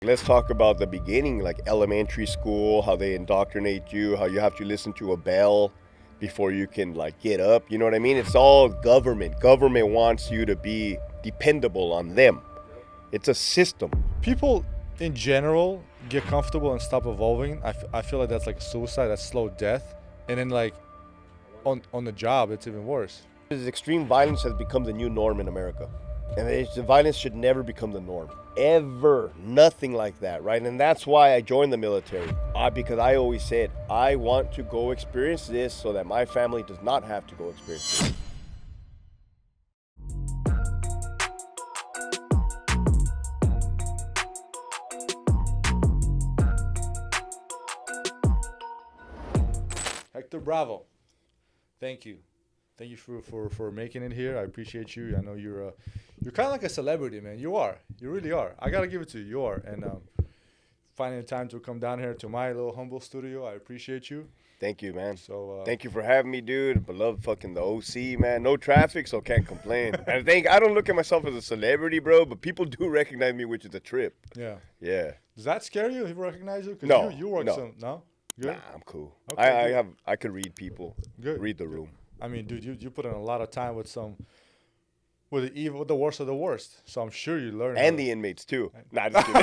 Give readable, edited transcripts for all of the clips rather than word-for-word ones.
Let's talk about the beginning, like elementary school, how they indoctrinate you, how you have to listen to a bell before you can like get up. You know what I mean? It's all government. Government wants you to be dependable on them. It's a system. People in general get comfortable and stop evolving. I feel like that's like suicide, that's slow death. And then like on the job, it's even worse. This extreme violence has become the new norm in America. And the violence should never become the norm. Ever. Nothing like that, right? And that's why I joined the military. Because I always said, I want to go experience this so that my family does not have to go experience it. Hector Bravo, thank you. Thank you for making it here. I appreciate you. I know you're kind of like a celebrity, man. You are. You really are. I got to give it to you. You are. And finding the time to come down here to my little humble studio, I appreciate you. Thank you, man. So thank you for having me, dude. I love fucking the OC, man. No traffic, so can't complain. And I don't look at myself as a celebrity, bro, but people do recognize me, which is a trip. Yeah. Yeah. Does that scare you? People recognize you? 'Cause No. You work No. some. No. Good? Nah, I'm cool. Okay, I could read people. Good. Read the room. I mean, dude, you put in a lot of time with the worst of the worst. So I'm sure you learned. And the inmates, too. Nah, just kidding.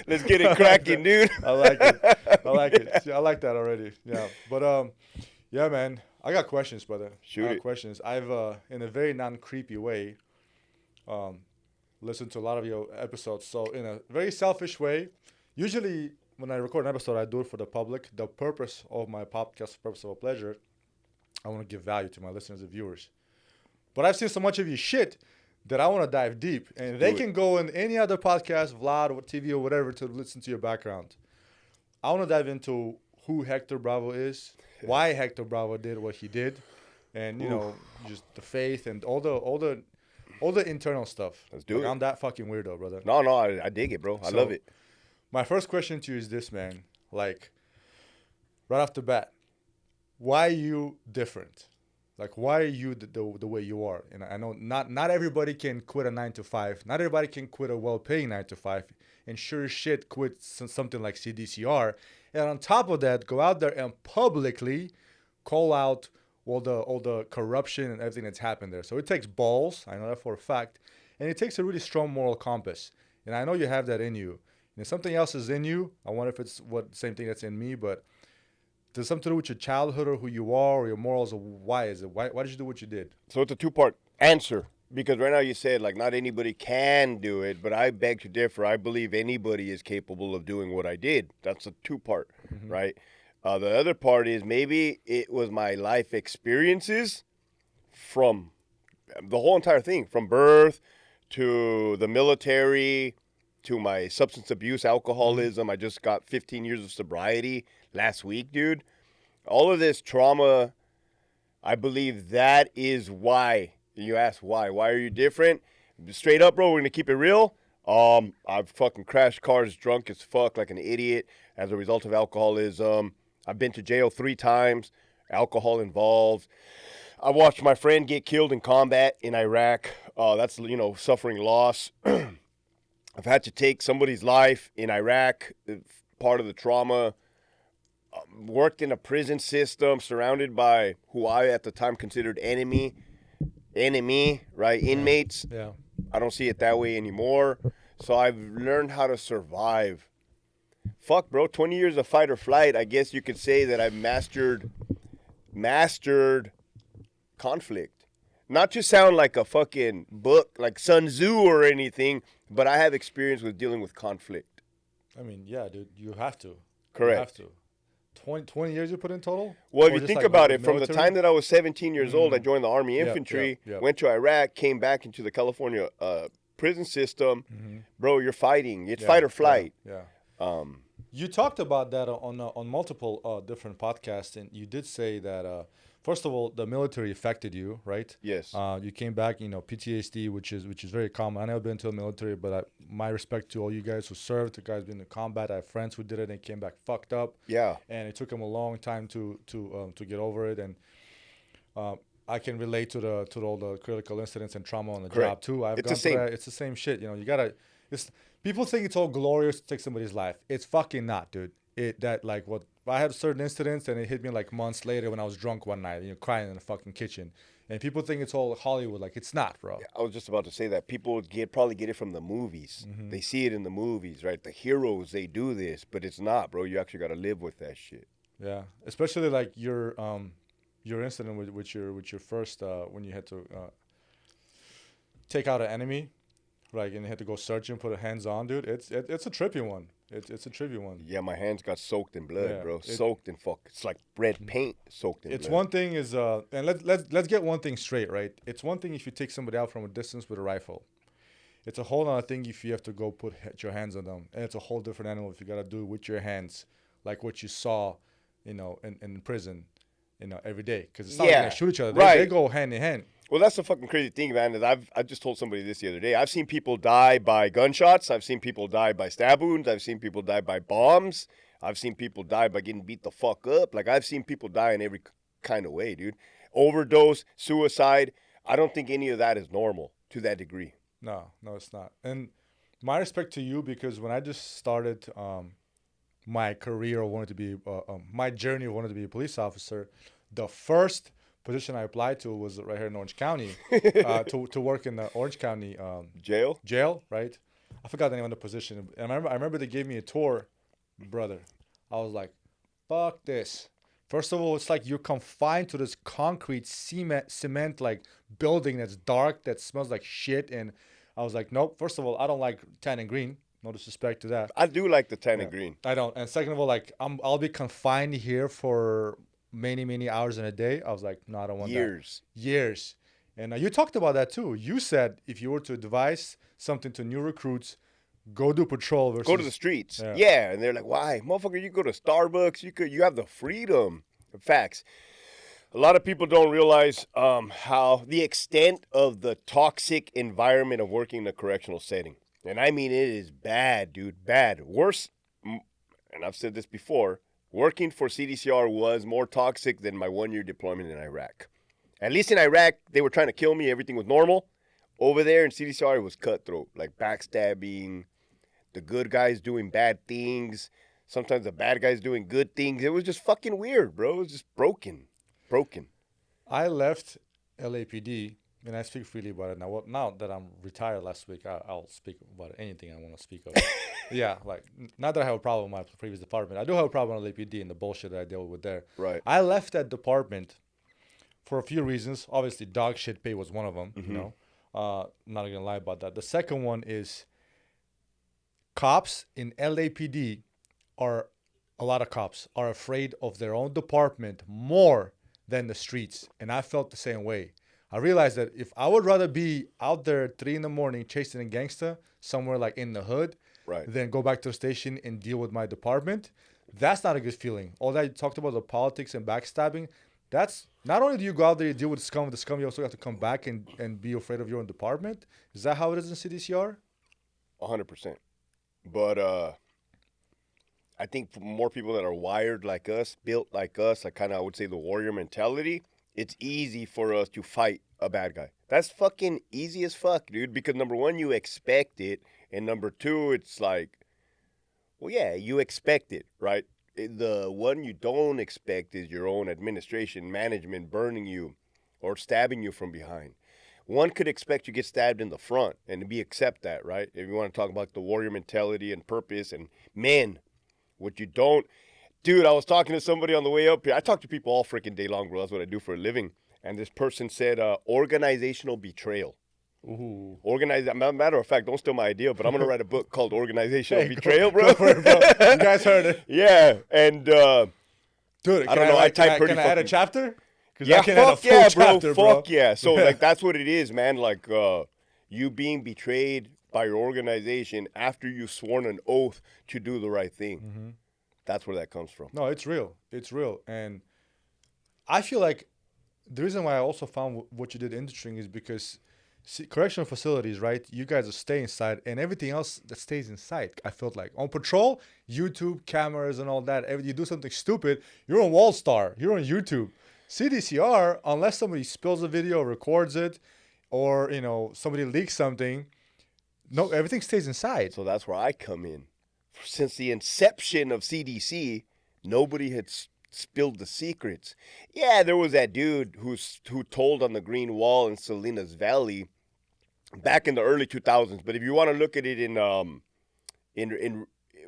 Let's get it cracking, dude. I like it. I like it. See, I like that already. Yeah. But yeah, man. I got questions, brother. Shoot I got it. questions. I've in a very non-creepy way, listened to a lot of your episodes. So in a very selfish way, usually when I record an episode, I do it for the public. The purpose of my podcast, the purpose of a pleasure, I want to give value to my listeners and viewers. But I've seen so much of your shit that I want to dive deep. And they can go in any other podcast, Vlad, or TV, or whatever to listen to your background. I want to dive into who Hector Bravo is, why Hector Bravo did what he did, and, you know, just the faith and all the internal stuff. Let's do it. I'm that fucking weirdo, brother. No, I dig it, bro. I love it. My first question to you is this, man. Like, right off the bat, why are you different? Like, why are you the way you are? And I know not everybody can quit a 9-to-5. Not everybody can quit a well-paying 9-to-5. And sure as shit quit something like CDCR. And on top of that, go out there and publicly call out all the corruption and everything that's happened there. So it takes balls. I know that for a fact. And it takes a really strong moral compass. And I know you have that in you. And if something else is in you, I wonder if it's same thing that's in me, but does it something to do with your childhood or who you are or your morals, or why is it? Why did you do what you did? So it's a two-part answer. Because right now you said, like, not anybody can do it, but I beg to differ. I believe anybody is capable of doing what I did. That's a two-part, right? The other part is maybe it was my life experiences from the whole entire thing, from birth to the military to my substance abuse, alcoholism. I just got 15 years of sobriety last week, dude. All of this trauma, I believe that is why. You ask why. Why are you different? Straight up, bro, we're going to keep it real. I've fucking crashed cars drunk as fuck like an idiot as a result of alcoholism. I've been to jail 3 times, alcohol involved. I watched my friend get killed in combat in Iraq. That's, suffering loss. I've had to take somebody's life in Iraq, part of the trauma. Worked in a prison system surrounded by who I at the time considered enemy, right? Inmates. Yeah. I don't see it that way anymore. So I've learned how to survive. Fuck, bro, 20 years of fight or flight. I guess you could say that I've mastered conflict. Not to sound like a fucking book, like Sun Tzu or anything, but I have experience with dealing with conflict. I mean, yeah, dude, you have to. Correct. You have to. 20 years you put in total? Well, if Or you just think like about the it, from the military? time that I was 17 years old, I joined the Army Infantry, yeah. went to Iraq, came back into the California prison system. Bro, you're fighting. It's fight or flight. Yeah. You talked about that on multiple different podcasts, and you did say that first of all, the military affected you, right? Yes. You came back, PTSD, which is very common. I never been to the military, but my respect to all you guys who served, the guys been in combat. I have friends who did it and came back fucked up. Yeah. And it took them a long time to get over it, and I can relate to all the critical incidents and trauma on the Correct. job too. I've It's gone the same. through that. It's the same shit. You gotta. It's people think it's all glorious to take somebody's life. It's fucking not, dude. I had certain incidents and it hit me like months later when I was drunk one night, crying in the fucking kitchen. And people think it's all Hollywood. Like, it's not, bro. I was just about to say that people probably get it from the movies. They see it in the movies, right? The heroes, they do this, but it's not, bro. You actually got to live with that shit. Yeah, especially like your incident with your first when you had to take out an enemy, like, and you had to go search and put your hands on, dude. It's a trippy one. It's a trippy one. Yeah, my hands got soaked in blood, bro. Soaked in It's like red paint soaked in blood. It's one thing is and let's get one thing straight, right? It's one thing if you take somebody out from a distance with a rifle. It's a whole other thing if you have to go put your hands on them, and it's a whole different animal if you gotta do it with your hands, like what you saw, in prison, every day. Because it's not like they shoot each other. They go hand in hand. Well, that's the fucking crazy thing, man. Is I just told somebody this the other day. I've seen people die by gunshots. I've seen people die by stab wounds. I've seen people die by bombs. I've seen people die by getting beat the fuck up. Like, I've seen people die in every kind of way, dude. Overdose, suicide. I don't think any of that is normal to that degree. No, it's not. And my respect to you, because when I just started my career, my journey, wanted to be a police officer, the first position I applied to was right here in Orange County, to work in the Orange County jail, right? I forgot the name of the position. And I remember they gave me a tour, brother. I was like, fuck this. First of all, it's like you're confined to this concrete cement like building that's dark, that smells like shit. And I was like, nope. First of all, I don't like tan and green. No disrespect to that. I do like the tan and green. I don't. And second of all, like I'll be confined here for many hours in a day. I was like, no, I don't want that. Years. And you talked about that too. You said if you were to advise something to new recruits, go do patrol versus go to the streets. Yeah, and they're like, why, motherfucker? You go to Starbucks. You have the freedom. Facts. A lot of people don't realize how the extent of the toxic environment of working in a correctional setting. And I mean, it is bad, dude. Bad. Worse. And I've said this before. Working for CDCR was more toxic than my 1-year deployment in Iraq. At least in Iraq, they were trying to kill me. Everything was normal. Over there in CDCR, it was cutthroat, like backstabbing, the good guys doing bad things, sometimes the bad guys doing good things. It was just fucking weird, bro. It was just broken. I left LAPD, and I speak freely about it now. Well, now that I'm retired last week, I'll speak about anything I want to speak of. Yeah, like, not that I have a problem with my previous department. I do have a problem with LAPD and the bullshit that I dealt with there. Right. I left that department for a few reasons. Obviously, dog shit pay was one of them, I'm not going to lie about that. The second one is cops in LAPD a lot of cops are afraid of their own department more than the streets. And I felt the same way. I realized that if I would rather be out there at 3 a.m. chasing a gangster somewhere like in the hood, than go back to the station and deal with my department, that's not a good feeling. All that you talked about, the politics and backstabbing, that's not only do you go out there and deal with the scum, you also have to come back and be afraid of your own department. Is that how it is in CDCR? 100%. But I think for more people that are wired like us, built like us, like kind of, I would say, the warrior mentality, it's easy for us to fight a bad guy. That's fucking easy as fuck, dude, because number one, you expect it, and number two, it's like, well, yeah, you expect it, right? The one you don't expect is your own administration, management burning you or stabbing you from behind. One could expect you get stabbed in the front and we accept that, right? If you want to talk about the warrior mentality and purpose and men, what you don't. Dude, I was talking to somebody on the way up here. I talk to people all freaking day long, bro. That's what I do for a living. And this person said organizational betrayal. Ooh. Matter of fact, don't steal my idea, but I'm going to write a book called Organizational Betrayal, bro. Go for it, bro. You guys heard it. Yeah, and dude, I don't know. Can I add a chapter? Yeah, fuck yeah, chapter, bro. Fuck yeah. So like that's what it is, man. Like you being betrayed by your organization after you've sworn an oath to do the right thing. Mm-hmm. That's where that comes from. No, it's real. It's real. And I feel like the reason why I also found what you did interesting is because correctional facilities, right? You guys stay inside and everything else that stays inside. I felt like on patrol, YouTube, cameras and all that. You do something stupid, you're on WallStar, you're on YouTube. CDCR, unless somebody spills a video, records it, or somebody leaks something, No, everything stays inside. So that's where I come in. Since the inception of CDC, nobody had spilled the secrets. Yeah, there was that dude who told on the Green Wall in Salinas Valley back in the early 2000s. But if you want to look at it in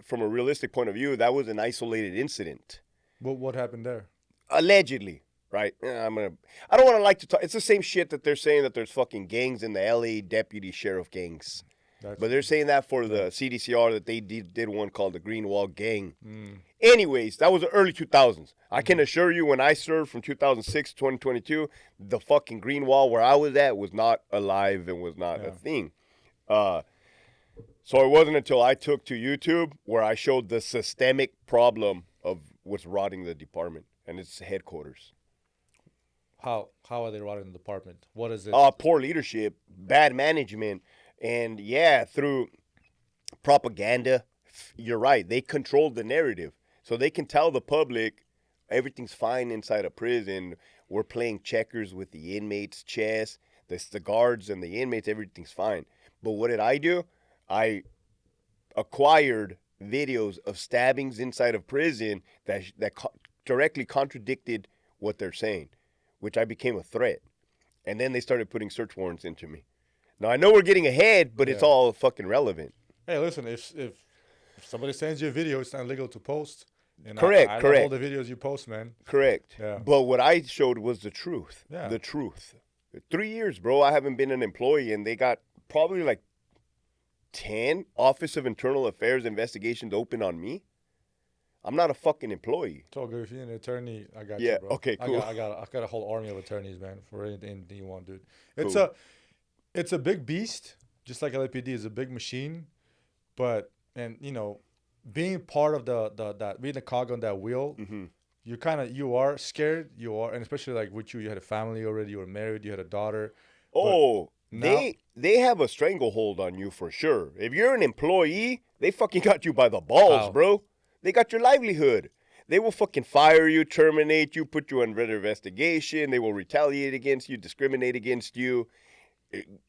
from a realistic point of view, that was an isolated incident. What happened there? Allegedly, right? I don't want to like to talk. It's the same shit that they're saying that there's fucking gangs in the LA deputy sheriff gangs. But they're saying that for the CDCR that they did one called the Green Wall Gang. Anyways, that was the early 2000s. I can assure you when I served from 2006 to 2022, the fucking Green Wall where I was at was not alive and was not a thing. So it wasn't until I took to YouTube where I showed the systemic problem of what's rotting the department and its headquarters. How are they rotting the department? What is it? Poor leadership, bad management. And yeah, through propaganda, you're right. They controlled the narrative. So they can tell the public everything's fine inside a prison. We're playing checkers with the inmates' chess. The guards and the inmates, everything's fine. But what did I do? I acquired videos of stabbings inside of prison that directly contradicted what they're saying, which I became a threat. And then they started putting search warrants into me. Now, I know we're getting ahead, but it's all fucking relevant. Hey, listen, if somebody sends you a video, it's not illegal to post. And correct. I love all the videos you post, man. Correct. Yeah. But what I showed was the truth. Yeah. The truth. 3 years, bro, I haven't been an employee, and they got probably like 10 Office of Internal Affairs investigations open on me. I'm not a fucking employee. It's all good. If you're an attorney, I got you, bro. Okay, cool. I got a whole army of attorneys, man, for anything you want, dude. Cool. It's a big beast, just like LAPD is a big machine, but being part of that being a cog on that wheel, you are scared, and especially like with you had a family already, you were married, you had a daughter. They have a stranglehold on you for sure. If you're an employee, they fucking got you by the balls, bro. They got your livelihood. They will fucking fire you, terminate you, put you under investigation. They will retaliate against you, discriminate against you.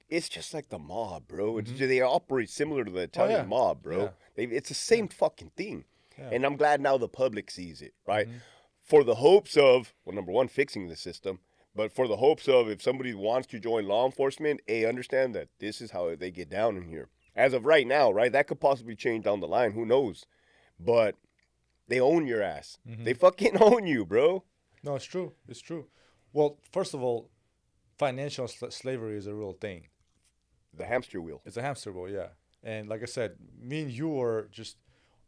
It's just like the mob, bro. They operate similar to the Italian mob, bro. Yeah. It's the same fucking thing. Yeah. And I'm glad now the public sees it, right? For the hopes of, well, number one, fixing the system, but for the hopes of if somebody wants to join law enforcement, understand that this is how they get down in here. As of right now, right, that could possibly change down the line. Who knows? But they own your ass. They fucking own you, bro. No, it's true. It's true. Well, first of all, financial slavery is a real thing. The hamster wheel. It's a hamster wheel, yeah. And like I said, me and you are just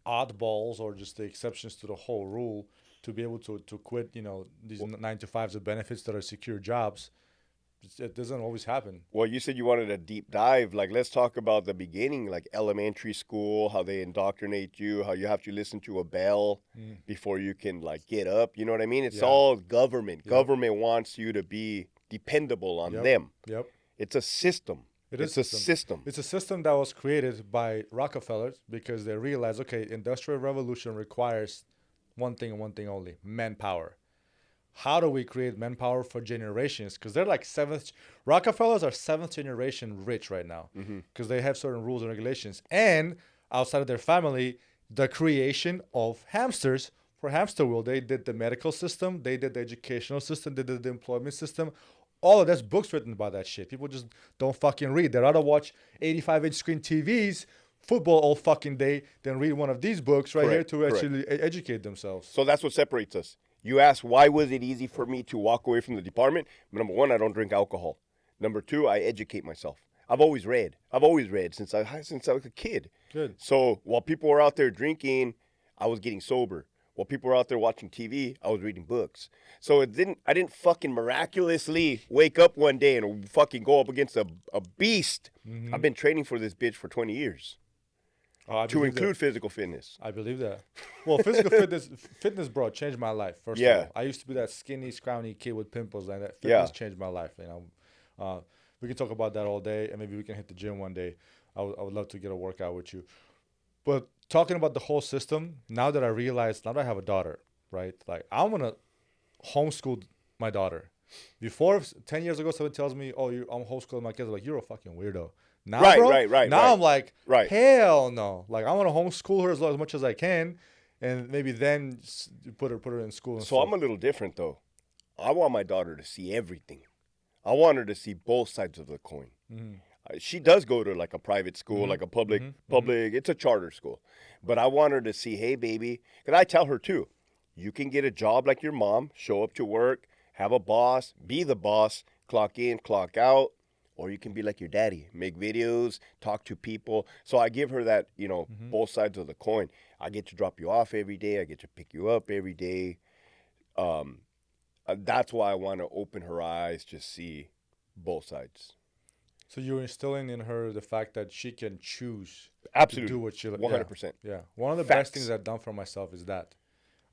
oddballs or just the exceptions to the whole rule to be able to quit, these 9-to-5s of benefits that are secure jobs. It doesn't always happen. Well, you said you wanted a deep dive. Like, let's talk about the beginning, like elementary school, how they indoctrinate you, how you have to listen to a bell before you can, like, get up. You know what I mean? It's all government. Yep. Government wants you to be dependable on them. Yep. It's a system. It's a system. It's a system that was created by Rockefellers because they realized, okay, Industrial Revolution requires one thing and one thing only, manpower. How do we create manpower for generations? Because they're like Rockefellers are 7th generation rich right now because they have certain rules and regulations. And outside of their family, the creation of hamsters for hamster wheel. They did the medical system. They did the educational system. They did the employment system. All of that's books written about that shit. People just don't fucking read. They'd rather watch 85-inch screen TVs, football all fucking day, than read one of these books here to actually educate themselves. So that's what separates us. You asked, why was it easy for me to walk away from the department? Number one, I don't drink alcohol. Number two, I educate myself. I've always read. Since I was a kid. Good. So while people were out there drinking, I was getting sober. While people were out there watching TV, I was reading books. So I didn't fucking miraculously wake up one day and fucking go up against a beast. I've been training for this bitch for 20 years. To include physical fitness. I believe that. Well, physical fitness, bro, changed my life. First of all, I used to be that skinny, scrawny kid with pimples, and that fitness changed my life. We can talk about that all day, and maybe we can hit the gym one day. I would love to get a workout with you. But talking about the whole system, now that I realize, now that I have a daughter, right? Like, I'm gonna homeschool my daughter. Before 10 years ago, someone tells me, "Oh, I'm homeschooling my kids," I'm like, you're a fucking weirdo. Now, Right, bro, right, now right. I'm like, Right. hell no. Like, I want to homeschool her as much as I can, and maybe then put her in school and So stuff. I'm a little different though. I want my daughter to see everything. I want her to see both sides of the coin. She does go to like a private school, like a public. It's a charter school, but I want her to see, hey, baby, because I tell her too, you can get a job like your mom, show up to work, have a boss, be the boss, clock in, clock out, or you can be like your daddy, make videos, talk to people. So I give her that, both sides of the coin. I get to drop you off every day. I get to pick you up every day. That's why I want to open her eyes to see both sides. So you're instilling in her the fact that she can choose Absolutely. to do what she 100%. Yeah. One of the best things I've done for myself is that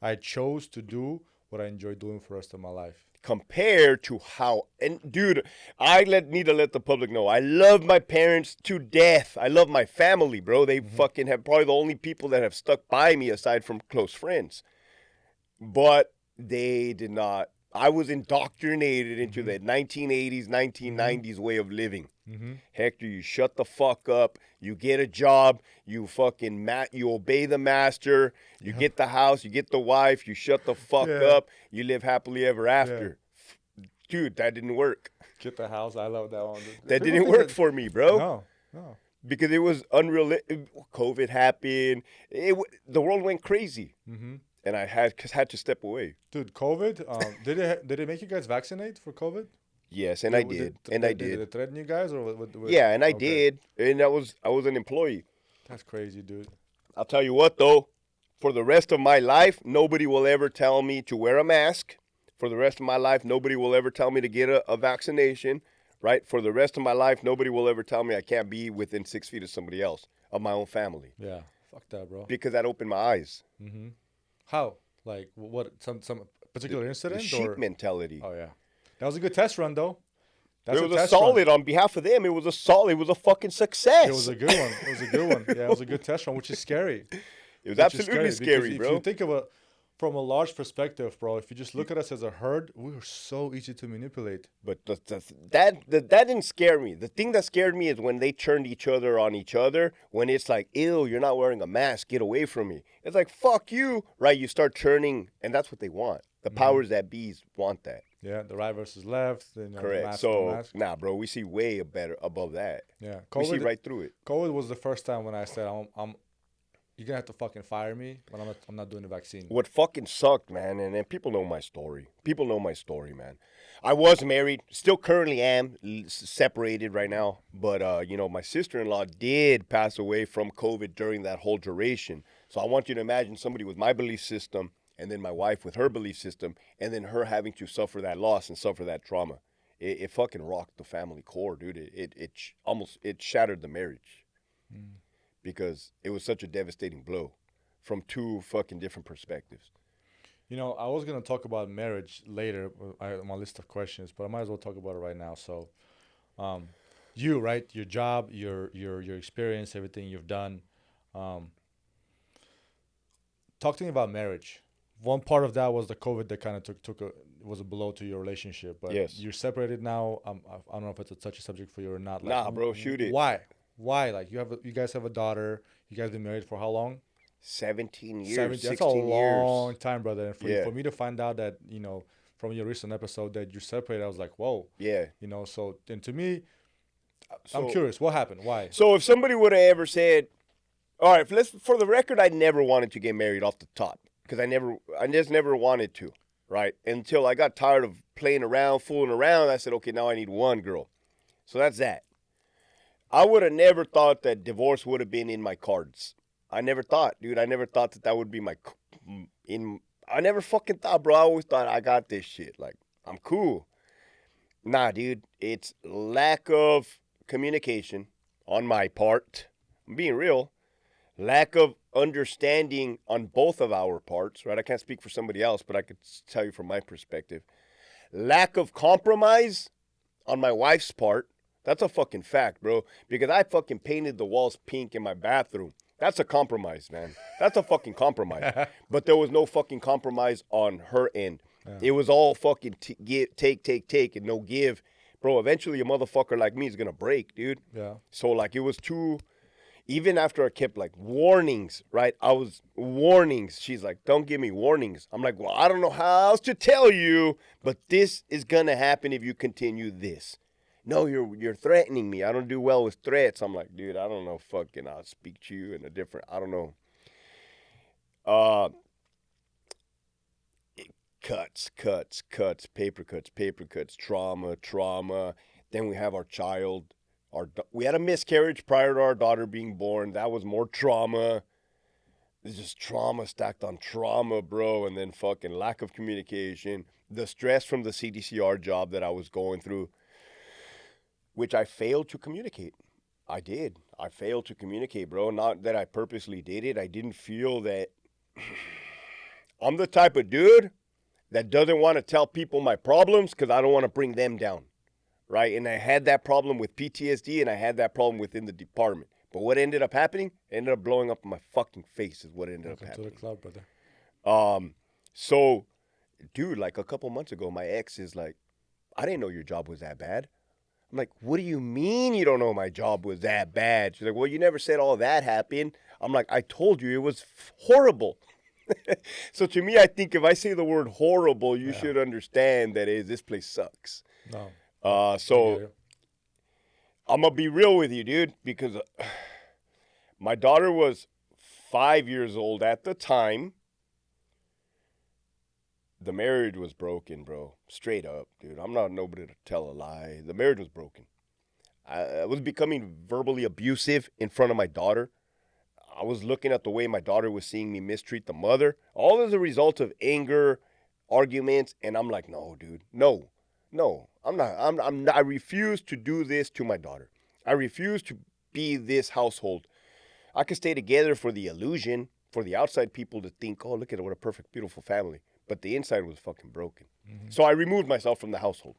I chose to do what I enjoy doing for the rest of my life. Compared to how, and dude, need to let the public know, I love my parents to death. I love my family, bro. They fucking have probably the only people that have stuck by me aside from close friends. But they did not. I was indoctrinated into that 1980s, 1990s way of living. Hector, you shut the fuck up. You get a job. You fucking you obey the master. You get the house. You get the wife. You shut the fuck up. You live happily ever after. Dude, that didn't work. Get the house. I love that one. That didn't work for me, bro. No. Because it was unrealistic. COVID happened. The world went crazy. And I had to step away. Dude, COVID, did it make you guys vaccinate for COVID? Yes, and I did. Did it threaten you guys? Or what? Yeah, and I did. And I was an employee. That's crazy, dude. I'll tell you what, though. For the rest of my life, nobody will ever tell me to wear a mask. For the rest of my life, nobody will ever tell me to get a vaccination. Right? For the rest of my life, nobody will ever tell me I can't be within 6 feet of somebody else, of my own family. Yeah, fuck that, bro. Because that opened my eyes. How? Like, what? Some particular incident? The sheep mentality. Oh, yeah. That was a good test run, though. It was a solid on behalf of them. It was a solid. It was a fucking success. It was a good one. Yeah, it was a good test run, which is scary. It was absolutely scary, bro. If you think of it from a large perspective, bro, if you just look at us as a herd, we were so easy to manipulate. But that didn't scare me. The thing that scared me is when they turned each other on each other. When it's like, ew, you're not wearing a mask. Get away from me. It's like, fuck you. Right? You start turning, and that's what they want. The powers that be want that. Yeah, the right versus left. Correct. Mask so, bro, we see way better above that. Yeah. We see right through it. COVID was the first time when I said, you're going to have to fucking fire me, but I'm not doing the vaccine. What fucking sucked, man, and people know my story. People know my story, man. I was married, still currently am, separated right now. But, my sister-in-law did pass away from COVID during that whole duration. So I want you to imagine somebody with my belief system and then my wife with her belief system and then her having to suffer that loss and suffer that trauma. It fucking rocked the family core, dude. It shattered the marriage. Because it was such a devastating blow from two fucking different perspectives. I was going to talk about marriage later on my list of questions, but I might as well talk about it right now. So, you, right, your job, your experience, everything you've done. Talk to me about marriage. One part of that was the COVID that kind of was a blow to your relationship. But yes. You're separated now. I don't know if it's a touchy subject for you or not. Nah, bro, shoot it. Why? Like you guys have a daughter. You guys been married for how long? 17 years. 17. That's a long time, brother. And for me to find out that from your recent episode that you're separated, I was like, whoa. Yeah. So and to me, I'm curious. What happened? Why? So if somebody would have ever said, all right, for the record, I never wanted to get married off the top because I just never wanted to, right? Until I got tired of playing around, fooling around. I said, okay, now I need one girl. So that's that. I would have never thought that divorce would have been in my cards. I never thought, dude. I never thought that would be I never fucking thought, bro. I always thought I got this shit. Like, I'm cool. Nah, dude. It's lack of communication on my part. I'm being real. Lack of understanding on both of our parts, right? I can't speak for somebody else, but I could tell you from my perspective. Lack of compromise on my wife's part. That's a fucking fact, bro. Because I fucking painted the walls pink in my bathroom. That's a compromise, man. That's a fucking compromise. But there was no fucking compromise on her end. Yeah. It was all fucking take, and no give. bro, eventually a motherfucker like me is going to break, dude. Yeah. So, like, it was too, even after I kept, like, warnings, right? Warnings. She's like, don't give me warnings. I'm like, well, I don't know how else to tell you, but this is going to happen if you continue this. No, you're threatening me. I don't do well with threats. I'm like, dude, I don't know. Fucking, I'll speak to you in a different, I don't know. Cuts, paper cuts, trauma. Then we have our child. We had a miscarriage prior to our daughter being born. That was more trauma. It's just trauma stacked on trauma, bro. And then fucking lack of communication. The stress from the CDCR job that I was going through, which I failed to communicate. I did. I failed to communicate, bro. Not that I purposely did it. I didn't feel that. I'm the type of dude that doesn't want to tell people my problems because I don't want to bring them down, right? And I had that problem with PTSD, and I had that problem within the department. But what ended up happening? It ended up blowing up in my fucking face is what ended up happening. Welcome to the club, brother. So, dude, like a couple months ago, my ex is like, I didn't know your job was that bad. I'm like, what do you mean you don't know my job was that bad? She's like, well, you never said all that happened. I'm like, I told you it was horrible. So to me, I think if I say the word horrible, you should understand that this place sucks. No. So I'm going to be real with you, dude, because my daughter was 5 years old at the time. The marriage was broken, bro. Straight up, dude. I'm not nobody to tell a lie. The marriage was broken. I was becoming verbally abusive in front of my daughter. I was looking at the way my daughter was seeing me mistreat the mother. All as a result of anger, arguments, and I'm like, no, dude. No. I'm not. I refuse to do this to my daughter. I refuse to be this household. I could stay together for the illusion, for the outside people to think, oh, look at it, what a perfect, beautiful family. But the inside was fucking broken. Mm-hmm. So I removed myself from the household.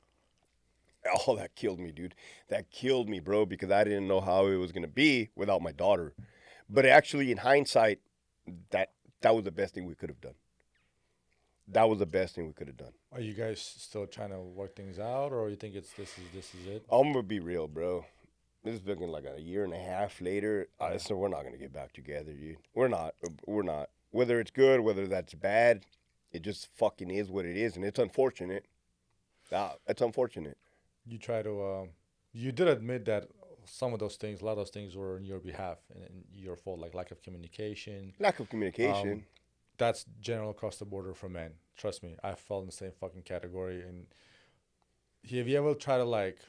Oh, that killed me, dude. That killed me, bro, because I didn't know how it was going to be without my daughter. But actually, in hindsight, that was the best thing we could have done. That was the best thing we could have done. Are you guys still trying to work things out, or you think this is it? I'm going to be real, bro. This is looking like a year and a half later. So we're not going to get back together, dude. We're not. Whether it's good, whether that's bad, it just fucking is what it is, and it's unfortunate. It's unfortunate. You try to, you did admit that some of those things, a lot of those things were on your behalf and your fault, like lack of communication. That's general across the border for men. Trust me, I fell in the same fucking category. And have you ever tried to, like,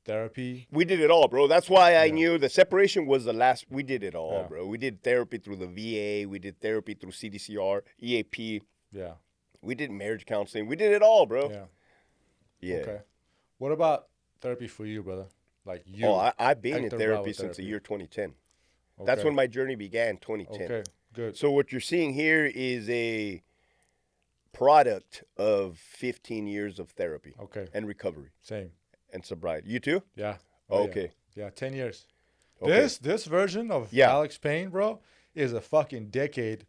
therapy? We did it all, bro. That's why I knew the separation was the last. We did it all, bro. We did therapy through the VA. We did therapy through CDCR, EAP. Yeah. We did marriage counseling. We did it all, bro. Yeah. Okay. What about therapy for you, brother? Like you? Oh, I've been Hector in therapy Bravo since the year 2010. Okay. That's when my journey began, 2010. Okay, good. So what you're seeing here is a product of 15 years of therapy. Okay. And recovery. Same. And sobriety. You too? Yeah. Okay. Yeah, 10 years. Okay. This version of Alex Payne, bro, is a fucking decade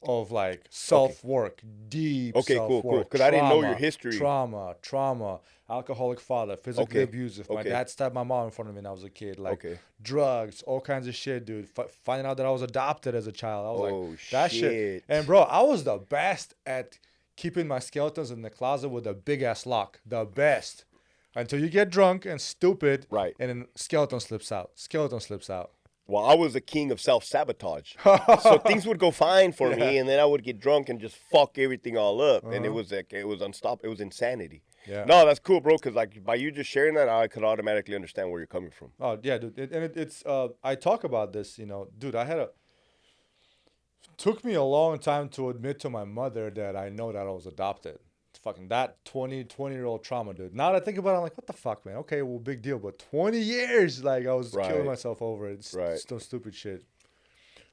of, like, self-work, deep self-work. Cool. Because I didn't know your history. Trauma, alcoholic father, physically abusive. My dad stabbed my mom in front of me when I was a kid. Like, drugs, all kinds of shit, dude. Finding out that I was adopted as a child. I was like, that shit. And, bro, I was the best at keeping my skeletons in the closet with a big-ass lock. The best. Until you get drunk and stupid. Right. And then skeleton slips out. Well, I was a king of self-sabotage. So things would go fine for me, and then I would get drunk and just fuck everything all up. And it was like, it was unstoppable. It was insanity. Yeah. No, that's cool, bro, because, like, by you just sharing that, I could automatically understand where you're coming from. Oh, yeah, dude. It's I talk about this, you know. Dude, took me a long time to admit to my mother that I know that I was adopted. Fucking that 20-year-old trauma, dude. Now that I think about it, I'm like, what the fuck, man? Okay, well, big deal, but 20 years, like, I was killing myself over it. It's still stupid shit.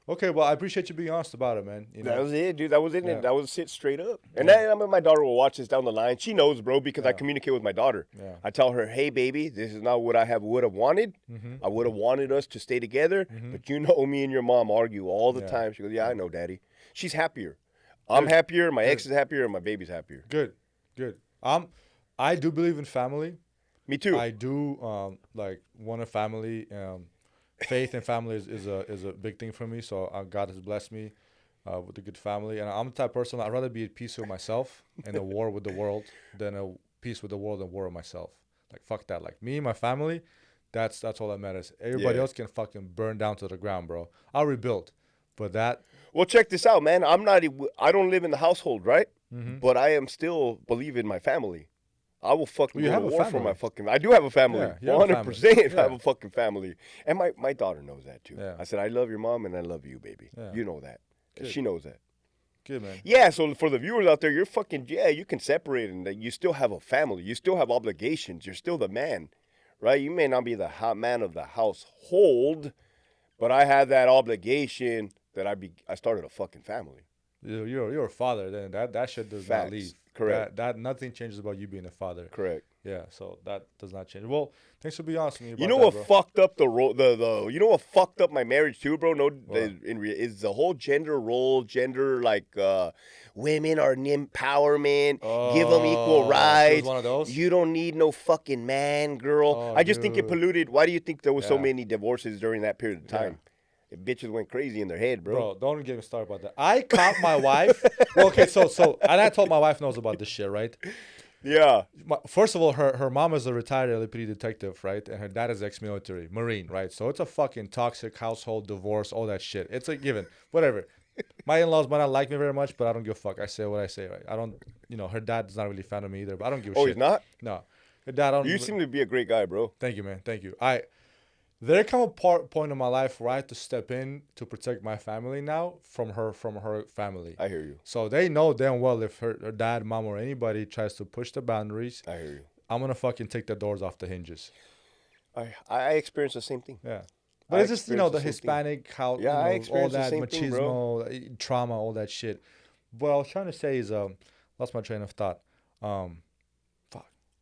Okay, well, I appreciate you being honest about it, man. You know? That was it, dude. That was it. Yeah. That was it straight up. And I mean, my daughter will watch this down the line. She knows, bro, because I communicate with my daughter. Yeah. I tell her, hey, baby, this is not what I would have wanted. Mm-hmm. I would have wanted us to stay together, but you know me and your mom argue all the time. She goes, yeah, I know, Daddy. She's happier. I'm happier. My ex is happier, and my baby's happier. Good. I do believe in family, Me too. I do like want a family. Faith and family is a big thing for me. So God has blessed me with a good family, and I'm the type of person I'd rather be at peace with myself and a war with the world than a peace with the world and war with myself. Like fuck that. Like me and my family, that's all that matters. Everybody else can fucking burn down to the ground, bro. I'll rebuild, but that. Well, check this out, man. I don't live in the household, right? Mm-hmm. But I am still believe in my family. I will fucking Well, you go have to a war for family. my fucking. I do have a family. Yeah, you have a 100%. family. I have Yeah. a fucking family, and my daughter knows that too. Yeah. I said I love your mom and I love you, baby. Yeah. You know that. Good. She knows that. Good, man. Yeah. So for the viewers out there, you're fucking you can separate and that you still have a family. You still have obligations. You're still the man, right? You may not be the hot man of the household, but I have that obligation that I started a fucking family. You're a father. Then that shit does Facts. not leave. Correct. That nothing changes about you being a father. Correct. Yeah. So that does not change. Well, thanks for being honest with me. You About know what that, bro. fucked up the you know what fucked up my marriage too, bro? What? Is the whole gender role, like women are an empowerment, give them equal It was rights. one of those? You don't need no fucking man, girl. Oh, I just think it dude. polluted. Why do you think there was so Yeah. many divorces during that period of time? Bitches went crazy in their head, bro. Bro, don't get me started about that. I caught my wife. Well, okay, so and I told my wife knows about this shit, right? Yeah. First of all, her mom is a retired LAPD detective, right? And her dad is ex-military, Marine, right? So it's a fucking toxic household, divorce, all that shit. It's a given. Whatever. My in-laws might not like me very much, but I don't give a fuck. I say what I say, right? I don't, her dad's not really a fan of me either, but I don't give a shit. Oh, he's not? No. Her dad, I don't. You seem to be a great guy, bro. Thank you, man. Thank you. There come a point in my life where I have to step in to protect my family now from her family. I hear you. So they know damn well if her dad, mom, or anybody tries to push the boundaries, I hear you. I'm gonna fucking take the doors off the hinges. I experienced the same thing. Yeah. But it's just, the experienced the same Hispanic, how, Yeah, I all experienced the that same thing, bro. machismo, trauma, all that shit. What I was trying to say is, lost my train of thought.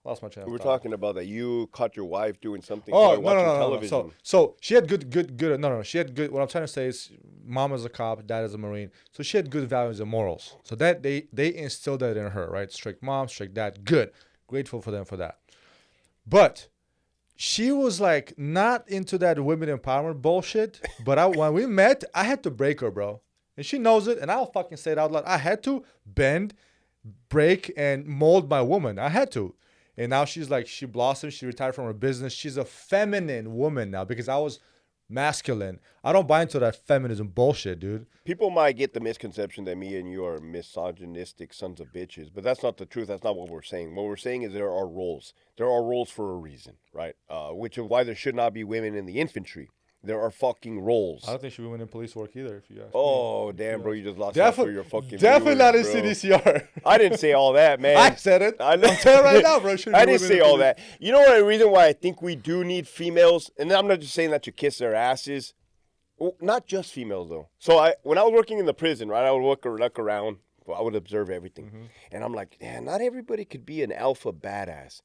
Lost my train of We were thought. talking about that you caught your wife doing something. Oh, while watching no. television. So she had good. No. She had good. What I'm trying to say is, mom is a cop, dad is a Marine. So she had good values and morals. So that they instilled that in her, right? Strict mom, strict dad. Good. Grateful for them for that. But she was like not into that women empowerment bullshit. But when we met, I had to break her, bro. And she knows it. And I'll fucking say it out loud. I had to bend, break, and mold my woman. I had to. And now she's like, she blossomed. She retired from her business. She's a feminine woman now because I was masculine. I don't buy into that feminism bullshit, dude. People might get the misconception that me and you are misogynistic sons of bitches, but that's not the truth. That's not what we're saying. What we're saying is there are roles. There are roles for a reason, right? Which is why there should not be women in the infantry. There are fucking roles. I don't think she would win in police work either, if you ask me. Oh, damn, bro, you just lost that for your fucking Definitely not in viewers, bro. CDCR. I didn't say all that, man. I said it. I'm telling you right now, bro. I didn't say all that. You know what? The reason why I think we do need females, and I'm not just saying that to kiss their asses. Well, not just females, though. So when I was working in the prison, right, I would look around. Well, I would observe everything. Mm-hmm. And I'm like, man, not everybody could be an alpha badass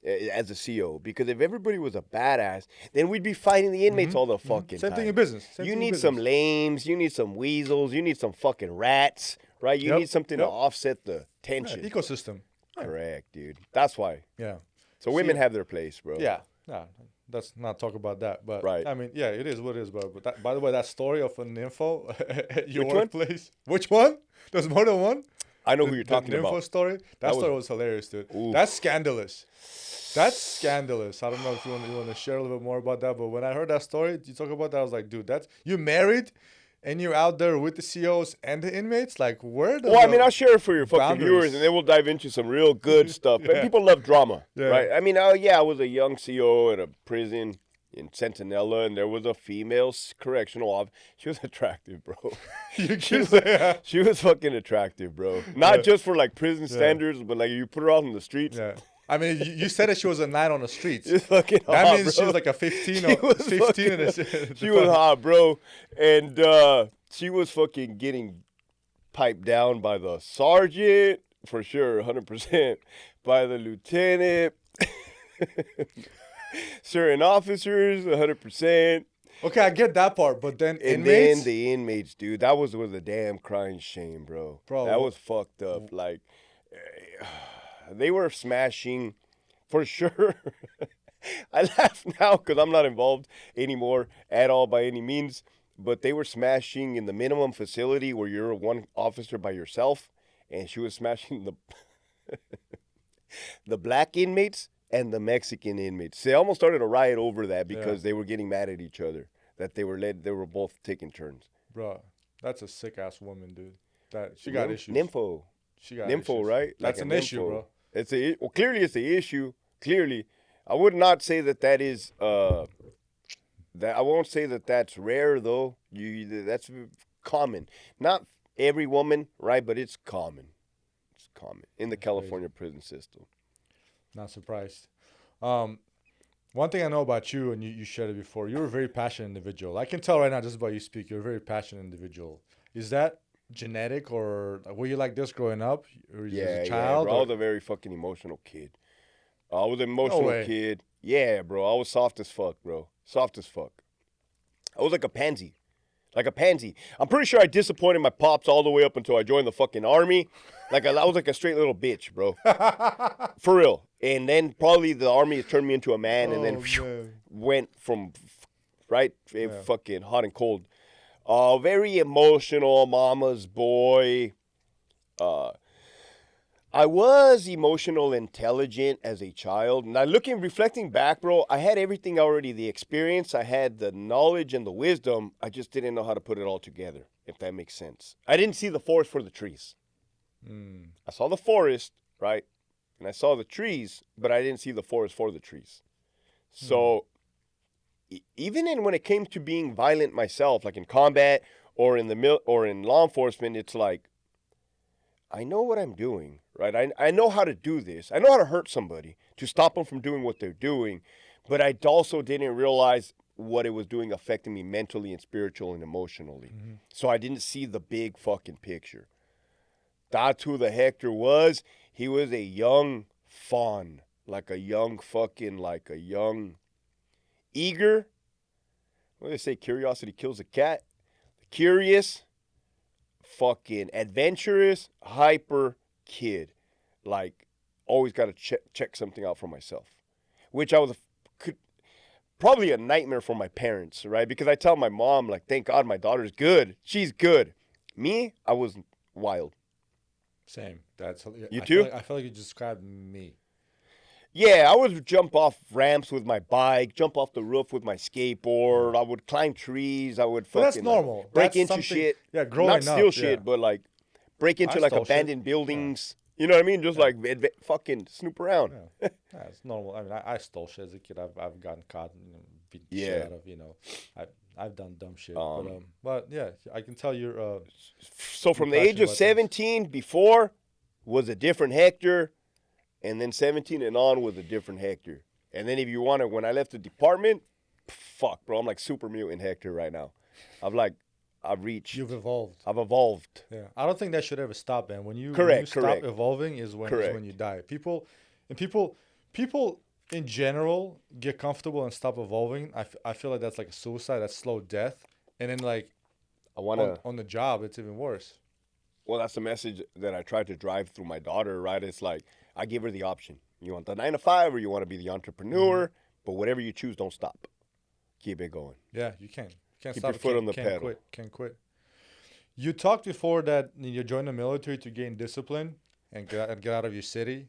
as a CO, because if everybody was a badass, then we'd be fighting the inmates all the fucking Same time. thing in business. You need some lames, you need some weasels, you need some fucking rats, right? You need something to offset the tension. Yeah, ecosystem. Correct, dude. That's why. Yeah. So women have their place, bro. Yeah. No, let's not talk about that. But right. I mean, yeah, it is what it is, bro. But that, by the way, that story of an info at your Which workplace. Which one? There's more than one? I know who you're talking the about. Info story? That story was hilarious, dude. Ooh. That's scandalous. That's scandalous. I don't know if you want to share a little bit more about that, but when I heard that story, you talk about that, I was like, dude, you married and you're out there with the COs and the inmates? Like, where the... Well, I mean, I'll share it for your fucking boundaries? viewers, and then we'll dive into some real good stuff. But people love drama, Yeah. right? I mean, I was a young CO at a prison in Centinela, and there was a female correctional officer. She was attractive, bro. She was fucking attractive, bro. Not just for, like, prison standards, but, like, you put her out on the streets. Yeah. I mean, you said that she was a 9 on the streets. She's fucking hot, that means bro. she was like a 15 or 15 in the She was hot, bro. And she was fucking getting piped down by the sergeant, for sure, 100%, by the lieutenant, certain officers, 100%. Okay, I get that part, but then And inmates? then the inmates, dude, that was a damn crying shame, bro. Bro, that was fucked up. Like, they were smashing For sure. I laugh now because I'm not involved anymore at all by any means. But they were smashing in the minimum facility where you're one officer by yourself, and she was smashing the black inmates and the Mexican inmates. They almost started a riot over that because they were getting mad at each other. That they were both taking turns. Bro, that's a sick ass woman, dude. She got issues. Nympho. She got Nympho, issues. right? That's an issue, bro. Clearly it's the issue. Clearly, I would not say that is that I won't say that that's rare though. That's common. Not every woman, right? But it's common. It's common in the California prison system. Not surprised. One thing I know about you, and you shared it before, you're a very passionate individual. I can tell right now just by you speak, you're a very passionate individual. Is that genetic, or were you like this growing up? Or as a child? Yeah, bro. I was a very fucking emotional kid. I was an emotional kid. Yeah, bro. I was soft as fuck, bro. Soft as fuck. I was like a pansy. Like a pansy. I'm pretty sure I disappointed my pops all the way up until I joined the fucking army. Like, I was like a straight little bitch, bro. For real. And then probably the army turned me into a man, and then went from, fucking hot and cold. Very emotional, mama's boy. I was emotional, intelligent as a child. Now, reflecting back, bro, I had everything already. The experience, I had the knowledge and the wisdom. I just didn't know how to put it all together, if that makes sense. I didn't see the forest for the trees. I saw the forest, right? And I saw the trees, but I didn't see the forest for the trees. So even when it came to being violent myself, like in combat or in or in law enforcement, it's like, I know what I'm doing, right? I know how to do this. I know how to hurt somebody to stop them from doing what they're doing, but I also didn't realize what it was doing affecting me mentally and spiritually and emotionally. So I didn't see the big fucking picture. That's who the Hector was. He was a young fawn, like a young eager. What do they say? Curiosity kills a cat. Curious, fucking adventurous, hyper kid. Like, always got to check something out for myself. Which I was probably a nightmare for my parents, right? Because I tell my mom, like, thank God my daughter's good. She's good. Me, I was wild. Same. You too? I feel like you described me. Yeah, I would jump off ramps with my bike, jump off the roof with my skateboard. I would climb trees. I would fucking that's normal. Break into shit. Yeah, growing up. Not steal shit, but like break into like abandoned buildings. Yeah. You know what I mean? Just like fucking snoop around. Yeah, it's normal. I mean, I stole shit as a kid. I've gotten caught and beat shit out of. I've done dumb shit. But yeah, I can tell you're. So from the age of 17 before was a different Hector. And then 17 and on was a different Hector. And then if you want to, when I left the department, fuck, bro, I'm like super mutant Hector right now. I've reached. You've evolved. I've evolved. Yeah. I don't think that should ever stop, man. When you stop evolving is when you die. People in general get comfortable and stop evolving. I feel like that's like a suicide. That's slow death. And then like on the job, it's even worse. Well, that's the message that I tried to drive through my daughter, right? It's like, I give her the option. You want the 9 to 5 or you want to be the entrepreneur, but whatever you choose, don't stop. Keep it going. Yeah, you can. Keep your foot on the pedal. Can't quit. You talked before that you joined the military to gain discipline and get out of your city.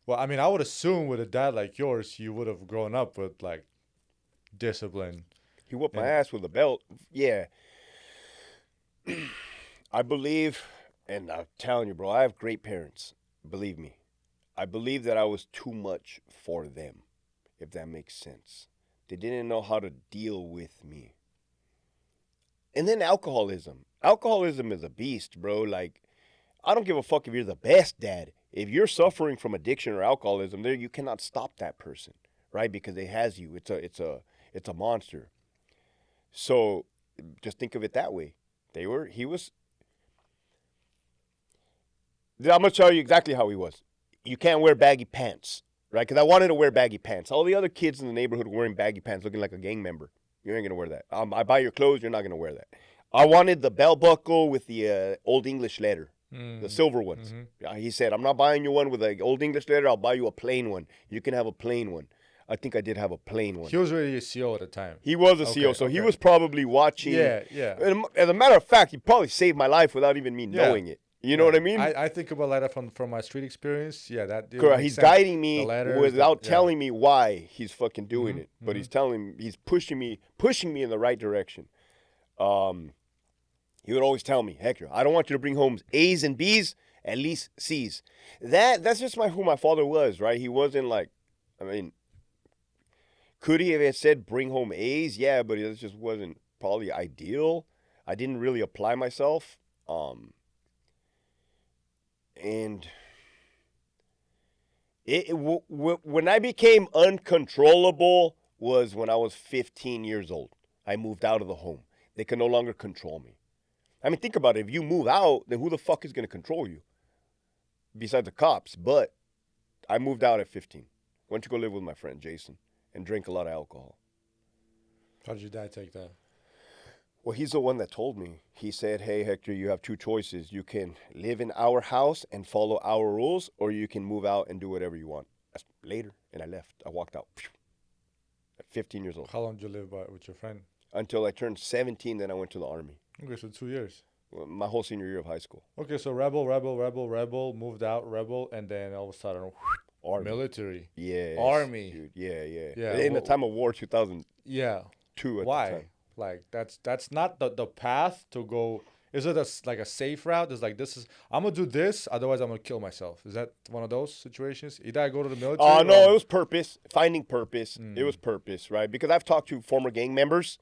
Well, I mean, I would assume with a dad like yours, you would have grown up with like discipline. He whooped my ass with a belt. Yeah. I believe, and I'm telling you, bro, I have great parents. Believe me. I believe that I was too much for them, if that makes sense. They didn't know how to deal with me. And then alcoholism. Alcoholism is a beast, bro. Like, I don't give a fuck if you're the best dad. If you're suffering from addiction or alcoholism, you cannot stop that person, right? Because it has you. It's a monster. So just think of it that way. I'm going to tell you exactly how he was. You can't wear baggy pants, right? Because I wanted to wear baggy pants. All the other kids in the neighborhood were wearing baggy pants, looking like a gang member. You ain't going to wear that. I buy your clothes, you're not going to wear that. I wanted the belt buckle with the Old English letter, the silver ones. He said, I'm not buying you one with an old English letter. I'll buy you a plain one. You can have a plain one. I think I did have a plain one. He was already a CO at the time. He was a CO, so he was probably watching. Yeah. As a matter of fact, he probably saved my life without even me knowing it. You know what I mean? I think about that from my street experience. Yeah, that. Correct. He's guiding me without telling me why he's fucking doing it, but he's pushing me in the right direction. He would always tell me, Hector, I don't want you to bring home A's and B's, at least C's. That's just who my father was, right? He wasn't like, I mean, could he have said bring home A's? Yeah, but it just wasn't probably ideal. I didn't really apply myself. And when I became uncontrollable was when I was 15 years old. I moved out of the home. They could no longer control me. I mean, think about it. If you move out, then who the fuck is going to control you? Besides the cops. But I moved out at 15. Went to go live with my friend Jason and drink a lot of alcohol. How did your dad take that? Well, he's the one that told me. He said, hey, Hector, you have two choices. You can live in our house and follow our rules, or you can move out and do whatever you want. That's later, and I left. I walked out at 15 years old. How long did you live with your friend? Until I turned 17, then I went to the Army. Okay, so 2 years. Well, my whole senior year of high school. Okay, so rebel, moved out, rebel, and then all of a sudden, Army. Military. Yeah. Army. Dude. Yeah. Yeah. In the time of war, 2002. Yeah. Why? The time. Like that's not the path to go. Is it like a safe route? It's like I'm gonna do this, otherwise I'm gonna kill myself. Is that one of those situations? Either I go to the military. Oh no, it was purpose. Finding purpose. It was purpose, right? Because I've talked to former gang members,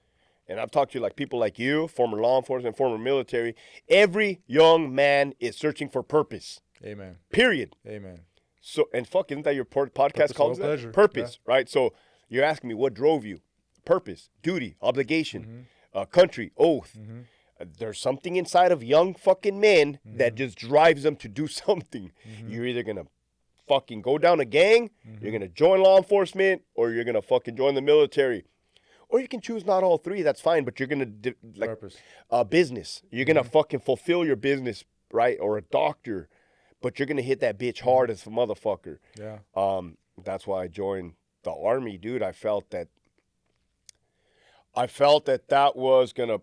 and I've talked to like people like you, former law enforcement, former military. Every young man is searching for purpose. Amen. Period. Amen. So isn't that your podcast called that? Purpose, right? So you're asking me what drove you? Purpose, duty, obligation, country, oath. There's something inside of young fucking men that just drives them to do something. You're either going to fucking go down a gang, you're going to join law enforcement, or you're going to fucking join the military. Or you can choose not all three, that's fine, but you're going to, purpose. Business. You're going to fucking fulfill your business, right? Or a doctor, but you're going to hit that bitch hard as a motherfucker. Yeah. That's why I joined the Army, dude. I felt that was going to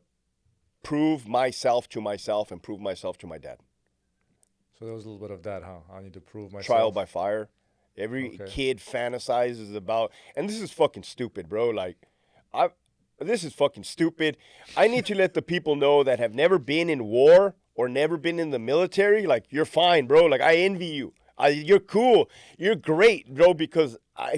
prove myself to myself and prove myself to my dad. So there was a little bit of that, huh? I need to prove myself. Trial by fire. Every kid fantasizes about, and this is fucking stupid, bro. Like, this is fucking stupid. I need to let the people know that have never been in war or never been in the military, like, you're fine, bro. Like, I envy you. You're cool. You're great, bro, because I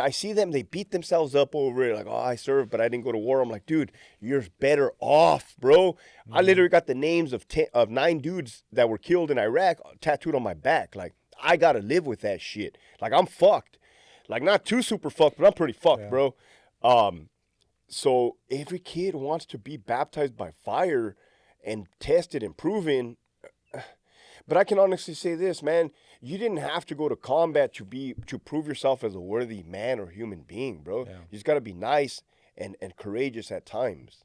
see them, they beat themselves up over it. Like, oh, I served, but I didn't go to war. I'm like, dude, you're better off, bro. I literally got the names of 9 dudes that were killed in Iraq tattooed on my back. Like, I got to live with that shit. Like, I'm fucked. Like, not too super fucked, but I'm pretty fucked, bro. So every kid wants to be baptized by fire and tested and proven. But I can honestly say this, man. You didn't have to go to combat to prove yourself as a worthy man or human being, bro. Yeah. You just got to be nice and courageous at times.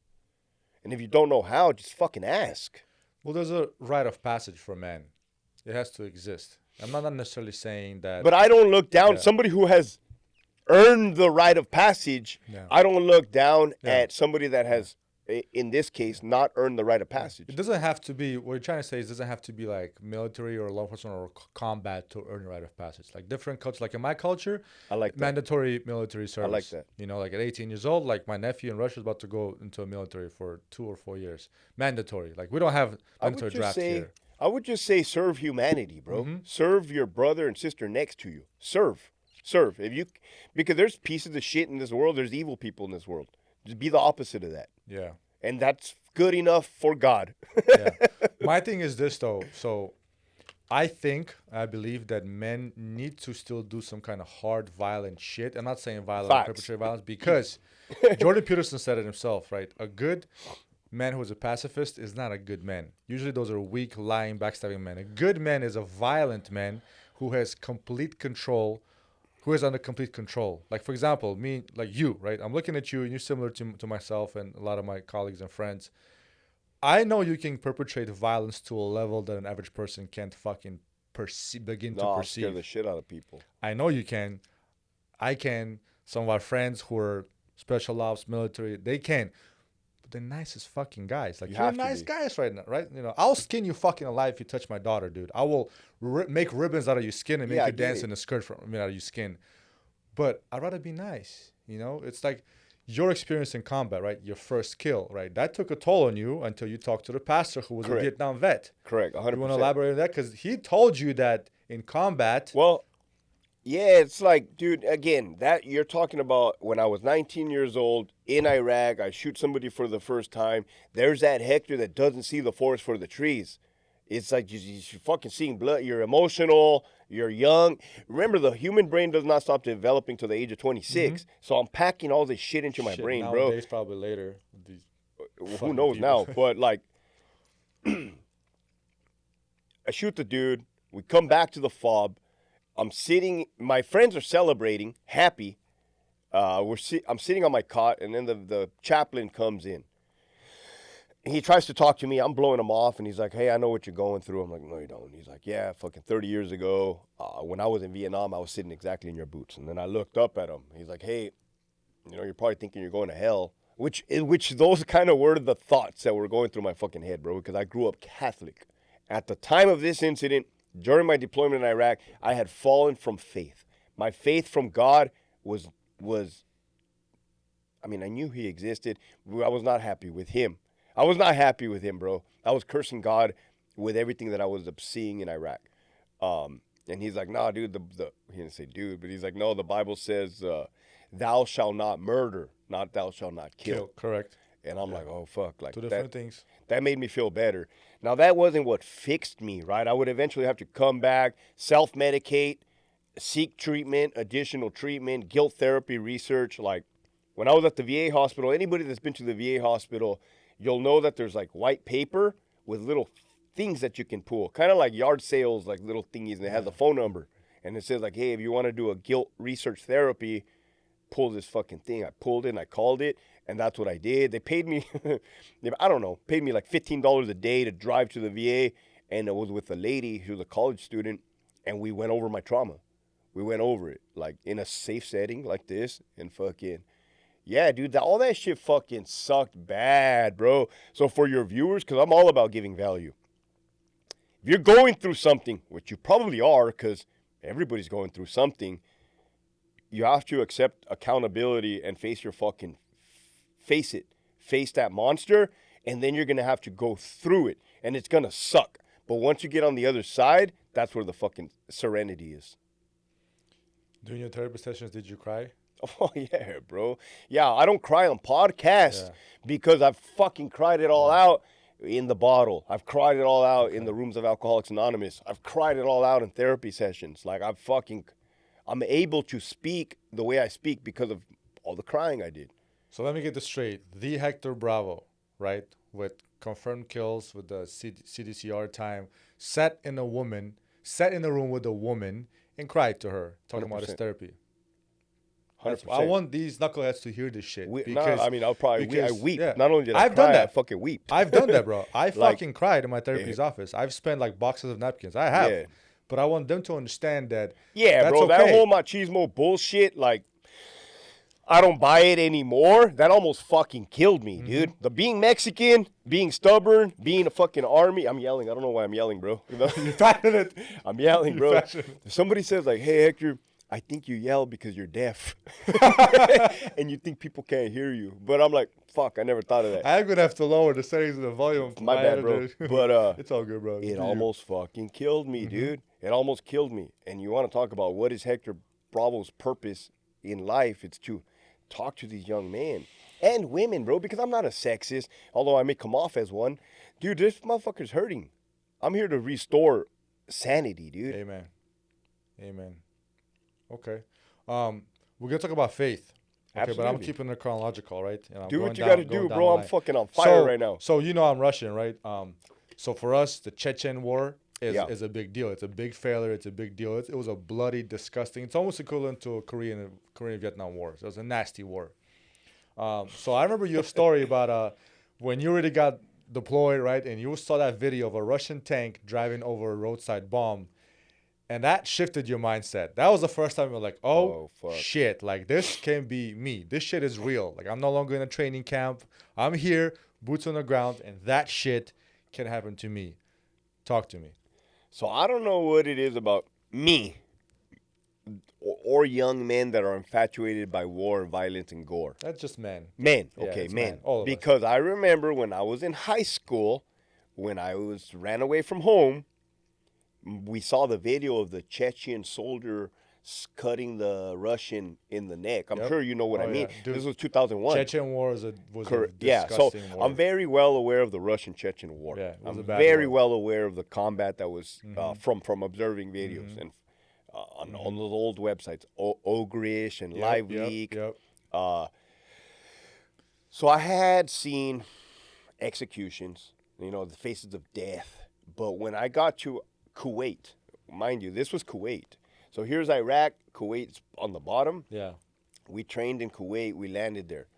And if you don't know how, just fucking ask. Well, there's a rite of passage for men. It has to exist. I'm not necessarily saying that. But I don't look down. Somebody who has earned the rite of passage, I don't look down at somebody that has, in this case, not earned the rite of passage. It doesn't have to be, what you're trying to say is it doesn't have to be like military or law enforcement or combat to earn the rite of passage. Like different cultures, like in my culture, I like that. Mandatory military service. I like that. You know, like at 18 years old, like my nephew in Russia is about to go into a military for 2 or 4 years. Mandatory. Like we don't have mandatory draft here. I would just say serve humanity, bro. Serve your brother and sister next to you. Serve. Because there's pieces of shit in this world. There's evil people in this world. Just be the opposite of that. Yeah. And that's good enough for God. Yeah. My thing is this, though. So I believe that men need to still do some kind of hard, violent shit. I'm not saying violent, perpetrate violence, because Jordan Peterson said it himself, right? A good man who is a pacifist is not a good man. Usually those are weak, lying, backstabbing men. A good man is a violent man who has complete control, who is under complete control. Like, for example, me, like you, right? I'm looking at you, and you're similar to myself and a lot of my colleagues and friends. I know you can perpetrate violence to a level that an average person can't fucking begin to I'll perceive. scare the shit out of people. I know you can. I can. Some of our friends who are special ops, military, they can. But they're nicest fucking guys. Like, you're nice guys right now, right? You know, I'll skin you fucking alive if you touch my daughter, dude. I will make ribbons out of your skin and make you dance in a skirt out of your skin. But I'd rather be nice, you know? It's like your experience in combat, right? Your first kill, right? That took a toll on you until you talked to the pastor who was a Vietnam vet. Correct, 100%. You want to elaborate on that? Because he told you that in combat... Well, yeah, it's like, dude, again, that you're talking about when I was 19 years old in Iraq, I shoot somebody for the first time. There's that Hector that doesn't see the forest for the trees. It's like you're fucking seeing blood. You're emotional. You're young. Remember, the human brain does not stop developing till the age of 26. Mm-hmm. So I'm packing all this shit into my brain, bro. Nowadays, probably later. Who knows now? But like, I shoot the dude. We come back to the fob. I'm sitting. My friends are celebrating, happy. I'm sitting on my cot, and then the chaplain comes in. He tries to talk to me. I'm blowing him off, and he's like, "Hey, I know what you're going through." I'm like, "No, you don't." He's like, "Yeah, fucking 30 years ago, when I was in Vietnam, I was sitting exactly in your boots." And then I looked up at him. He's like, "Hey, you know, you're probably thinking you're going to hell." Which those kind of were the thoughts that were going through my fucking head, bro, because I grew up Catholic. At the time of this incident, during my deployment in Iraq, I had fallen from faith. My faith from God was I mean, I knew he existed. I was not happy with him. I was not happy with him, bro. I was cursing God with everything that I was seeing in Iraq. And he's like, "Nah, dude, he didn't say dude, but he's like, no, the Bible says, thou shalt not murder, not thou shalt not kill." Correct. And I'm like, oh, fuck. Like, two different things. That made me feel better. Now, that wasn't what fixed me, right? I would eventually have to come back, self-medicate, seek treatment, additional treatment, guilt therapy research. Like, when I was at the VA hospital, anybody that's been to the VA hospital, you'll know that there's like white paper with little things that you can pull, kind of like yard sales, like little thingies, and it has a phone number. And it says like, hey, if you want to do a guilt research therapy, pull this fucking thing. I pulled it and I called it, and that's what I did. They paid me, I don't know, paid me like $15 a day to drive to the VA, and it was with a lady who was a college student, and we went over my trauma. We went over it, like in a safe setting like this, and fucking... Yeah, dude, all that shit fucking sucked bad, bro. So for your viewers, because I'm all about giving value. If you're going through something, which you probably are, because everybody's going through something, you have to accept accountability and face it. Face that monster, and then you're going to have to go through it, and it's going to suck. But once you get on the other side, that's where the fucking serenity is. During your therapy sessions, did you cry? Oh, yeah, bro. Yeah, I don't cry on podcasts because I've fucking cried it all out in the bottle. I've cried it all out in the rooms of Alcoholics Anonymous. I've cried it all out in therapy sessions. Like, I'm able to speak the way I speak because of all the crying I did. So let me get this straight. The Hector Bravo, right, with confirmed kills with the CDCR time, sat in a room with a woman and cried to her, talking 100%. About his therapy. 100%. I want these knuckleheads to hear this shit. I weep. Yeah. Not only did I cry, I fucking weep. I've done that, bro. I fucking cried in my therapist's office. I've spent like boxes of napkins. I have. Yeah. But I want them to understand that. Yeah, that's bro. Okay. That whole machismo bullshit, like, I don't buy it anymore. That almost fucking killed me, dude. The being Mexican, being stubborn, being a fucking army. I'm yelling. I don't know why I'm yelling, bro. You know? You're passionate. I'm yelling, bro. If somebody says like, "Hey, Hector, I think you yell because you're deaf." And you think people can't hear you. But I'm like, fuck, I never thought of that. I'm going to have to lower the settings of the volume. My bad, bro. But it's all good, bro. It almost fucking killed me, dude. It almost killed me. And you want to talk about what is Hector Bravo's purpose in life? It's to talk to these young men and women, bro, because I'm not a sexist, although I may come off as one. Dude, this motherfucker's hurting. I'm here to restore sanity, dude. Amen. Okay. We're going to talk about faith. Okay, absolutely. But I'm keeping it chronological, right? And do what you got to do, bro. I'm fucking on fire right now. So you know I'm Russian, right? So for us, the Chechen War is a big deal. It's a big failure. It's a big deal. It was a bloody, disgusting. It's almost equivalent to a Korean-Vietnam War. So it was a nasty war. So I remember your story about when you already got deployed, right? And you saw that video of a Russian tank driving over a roadside bomb. And that shifted your mindset. That was the first time you were like, oh fuck. shit, like this can be me. This shit is real. Like I'm no longer in a training camp. I'm here, boots on the ground, and that shit can happen to me. Talk to me. So I don't know what it is about me or young men that are infatuated by war and violence and gore. That's just men. Men, Yeah, okay, it's men. All of us. Because I remember when I was in high school, when I ran away from home, we saw the video of the Chechen soldier cutting the Russian in the neck. I'm sure you know what I mean. Yeah. Dude, this was 2001. Chechen War was a Yeah, so disgusting war. I'm very well aware of the Russian-Chechen War. Yeah, it was I'm a bad very war. well aware of the combat that was from observing videos and on those old websites, Ogrish and Live Leak. Yep. So I had seen executions, the faces of death. But when I got to Kuwait, mind you, this was Kuwait. So here's Iraq, Kuwait's on the bottom. Yeah. We trained in Kuwait, we landed there.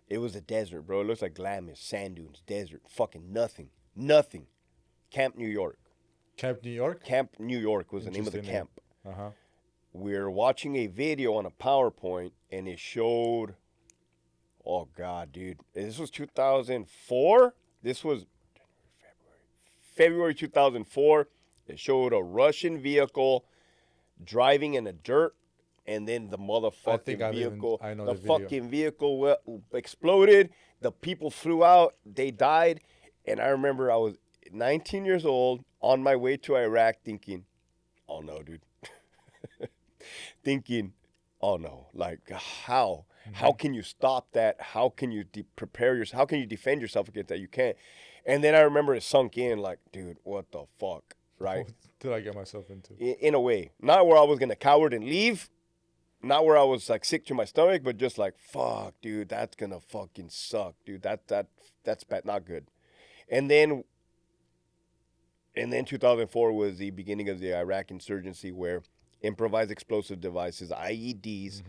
It was a desert, bro. It looks like Glamis, sand dunes, desert, fucking nothing. Nothing. Camp New York. Camp New York? Camp New York was the name of the Interesting camp. Uh-huh. We're watching a video on a PowerPoint, and it showed, oh, God, dude. This was 2004? This was February 2004. It showed a Russian vehicle driving in the dirt, and then the motherfucking vehicle, the fucking vehicle exploded. The people flew out. They died. And I remember I was 19 years old on my way to Iraq thinking, oh, no, dude. Thinking, oh, no. Like, how? How can you stop that? How can you prepare yourself? How can you defend yourself against that? You can't. And then I remember it sunk in like, dude, what the fuck? Right? What did I get myself into? In a way. Not where I was going to coward and leave. Not where I was like sick to my stomach, but just like, fuck, dude, that's going to fucking suck, dude. That's bad, not good. And then 2004 was the beginning of the Iraq insurgency where improvised explosive devices, IEDs,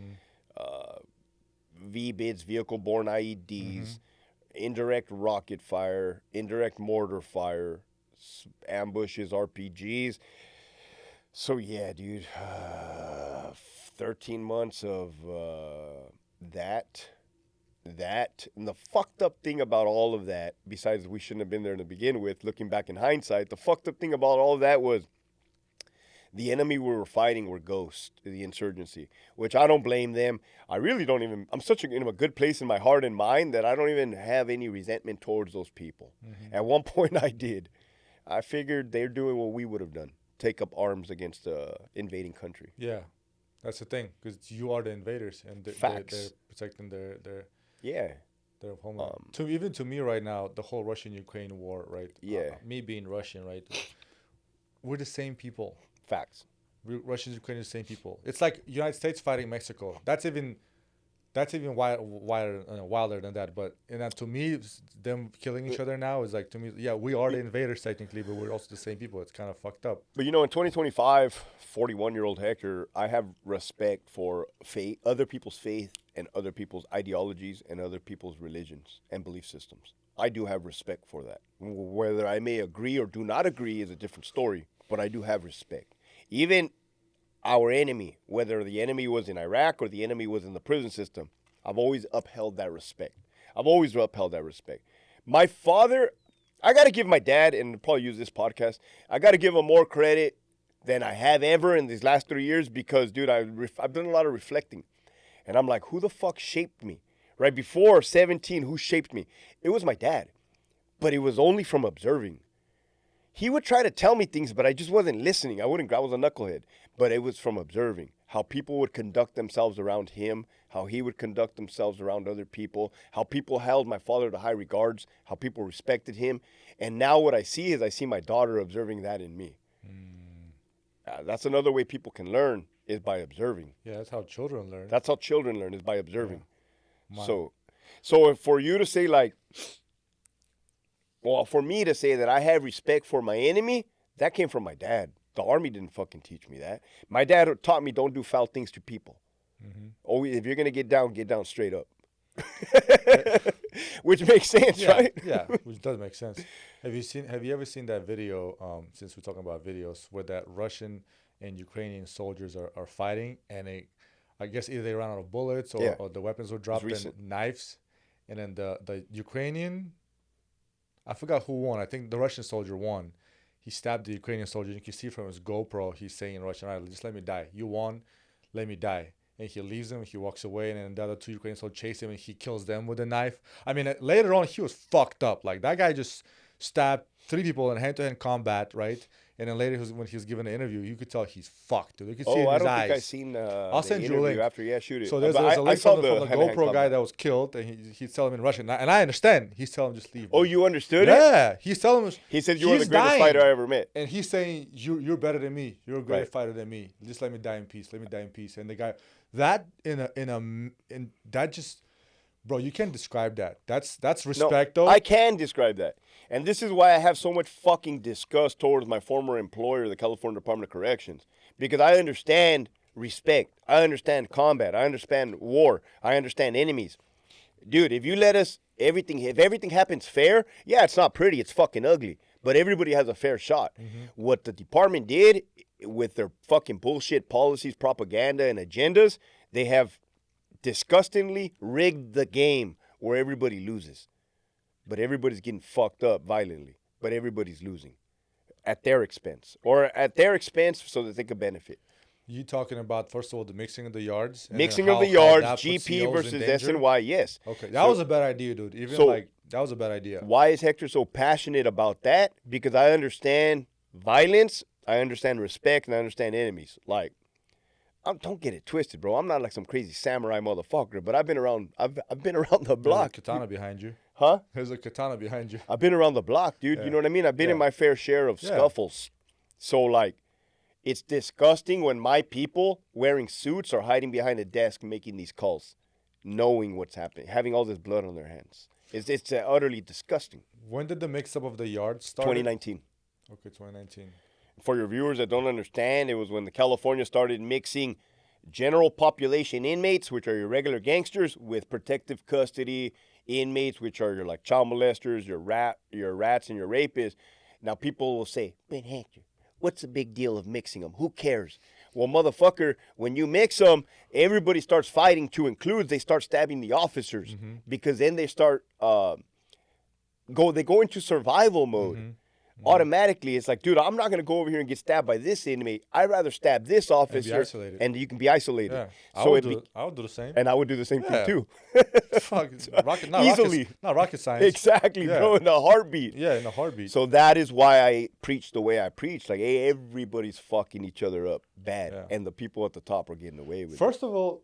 VBIDs, vehicle-borne IEDs, indirect rocket fire, indirect mortar fire, ambushes, RPGs. So yeah, dude, 13 months of that, and the fucked up thing about all of that, besides we shouldn't have been there to begin with, looking back in hindsight, the fucked up thing about all of that was the enemy we were fighting were ghosts, the insurgency, which I don't blame them. I really don't even, I'm such in a good place in my heart and mind that I don't even have any resentment towards those people. At one point I did. I figured they're doing what we would have done, take up arms against the invading country. Yeah, that's the thing, because you are the invaders, and they're protecting their homeland. Even to me right now, the whole Russian-Ukraine war, right? Yeah. Me being Russian, right? We're the same people. Facts. Russians, Ukrainians, the same people. It's like United States fighting Mexico. That's even wilder than that. But to me, them killing each other now is like, to me, yeah, we are the invaders technically, but we're also the same people. It's kind of fucked up. But in 2025, 41-year-old Hector, I have respect for faith, other people's faith, and other people's ideologies, and other people's religions and belief systems. I do have respect for that. Whether I may agree or do not agree is a different story, but I do have respect. Even our enemy, whether the enemy was in Iraq or the enemy was in the prison system, I've always upheld that respect. My father, I got to give my dad, and I'll probably use this podcast, I got to give him more credit than I have ever in these last 3 years because, dude, I've done a lot of reflecting. And I'm like, who the fuck shaped me? Right before 17, who shaped me? It was my dad. But it was only from observing. He would try to tell me things, but I just wasn't listening. I was a knucklehead. But it was from observing how people would conduct themselves around him, how he would conduct themselves around other people, how people held my father to high regards, how people respected him. And now what I see is I see my daughter observing that in me. That's another way people can learn is by observing. Yeah, that's how children learn. That's how children learn is by observing. Yeah. So for you to say for me to say that I have respect for my enemy, that came from my dad. The army didn't fucking teach me that. My dad taught me don't do foul things to people. If you're going to get down straight up. Which makes sense, Yeah, right? yeah, which does make sense. Have you ever seen that video? Since we're talking about videos, where that Russian and Ukrainian soldiers are fighting, and I guess either they ran out of bullets Yeah. or the weapons were dropped, and recent. knives, and then the Ukrainian, I forgot who won. I think the Russian soldier won. He stabbed the Ukrainian soldier. You can see from his GoPro, he's saying in Russian, "All right, just let me die. You won, let me die." And he leaves him. He walks away, and then the other two Ukrainian soldiers chase him, and he kills them with a knife. I mean, later on, he was fucked up. Like, that guy just stabbed 3 people in hand-to-hand combat, right? And then later, when he was given an interview, you could tell he's fucked, dude. You could see it in I his don't eyes. think I seen I'll the send you a interview link. after. Yeah, shoot it. So there's But a link saw from the hand-to-hand GoPro guy combat. that was killed, and he's telling him in Russian. And I understand. He's telling him just leave. Oh, you understood it? Yeah, he's telling him. He said you were the he's greatest dying. fighter I ever met. And he's saying, you're better than me. You're a greater Right. fighter than me. Just let me die in peace. Let me die in peace. And the guy, that that just, bro, you can't describe that. That's respect, though. I can describe that. And this is why I have so much fucking disgust towards my former employer, the California Department of Corrections. Because I understand respect. I understand combat. I understand war. I understand enemies. Dude, if you let us, if everything happens fair, yeah, it's not pretty. It's fucking ugly. But everybody has a fair shot. What the department did with their fucking bullshit policies, propaganda, and agendas, they have disgustingly rigged the game where everybody loses. But everybody's getting fucked up violently. But everybody's losing at their expense. Or at their expense so that they could benefit. You talking about, first of all, the mixing of the yards? And Mixing then of the how yards, that puts GP COs in versus danger? SNY, yes. Okay, that was a bad idea, dude. That was a bad idea. Why is Hector so passionate about that? Because I understand violence, I understand respect, and I understand enemies. Like, don't get it twisted, bro. I'm not like some crazy samurai motherfucker, but I've been around the block. There's a katana behind you. Huh? There's a katana behind you. I've been around the block, dude. Yeah. You know what I mean? I've been in Yeah. my fair share of scuffles. So, like, it's disgusting when my people wearing suits are hiding behind a desk making these calls, knowing what's happening, having all this blood on their hands. It's utterly disgusting. When did the mix-up of the yards start? 2019. Okay, 2019. For your viewers that don't understand, it was when the California started mixing general population inmates, which are your regular gangsters, with protective custody inmates, which are your like child molesters, your rats, and your rapists. Now people will say, "But Hector, what's the big deal of mixing them? Who cares?" Well, motherfucker, when you mix them, everybody starts fighting. To include, they start stabbing the officers because then they start they go into survival mode. Automatically, it's like, dude, I'm not going to go over here and get stabbed by this inmate. I'd rather stab this officer. isolated. And you can be isolated. Yeah, So I would do the same. and I would do the same thing too. Fuck, Easily. not rocket science. Exactly, Yeah. bro, in a heartbeat. Yeah, in a heartbeat. So that is why I preach the way I preach. Like, hey, everybody's fucking each other up bad. Yeah. And the people at the top are getting away with it. First of all,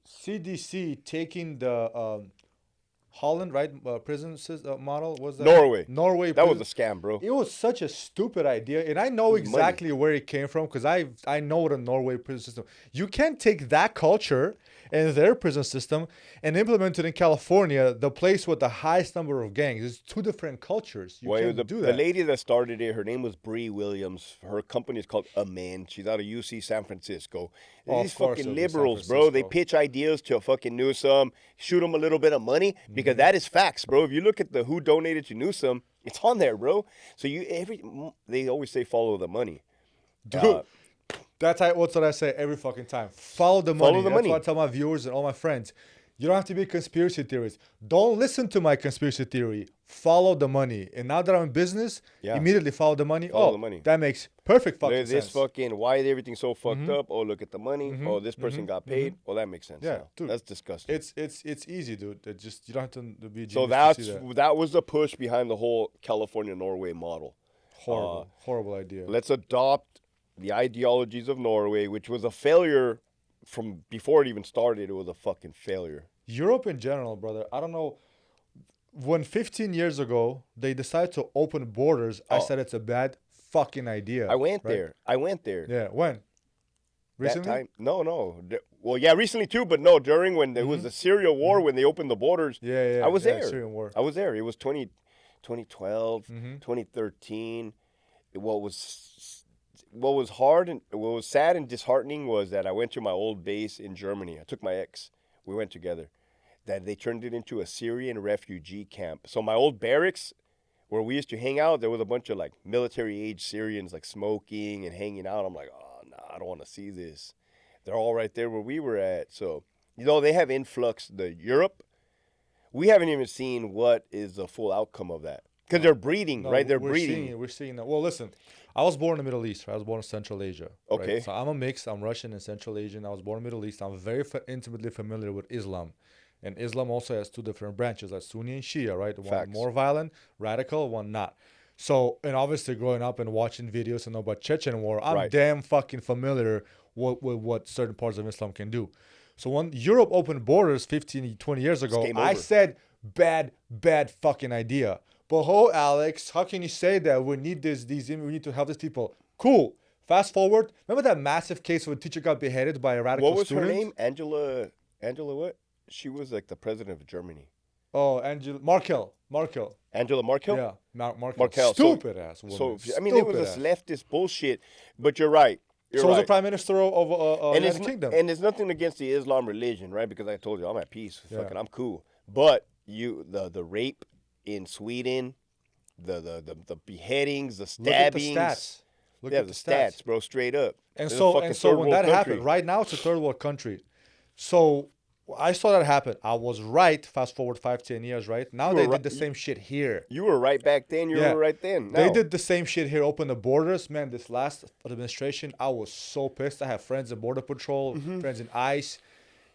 CDC taking the Holland, right, prison model, was that? Norway. That was prison- a scam, bro. It was such a stupid idea, and I know exactly where it came from because I know what a Norway prison system. You can't take that culture and their prison system and implement it in California, the place with the highest number of gangs. It's two different cultures. You can't do that. The lady that started it, her name was Bree Williams. Her company is called Amen. She's out of UC San Francisco. Oh, These of course fucking it'll be San liberals, bro, they Francisco. pitch ideas to fucking Newsom, shoot them a little bit of money because that is facts, bro. If you look at the who donated to Newsom, it's on there, bro. So they always say follow the money. Dude, that's what I say every fucking time. Follow the money. Follow the That's money. what I tell my viewers and all my friends. You don't have to be conspiracy theorists. Don't listen to my conspiracy theory. Follow the money. And now that I'm in business, immediately follow the money. Follow the money. That makes perfect fucking There's sense. this fucking, why is everything so fucked up? Oh, look at the money. Oh, this person got paid. Well, that makes sense. Yeah, now. dude. That's disgusting. It's easy, dude. It just you don't have to be a genius So to see that. that was the push behind the whole California-Norway model. Horrible idea. Let's adopt the ideologies of Norway, which was a failure from before it even started. It was a fucking failure. Europe in general, brother. I don't know. When 15 years ago they decided to open borders, I said it's a bad fucking idea. I went right? there. Yeah, when? Recently? That time? No. Well, yeah, recently too, but no, during when there was the Syria war, when they opened the borders. Yeah. I was there. Syrian war. I was there. It was 2012, 2013. What was hard and what was sad and disheartening was that I went to my old base in Germany. I took my ex. We went together. that they turned it into a Syrian refugee camp. So my old barracks, where we used to hang out, there was a bunch of like military-age Syrians like smoking and hanging out. I'm like, oh, no, I don't want to see this. They're all right there where we were at. So, they have influx to Europe. We haven't even seen what is the full outcome of that. Because they're breeding, right? They're breeding. We're seeing that. Well, listen, I was born in the Middle East. Right? I was born in Central Asia. Okay. Right? So I'm a mix. I'm Russian and Central Asian. I was born in the Middle East. I'm very intimately familiar with Islam. And Islam also has two different branches, like Sunni and Shia, right? One more violent, radical, one not. So, and obviously growing up and watching videos and know about Chechen war, I'm damn fucking familiar with what certain parts of Islam can do. So when Europe opened borders 15, 20 years ago, I said, bad fucking idea. But Alex, how can you say that we need we need to help these people? Cool. Fast forward. Remember that massive case where a teacher got beheaded by a radical student? What was her name? Angela what? She was like the president of Germany. Oh, Merkel. Angela Merkel? Yeah, Merkel. Stupid ass woman. So, I mean, it was this leftist bullshit. But you're right. So was the prime minister of United Kingdom. And it's nothing against the Islam religion, right? Because I told you, I'm at peace. Fucking, I'm cool. But the rape in Sweden, the beheadings, the stabbings. Look at the stats, bro, straight up. And so when that happened, right now it's a third world country. So I saw that happen. I was right. Fast forward 5-10 years, right? Now they did the same shit here. You were right back then. You were right then. They did the same shit here. Open the borders, man. This last administration, I was so pissed. I have friends in Border Patrol, friends in ICE.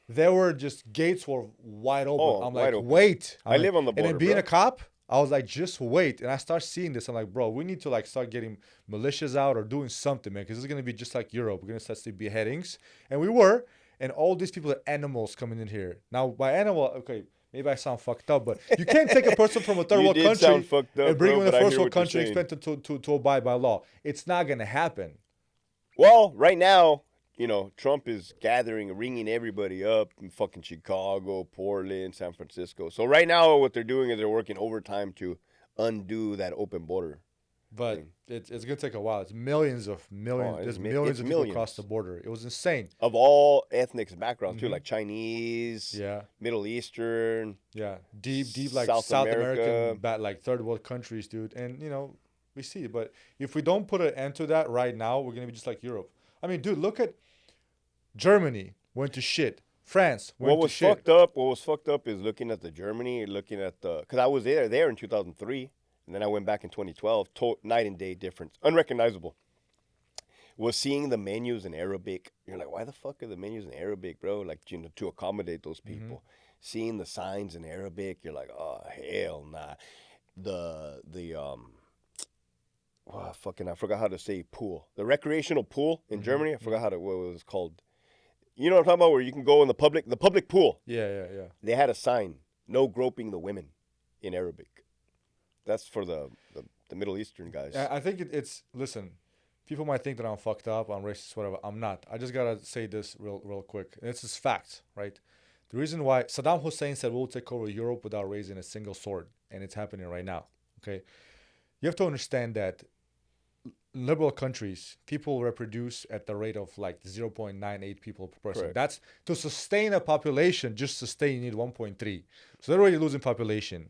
There were just gates were wide open. Oh, I'm like, open. wait. I live on the border. And then being a cop, I was like, just wait. And I start seeing this. I'm like, bro, we need to like start getting militias out or doing something, man, because this is gonna be just like Europe. We're gonna start seeing beheadings, and we were. And all these people are animals coming in here. Now, by animal, okay, maybe I sound fucked up, but you can't take a person from a third world country and bring them in a first world country and expect them to abide by law. It's not going to happen. Well, right now, Trump is ringing everybody up in fucking Chicago, Portland, San Francisco. So right now, what they're doing is they're working overtime to undo that open border. But it's going to take a while. It's millions of people across the border. It was insane. Of all ethnic backgrounds, too, like Chinese, Middle Eastern. Yeah, deep like South American, like third world countries, dude. And, we see it. But if we don't put an end to that right now, we're going to be just like Europe. I mean, dude, look at Germany went to shit. France went to shit. What was fucked up is looking at because I was there in 2003. And then I went back in 2012, night and day difference. Unrecognizable. Was seeing the menus in Arabic. You're like, why the fuck are the menus in Arabic, bro? Like, to accommodate those people. Seeing the signs in Arabic, you're like, oh, hell nah. I forgot how to say pool. The recreational pool in Germany, I forgot what it was called. You know what I'm talking about, where you can go in the public pool. Yeah. They had a sign, no groping the women, in Arabic. That's for the Middle Eastern guys. I think it's listen, people might think that I'm fucked up, I'm racist, whatever. I'm not. I just gotta say this real quick. This is fact, right? The reason why Saddam Hussein said we'll take over Europe without raising a single sword, and it's happening right now. Okay, you have to understand that liberal countries, people reproduce at the rate of like 0.98 people per person. Correct. That's to sustain a population. Just sustain, you need 1.3. So they're already losing population.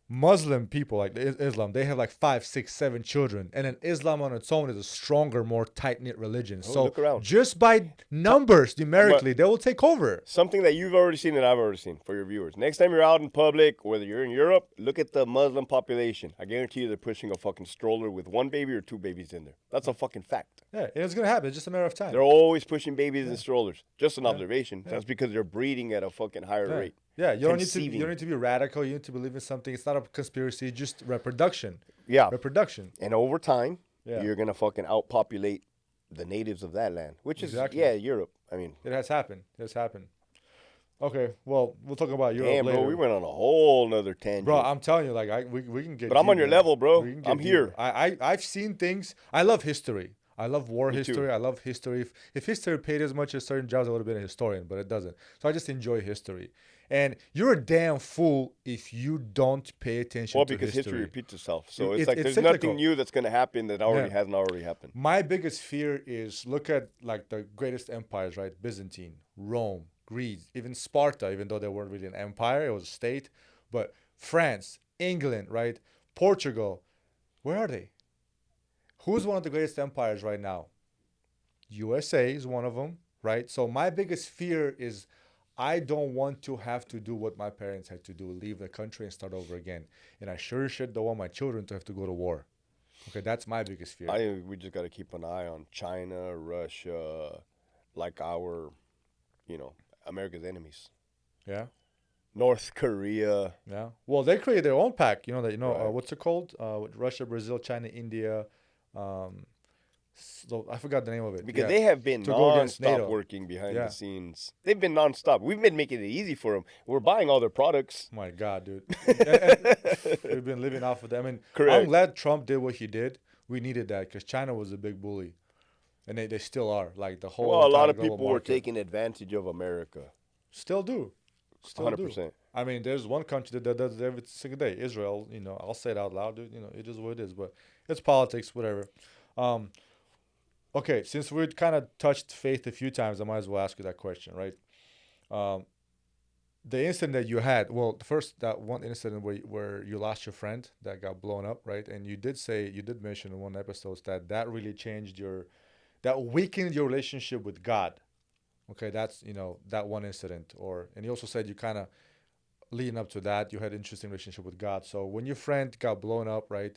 Muslim people, like Islam, they have like 5, 6, 7 children. And then Islam on its own is a stronger, more tight-knit religion. So just by numbers, numerically, they will take over. Something that you've already seen and I've already seen for your viewers. Next time you're out in public, whether you're in Europe, look at the Muslim population. I guarantee you they're pushing a fucking stroller with 1 baby or 2 babies in there. That's a fucking fact. Yeah, it's going to happen. It's just a matter of time. They're always pushing babies in strollers. Just an observation. That's because they're breeding at a fucking higher rate. Yeah, you don't need to be radical. You need to believe in something. It's not a conspiracy, just reproduction. Yeah. Reproduction. And over time, you're going to fucking outpopulate the natives of that land, which is, Europe. I mean. It has happened. Okay, well, we'll talk about Europe later. Damn, bro, we went on a whole nother tangent. Bro, I'm telling you, like, we can get. But I'm on your level, bro. I'm here. I've seen things. I love history. I love war history. I love history. If history paid as much as certain jobs, I would have been a historian, but it doesn't. So I just enjoy history. And you're a damn fool if you don't pay attention to history. Well, because history repeats itself. So it's like there's nothing new that's going to happen that hasn't already happened. My biggest fear is look at like the greatest empires, right? Byzantine, Rome, Greece, even Sparta, even though they weren't really an empire, it was a state. But France, England, right? Portugal, where are they? Who's one of the greatest empires right now? USA is one of them, right? So my biggest fear is I don't want to have to do what my parents had to do, leave the country and start over again. And I sure shit don't want my children to have to go to war. Okay, that's my biggest fear. We just got to keep an eye on China, Russia, like our, America's enemies. Yeah. North Korea. Yeah. Well, they created their own pack. Right. What's it called? Russia, Brazil, China, India. So I forgot the name of it. Because Yeah. they have been To go against non-stop NATO. working behind Yeah. the scenes. They've been non-stop. We've been making it easy for them. We're buying all their products. Oh my God, dude. And we've been living off of them. I mean, Correct. I'm glad Trump did what he did. We needed that because China was a big bully. And they still are. Like the whole Well, a lot entire of global people were market. taking advantage of America. Still do. Still do. 100%. I mean, there's one country that does it every single day. Israel, I'll say it out loud, dude. It is what it is, but it's politics, whatever. Okay, since we kind of touched faith a few times, I might as well ask you that question, right? The incident that you had, well, that one incident where you lost your friend that got blown up, right? And you did mention in one episode that really changed that weakened your relationship with God. Okay, that's, that one incident. And you also said you kind of, leading up to that, you had an interesting relationship with God. So when your friend got blown up, right,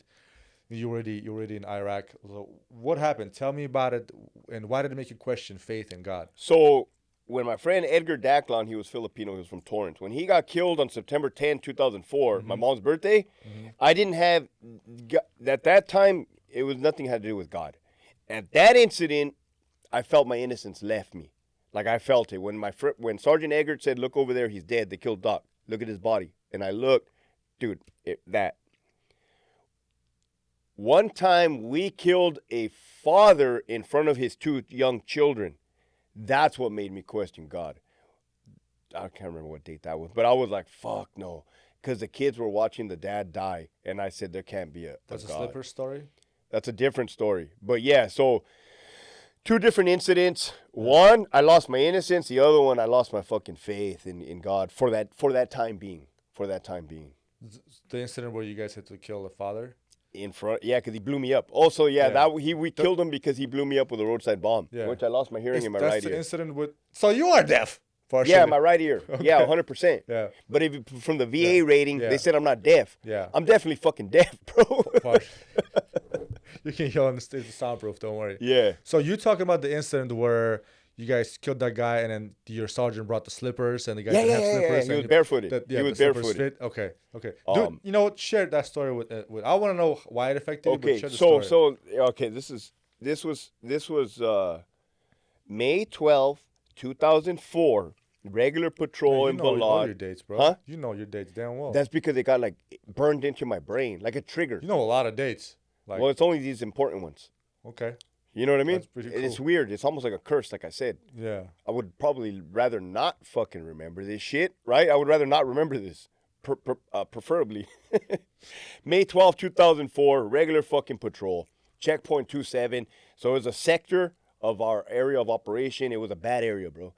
you're already in Iraq. So what happened? Tell me about it, and why did it make you question faith in God? So when my friend Edgar Daclon, he was Filipino, he was from Torrance. When he got killed on September 10, 2004, my mom's birthday, I didn't have, at that time, it was nothing had to do with God. At that incident, I felt my innocence left me. Like I felt it. When Sergeant Eggert said, look over there, he's dead. They killed Doc. Look at his body. And I looked, dude, that. One time we killed a father in front of his two young children. That's what made me question God. I can't remember what date that was, but I was like, fuck no. Because the kids were watching the dad die. And I said, there can't be a That's a God. slipper story? That's a different story. But yeah, so two different incidents. One, I lost my innocence. The other one, I lost my fucking faith in God for that time being. The incident where you guys had to kill the father? In front, yeah, because he blew me up. Also, yeah. Yeah. We killed him because he blew me up with a roadside bomb, Yeah. which I lost my hearing in my That's right the ear. incident with... So you are deaf? Yeah, my right ear. Okay. Yeah, 100%. Yeah. But from the VA rating, Yeah. they said I'm not deaf. Yeah. I'm definitely fucking deaf, bro. You can hear on the stage, the soundproof, don't worry. Yeah. So you talking about the incident where you guys killed that guy and then your sergeant brought the slippers and the guy didn't have slippers. He was barefooted. He was the slippers barefooted. fit? Okay. Dude, you know what? Share that story with I want to know why it affected you, Okay, but share the story. this was May 12th, 2004. Regular patrol Man, in you know all Balad. your dates, bro. Huh? You know your dates damn well. That's because it got like burned into my brain, like a trigger. You know a lot of dates. Like, Well, it's only these important ones. okay. You know what I mean? That's pretty And it's cool. weird. It's almost like a curse, like I said. Yeah. I would probably rather not fucking remember this shit, right? I would rather not remember this, preferably. May 12, 2004, regular fucking patrol, checkpoint 27. So it was a sector of our area of operation. It was a bad area, bro.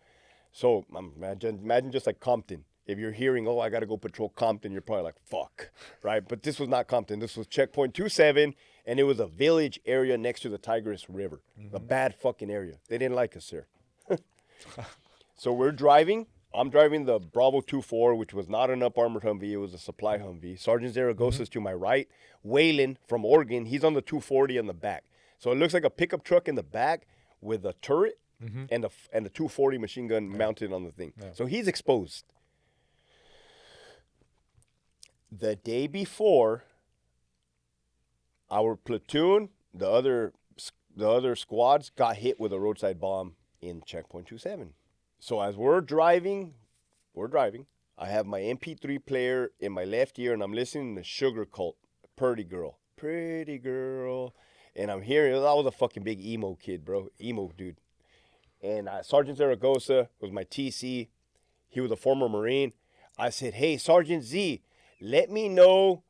So imagine just like Compton. If you're hearing, oh, I got to go patrol Compton, you're probably like, fuck, right? But this was not Compton. This was checkpoint 27, and it was a village area next to the Tigris River. A bad fucking area. They didn't like us there. So we're driving. I'm driving the Bravo 24, which was not an up-armored Humvee. It was a supply Humvee. Sergeant Zaragoza's to my right. Waylon from Oregon, he's on the 240 in the back. So it looks like a pickup truck in the back with a turret and the 240 machine gun mounted on the thing. Yeah. So he's exposed. The day before, our platoon, the other squads got hit with a roadside bomb in checkpoint 27. So as we're driving, I have my MP3 player in my left ear and I'm listening to Sugar Cult, Pretty Girl. And I'm hearing, I was a fucking big emo kid, bro. Emo dude. And Sergeant Zaragoza was my TC. He was a former Marine. I said, hey, Sergeant Z, let me know.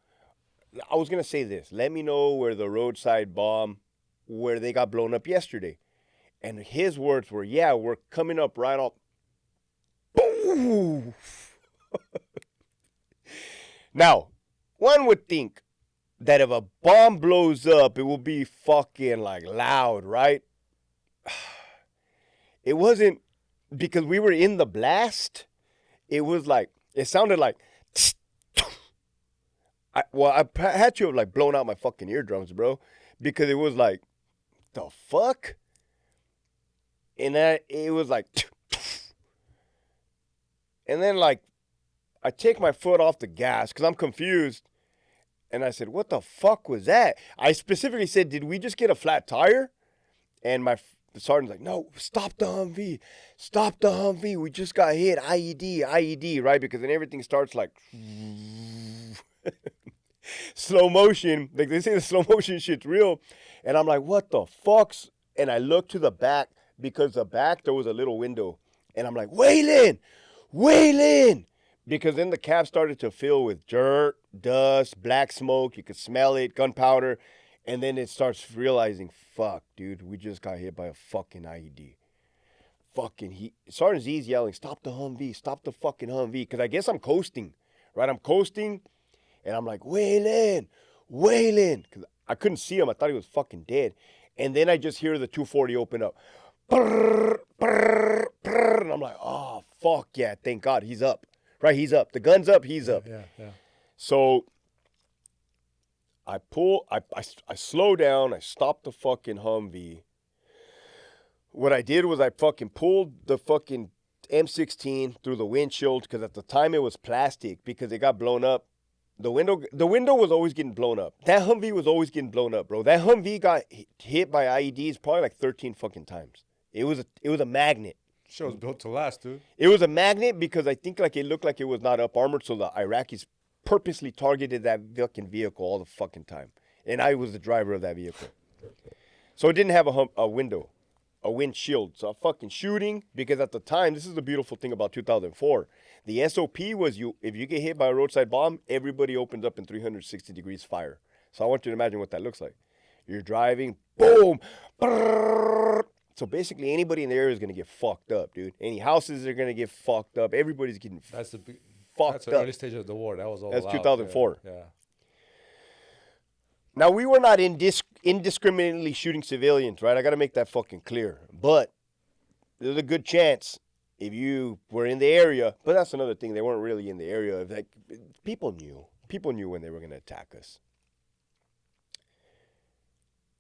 I was going to say this. Let me know where the roadside bomb, where they got blown up yesterday. And his words were, yeah, we're coming up right off. Ooh. Now, one would think that if a bomb blows up, it will be fucking like loud, right? It wasn't, because we were in the blast. It was like, it sounded like, I had to have like blown out my fucking eardrums, bro, because it was like, the fuck? And it was like, and then like, I take my foot off the gas because I'm confused. And I said, what the fuck was that? I specifically said, did we just get a flat tire? And the sergeant's like, no, stop the Humvee. Stop the Humvee. We just got hit. IED, right? Because then everything starts like slow motion. Like they say the slow motion shit's real. And I'm like, what the fuck's? And I look to the back because the back, there was a little window. And I'm like, Waylon! Because then the cab started to fill with dirt, dust, black smoke. You could smell it, gunpowder. And then it starts realizing, fuck, dude, we just got hit by a fucking IED. Sergeant Z's yelling, stop the Humvee, stop the fucking Humvee. Because I guess I'm coasting, right? I'm coasting. And I'm like, Waylon. Because I couldn't see him. I thought he was fucking dead. And then I just hear the 240 open up. Brrr, brrr, brrr. And I'm like, oh, fuck yeah, thank God, he's up. Right, he's up. The gun's up, he's up. Yeah. So I slow down, I stop the fucking Humvee. What I did was I fucking pulled the fucking M16 through the windshield, because at the time it was plastic because it got blown up. The window was always getting blown up. That Humvee was always getting blown up, bro. That Humvee got hit by IEDs probably like 13 fucking times. It was a magnet. Shit was built to last, dude. It was a magnet because I think like it looked like it was not up armored, so the Iraqis purposely targeted that fucking vehicle all the fucking time. And I was the driver of that vehicle. So it didn't have a window, a windshield. So I'm fucking shooting, because at the time, this is the beautiful thing about 2004. The SOP was if you get hit by a roadside bomb, everybody opens up in 360 degrees fire. So I want you to imagine what that looks like. You're driving, boom, brrr. So basically anybody in the area is going to get fucked up, dude. Any houses are going to get fucked up. Everybody's getting fucked up. That's the early stage of the war. That was all That's loud. 2004. Yeah. Now, we were not indiscriminately shooting civilians, right? I got to make that fucking clear. But there's a good chance if you were in the area. But that's another thing. They weren't really in the area. Like, people knew. People knew when they were going to attack us.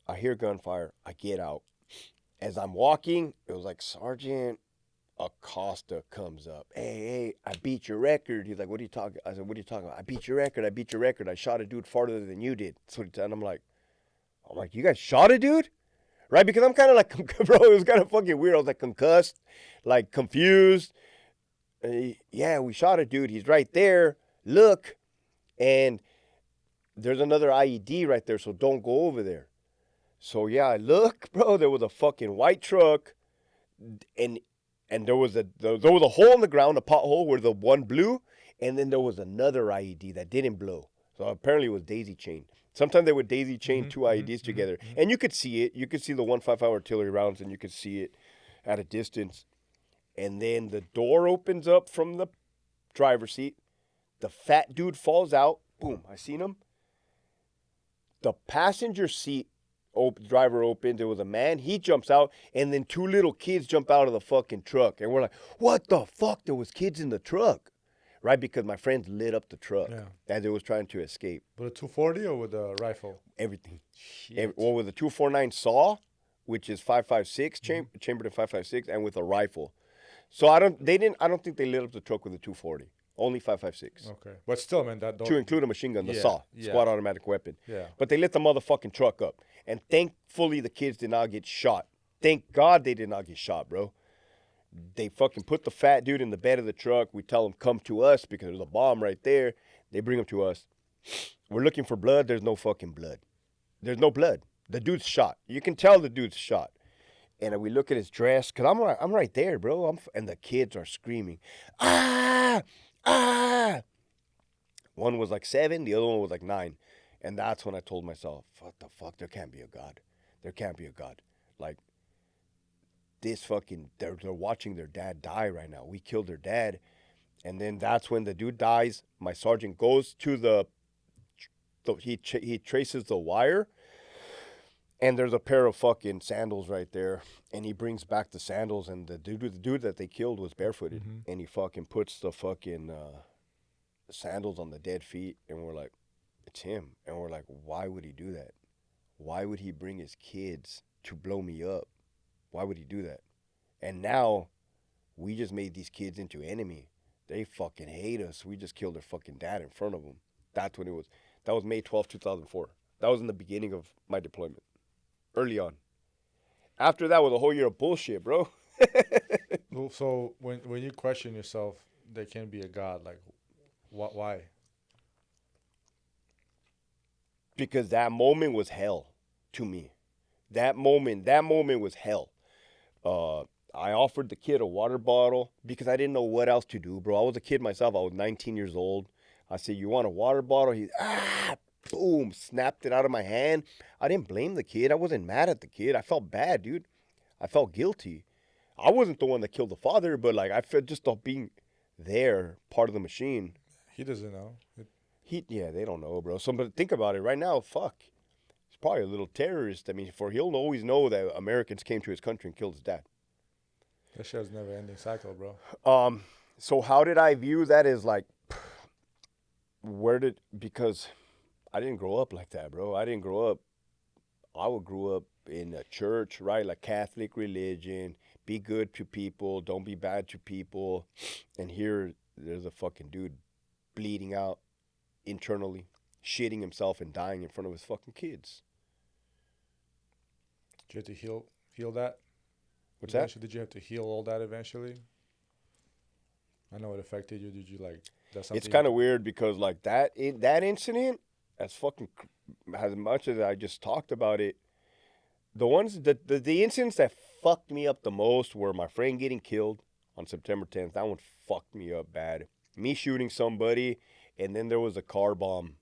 I hear gunfire. I get out. As I'm walking, it was like Sergeant Acosta comes up. Hey, I beat your record. He's like, what are you talking? I said, what are you talking about? I beat your record. I shot a dude farther than you did. That's what he said. And I'm like, you guys shot a dude? Right? Because I'm kind of like, bro, it was kind of fucking weird. I was like concussed, like confused. Yeah, we shot a dude. He's right there. Look. And there's another IED right there, so don't go over there. So yeah, I look, bro, there was a fucking white truck, and there was a hole in the ground, a pothole where the one blew, and then there was another IED that didn't blow. So apparently it was daisy chain. Sometimes they would daisy chain two IEDs together, and you could see it. You could see the 155 artillery rounds, and you could see it at a distance. And then the door opens up from the driver's seat. The fat dude falls out. Boom, I seen him. The passenger seat driver opened. There was a man. He jumps out, and then two little kids jump out of the fucking truck. And we're like, what the fuck? There was kids in the truck. Right? Because my friends lit up the truck as it was trying to escape. With a 240 or with a rifle? Everything. Or with a 249 saw, which is 5.56, chambered in 5.56, and with a rifle. So I don't think they lit up the truck with a 240. Only 5.56. Okay. But still, man, that don't... To include a machine gun, the saw, squad automatic weapon. Yeah. But they lit the motherfucking truck up. And thankfully, the kids did not get shot. Thank God they did not get shot, bro. They fucking put the fat dude in the bed of the truck. We tell him, come to us, because there's a bomb right there. They bring him to us. We're looking for blood. There's no fucking blood. There's no blood. The dude's shot. You can tell the dude's shot. And we look at his dress, because I'm right there, bro. And the kids are screaming, ah! One was like 7, the other one was like 9. And that's when I told myself, what the fuck, there can't be a God. There can't be a God. Like, this fucking, they're watching their dad die right now. We killed their dad. And then that's when the dude dies. My sergeant goes to he traces the wire, and there's a pair of fucking sandals right there. And he brings back the sandals, and the dude that they killed was barefooted. Mm-hmm. And he fucking puts the fucking sandals on the dead feet, and we're like, it's him. And we're like, why would he do that? Why would he bring his kids to blow me up? Why would he do that? And now we just made these kids into enemy. They fucking hate us. We just killed their fucking dad in front of them. That's when it was. That was May 12th, 2004. That was in the beginning of my deployment. Early on. After that was a whole year of bullshit, bro. Well, so when you question yourself, there can be a God. Like, why? Because that moment was hell to me. That moment was hell. I offered the kid a water bottle because I didn't know what else to do, bro. I was a kid myself. I was 19 years old. I said, you want a water bottle? He, boom, snapped it out of my hand. I didn't blame the kid. I wasn't mad at the kid. I felt bad, dude. I felt guilty. I wasn't the one that killed the father, but like I felt just off being there, part of the machine. He doesn't know. Yeah, they don't know, bro. So, but think about it right now. Fuck, he's probably a little terrorist. I mean, he'll always know that Americans came to his country and killed his dad. That shit's never ending cycle, bro. So how did I view that as like, because I didn't grow up like that, bro. I grew up in a church, right? Like Catholic religion, be good to people, don't be bad to people. And here, there's a fucking dude bleeding out internally, shitting himself and dying in front of his fucking kids. Did you have to heal that? What's that? Did you have to heal all that eventually? I know it affected you. Did you like? That's something. It's kind of weird because like that incident, as fucking as much as I just talked about it, the incidents that fucked me up the most were my friend getting killed on September 10th. That one fucked me up bad. Me shooting somebody, and then there was a car bomb.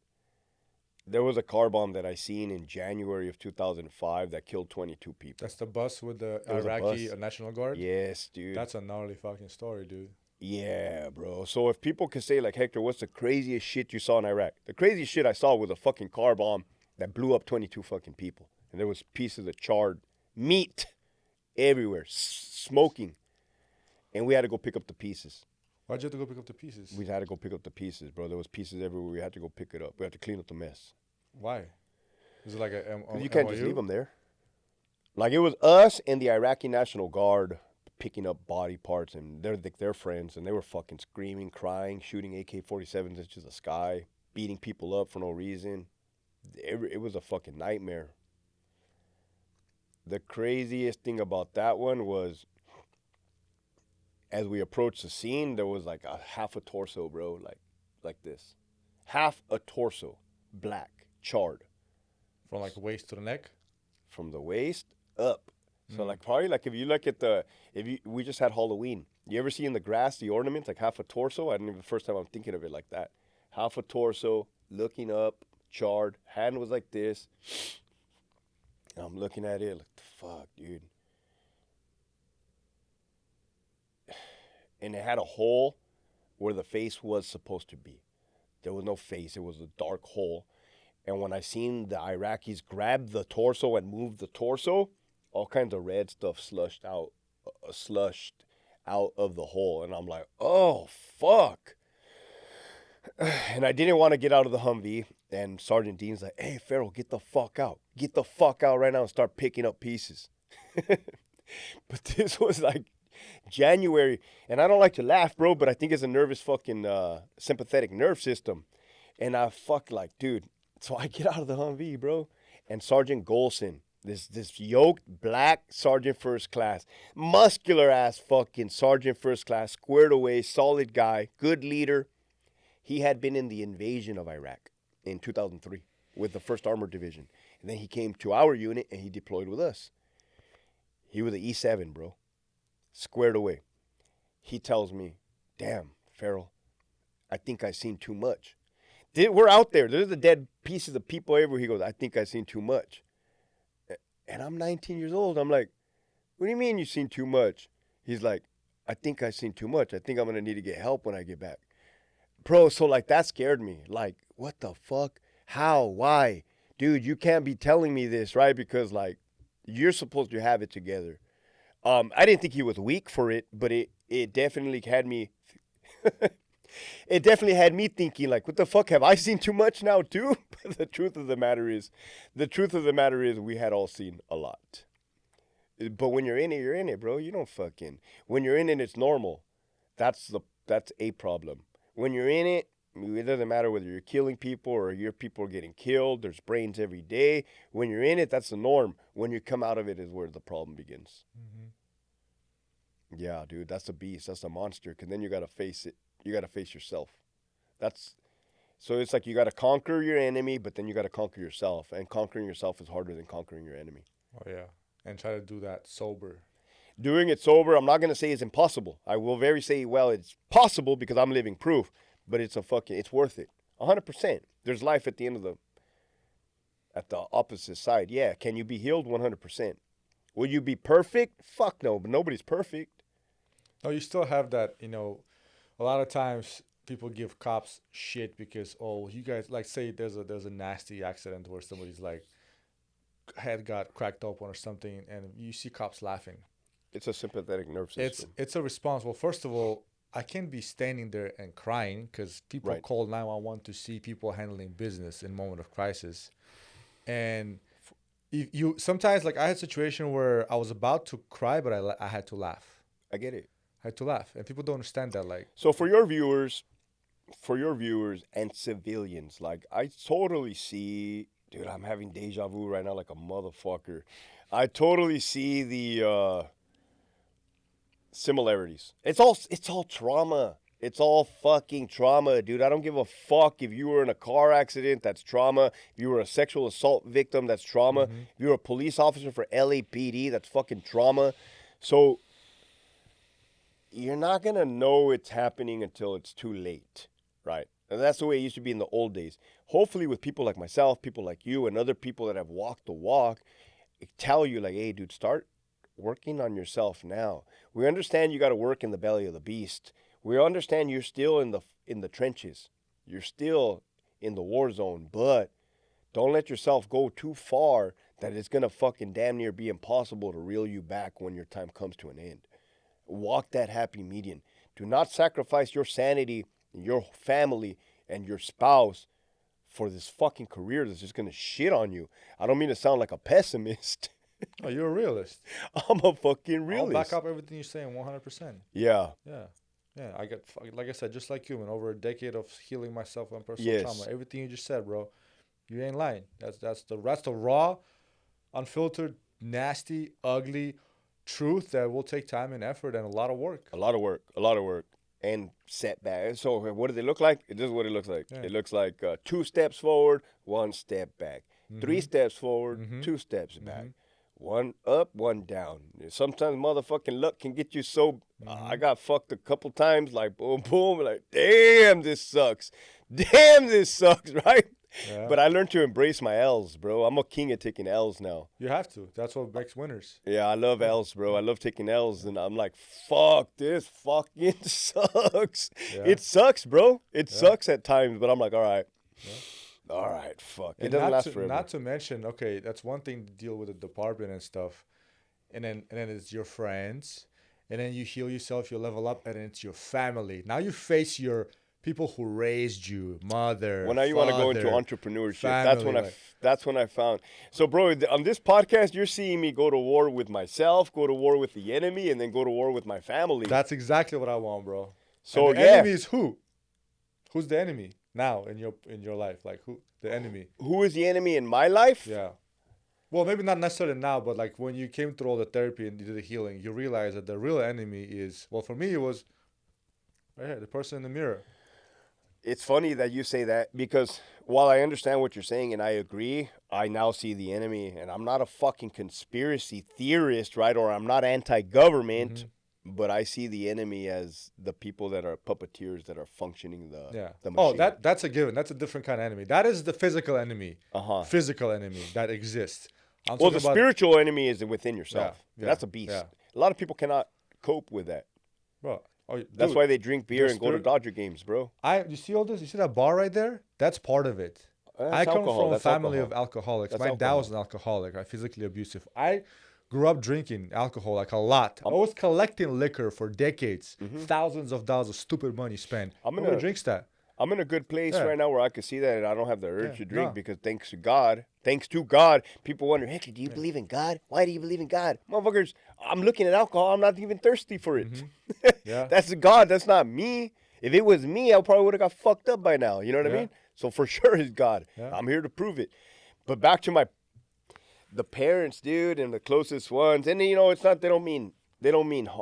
There was a car bomb that I seen in January of 2005 that killed 22 people. That's the bus with the It was a Iraqi bus. National Guard? Yes, dude. That's a gnarly fucking story, dude. Yeah, bro. So if people could say, like, Hector, what's the craziest shit you saw in Iraq? The craziest shit I saw was a fucking car bomb that blew up 22 fucking people. And there was pieces of charred meat everywhere, smoking. And we had to go pick up the pieces. Why'd you have to go pick up the pieces? We had to go pick up the pieces, bro. There was pieces everywhere. We had to go pick it up. We had to clean up the mess. Why? Is it like a You can't just leave them there. Like, it was us and the Iraqi National Guard picking up body parts, and they're friends, and they were fucking screaming, crying, shooting AK-47s into the sky, beating people up for no reason. It was a fucking nightmare. The craziest thing about that one was, as we approached the scene, there was like a half a torso, bro, like this. Half a torso, black, charred. From like waist to the neck? From the waist up. So like probably like if you look at we just had Halloween. You ever see in the grass the ornaments like half a torso? I don't even the first time I'm thinking of it like that. Half a torso, looking up, charred, hand was like this. And I'm looking at it like the fuck, dude. And it had a hole where the face was supposed to be. There was no face, it was a dark hole. And when I seen the Iraqis grab the torso and move the torso, all kinds of red stuff slushed out of the hole. And I'm like, oh, fuck. And I didn't want to get out of the Humvee. And Sergeant Dean's like, hey, Farrell, get the fuck out. Get the fuck out right now and start picking up pieces. But this was like January. And I don't like to laugh, bro, but I think it's a nervous fucking sympathetic nerve system. And I like, dude. So I get out of the Humvee, bro. And Sergeant Golson, this yoked black Sergeant First Class, muscular ass fucking Sergeant First Class, squared away, solid guy, good leader. He had been in the invasion of Iraq in 2003 with the 1st Armored Division. And then he came to our unit and he deployed with us. He was an E7, bro. Squared away. He tells me, damn, Farrell, I think I seen too much. We're out there. There's the dead pieces of people everywhere. He goes, I think I seen too much. And I'm 19 years old. I'm like, what do you mean you seen too much? He's like, I think I've seen too much. I think I'm going to need to get help when I get back. Bro, so like that scared me. Like, what the fuck? How? Why? Dude, you can't be telling me this, right? Because like you're supposed to have it together. I didn't think he was weak for it, but it definitely had me it definitely had me thinking like, what the fuck, have I seen too much now too? But the truth of the matter is we had all seen a lot. But when you're in it, bro. You don't fucking, when you're in it, it's normal. That's a problem. When you're in it, it doesn't matter whether you're killing people or your people are getting killed. There's brains every day. When you're in it, that's the norm. When you come out of it is where the problem begins. Yeah, dude, that's a beast. That's a monster. Because then you got to face it. You got to face yourself. So it's like you got to conquer your enemy, but then you got to conquer yourself. And conquering yourself is harder than conquering your enemy. Oh, yeah. And try to do that sober. Doing it sober, I'm not going to say it's impossible. I will very say, well, it's possible because I'm living proof. But it's worth it. 100%. There's life at the end of at the opposite side. Yeah. Can you be healed? 100%. Will you be perfect? Fuck no, but nobody's perfect. No, you still have that, a lot of times people give cops shit because, oh, you guys, like, say there's a nasty accident where somebody's like head got cracked open or something, and you see cops laughing. It's a sympathetic nerve system. It's a response. Well, first of all, I can't be standing there and crying because people call 911 to see people handling business in moment of crisis. And you sometimes, like, I had a situation where I was about to cry, but I had to laugh. I get it. I had to laugh, and people don't understand that. Like, so for your viewers and civilians, like, I totally see, dude, I'm having deja vu right now like a motherfucker. I totally see the similarities. It's all trauma. It's all fucking trauma, dude. I don't give a fuck if you were in a car accident, that's trauma. If you were a sexual assault victim, that's trauma. If you're a police officer for LAPD, that's fucking trauma. So you're not going to know it's happening until it's too late, right? And that's the way it used to be in the old days. Hopefully with people like myself, people like you, and other people that have walked the walk, tell you like, hey, dude, start working on yourself now. We understand you got to work in the belly of the beast. We understand you're still in the trenches. You're still in the war zone, but don't let yourself go too far that it's going to fucking damn near be impossible to reel you back when your time comes to an end. Walk that happy median. Do not sacrifice your sanity, your family, and your spouse for this fucking career that's just going to shit on you. I don't mean to sound like a pessimist. Oh, you're a realist. I'm a fucking realist. I'll back up everything you're saying 100%. Yeah. Yeah, I get, like I said, just like you, man, over a decade of healing myself and personal trauma. Everything you just said, bro, you ain't lying. That's the raw, unfiltered, nasty, ugly truth that will take time and effort and a lot of work. A lot of work. And setback. So what does it look like? This is what it looks like. Yeah. It looks like 2 steps forward, 1 step back. 3 steps forward, 2 steps back. 1 up, 1 down. Sometimes motherfucking luck can get you so... I got fucked a couple times, like, boom, boom, like, damn, this sucks. Damn, this sucks, right? Yeah. But I learned to embrace my L's, bro. I'm a king at taking L's now. You have to. That's what makes winners. Yeah, I love L's, bro. I love taking L's, and I'm like, fuck, this fucking sucks. Yeah. It sucks, bro. It sucks at times, but I'm like, all right. Yeah. All right, fuck. It doesn't last forever. Not to mention, okay, that's one thing to deal with the department and stuff. And then it's your friends. And then you heal yourself, you level up, and then it's your family. Now you face your people who raised you, mother, Well, now you father, want to go into entrepreneurship. Family, that's when I found. So, bro, on this podcast, you're seeing me go to war with myself, go to war with the enemy, and then go to war with my family. That's exactly what I want, bro. So, and the enemy is who? Who's the enemy now in your life? Like, who the enemy? Who is the enemy in my life? Yeah. Well, maybe not necessarily now, but like when you came through all the therapy and you did the healing, you realize that the real enemy is, well, for me, it was right here, the person in the mirror. It's funny that you say that because while I understand what you're saying and I agree, I now see the enemy, and I'm not a fucking conspiracy theorist, right? Or I'm not anti-government, but I see the enemy as the people that are puppeteers that are functioning the machine. Oh, that's a given. That's a different kind of enemy. That is the physical enemy. Physical enemy that exists. Well, the spiritual enemy is within yourself. Yeah, that's a beast. Yeah. A lot of people cannot cope with that. Bro. Oh, That's dude, why they drink beer there's and go to Dodger games, bro. you see all this? You see that bar right there? That's part of it. That's I come alcohol. from a That's family alcohol. of alcoholics. That's My dad alcohol. was an alcoholic, right? Physically abusive. I grew up drinking alcohol like a lot. I was collecting liquor for decades. Thousands of dollars of stupid money spent. Nobody drinks that. I'm in a good place Yeah. right now where I can see that and I don't have the urge Yeah, to drink no. because thanks to God, people wonder, Hector, do you believe in God? Why do you believe in God? Motherfuckers, I'm looking at alcohol. I'm not even thirsty for it. Yeah. That's God. That's not me. If it was me, I probably would have got fucked up by now. You know what I Yeah. mean? So for sure it's God. Yeah. I'm here to prove it. But back to the parents, dude, and the closest ones. And it's not, they don't mean,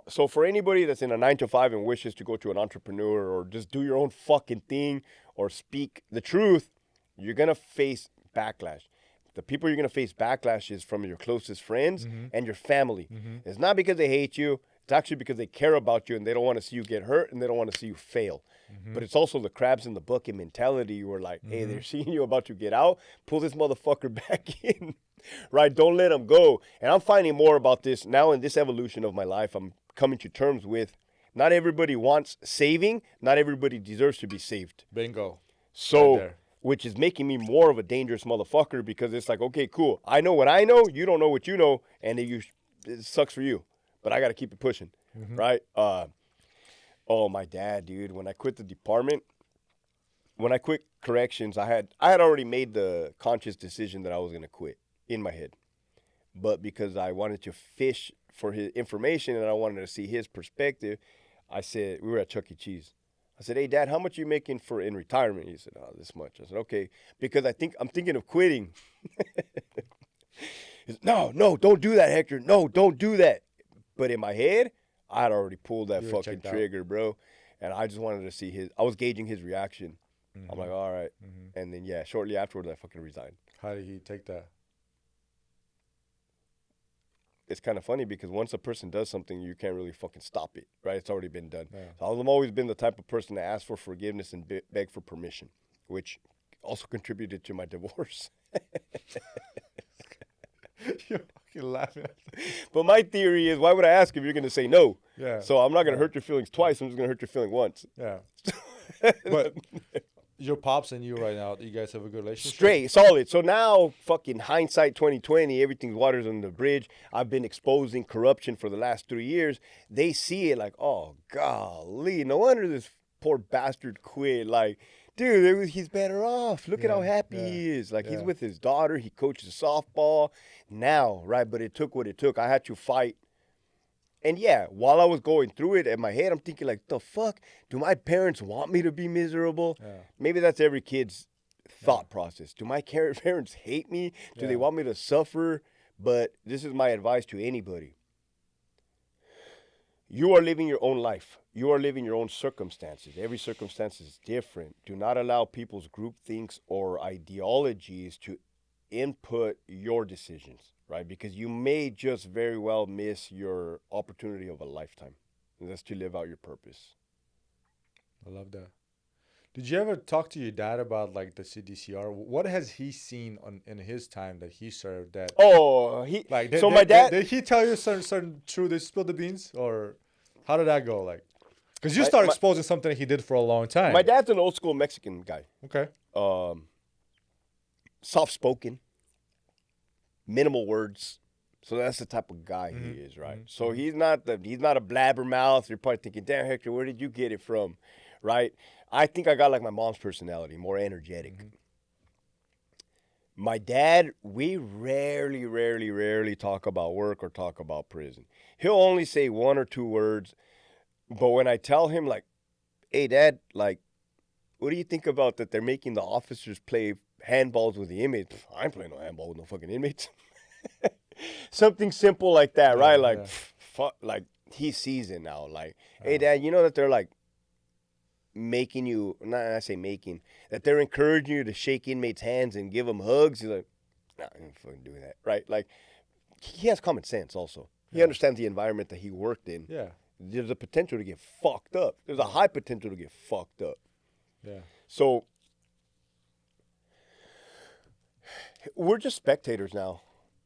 so for anybody that's in a 9 to 5 and wishes to go to an entrepreneur or just do your own fucking thing or speak the truth, you're going to face backlash. The people you're going to face backlash is from your closest friends and your family. It's not because they hate you. It's actually because they care about you and they don't want to see you get hurt and they don't want to see you fail. But it's also the crabs in the bucket mentality where like, hey, they're seeing you about to get out, pull this motherfucker back in, right? Don't let them go. And I'm finding more about this now in this evolution of my life. I'm coming to terms with not everybody wants saving. Not everybody deserves to be saved. Bingo. So, Right there. which is making me more of a dangerous motherfucker because it's like, okay, cool. I know what I know. You don't know what you know. And it sucks for you. But I got to keep it pushing, right? Oh, my dad, dude. When I quit the department, when I quit corrections, I had already made the conscious decision that I was going to quit in my head. But because I wanted to fish for his information and I wanted to see his perspective, I said, we were at Chuck E. Cheese. I said, hey, Dad, how much are you making in retirement? He said, oh, this much. I said, okay, because I'm thinking of quitting. He said, no, don't do that, Hector. No, don't do that. But in my head, I had already pulled that fucking trigger, bro. And I just wanted to see I was gauging his reaction. I'm like, all right. And then, yeah, shortly afterwards, I fucking resigned. How did he take that? It's kind of funny because once a person does something, you can't really fucking stop it, right? It's already been done. Yeah. So I've always been the type of person to ask for forgiveness and beg for permission, which also contributed to my divorce. You're fucking laughing. But my theory is, why would I ask if you're going to say no? Yeah. So I'm not going to hurt your feelings twice. I'm just going to hurt your feeling once. Yeah. But your pops and you right now, you guys have a good relationship? Straight, solid. So now, fucking hindsight 2020, everything's water's under the bridge. I've been exposing corruption for the last 3 years. They see it like, oh, golly, no wonder this poor bastard quit. Like, dude, he's better off. Look at how happy he is. Like, he's with his daughter. He coaches softball now, right? But it took what it took. I had to fight. And yeah, while I was going through it in my head, I'm thinking like, the fuck? Do my parents want me to be miserable? Yeah. Maybe that's every kid's thought process. Do my parents hate me? Do they want me to suffer? But this is my advice to anybody. You are living your own life. You are living your own circumstances. Every circumstance is different. Do not allow people's groupthinks or ideologies to input your decisions, right? Because you may just very well miss your opportunity of a lifetime. And that's to live out your purpose. I love that. Did you ever talk to your dad about like the CDCR? What has he seen in his time that he served that? Oh, my dad. Did he tell you certain truth? Did he spill the beans, or how did that go? Like, because you start exposing something he did for a long time. My dad's an old school Mexican guy. Okay. Soft spoken, minimal words. So that's the type of guy he is, right? So he's not a blabbermouth. You're probably thinking, damn, Hector, where did you get it from, right? I think I got like my mom's personality, more energetic. My dad, we rarely talk about work or talk about prison. He'll only say 1 or 2 words. But when I tell him, like, hey, Dad, like, what do you think about that they're making the officers play handballs with the inmates? I ain't playing no handball with no fucking inmates. Something simple like that, right? Like, fuck, like, he sees it now. Like, hey, Dad, you know that they're, like, making you, I say making, that they're encouraging you to shake inmates' hands and give them hugs. He's like, nah, I ain't fucking doing that, right? Like, he has common sense also. He understands the environment that he worked in. Yeah. There's a potential to get fucked up. There's a high potential to get fucked up. Yeah. So, we're just spectators now.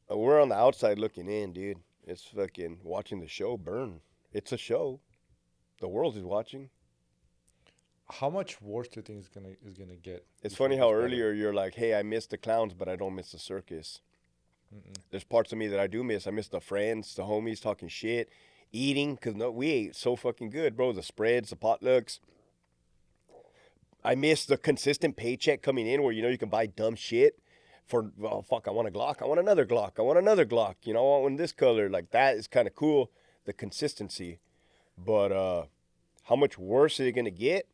We're on the outside looking in, dude. It's fucking watching the show burn. It's a show. The world is watching. How much worse do you think is gonna get? It's before funny it how gets better? earlier you're like, hey, I miss the clowns, but I don't miss the circus. Mm-mm. There's parts of me that I do miss. I miss the friends, the homies talking shit, eating, because no, we ate so fucking good, bro. The spreads, the potlucks. I miss the consistent paycheck coming in where, you can buy dumb shit for, well, fuck, I want a Glock. I want another Glock. I want another Glock. I want one this color. Like, that is kind of cool, the consistency. But how much worse is it going to get?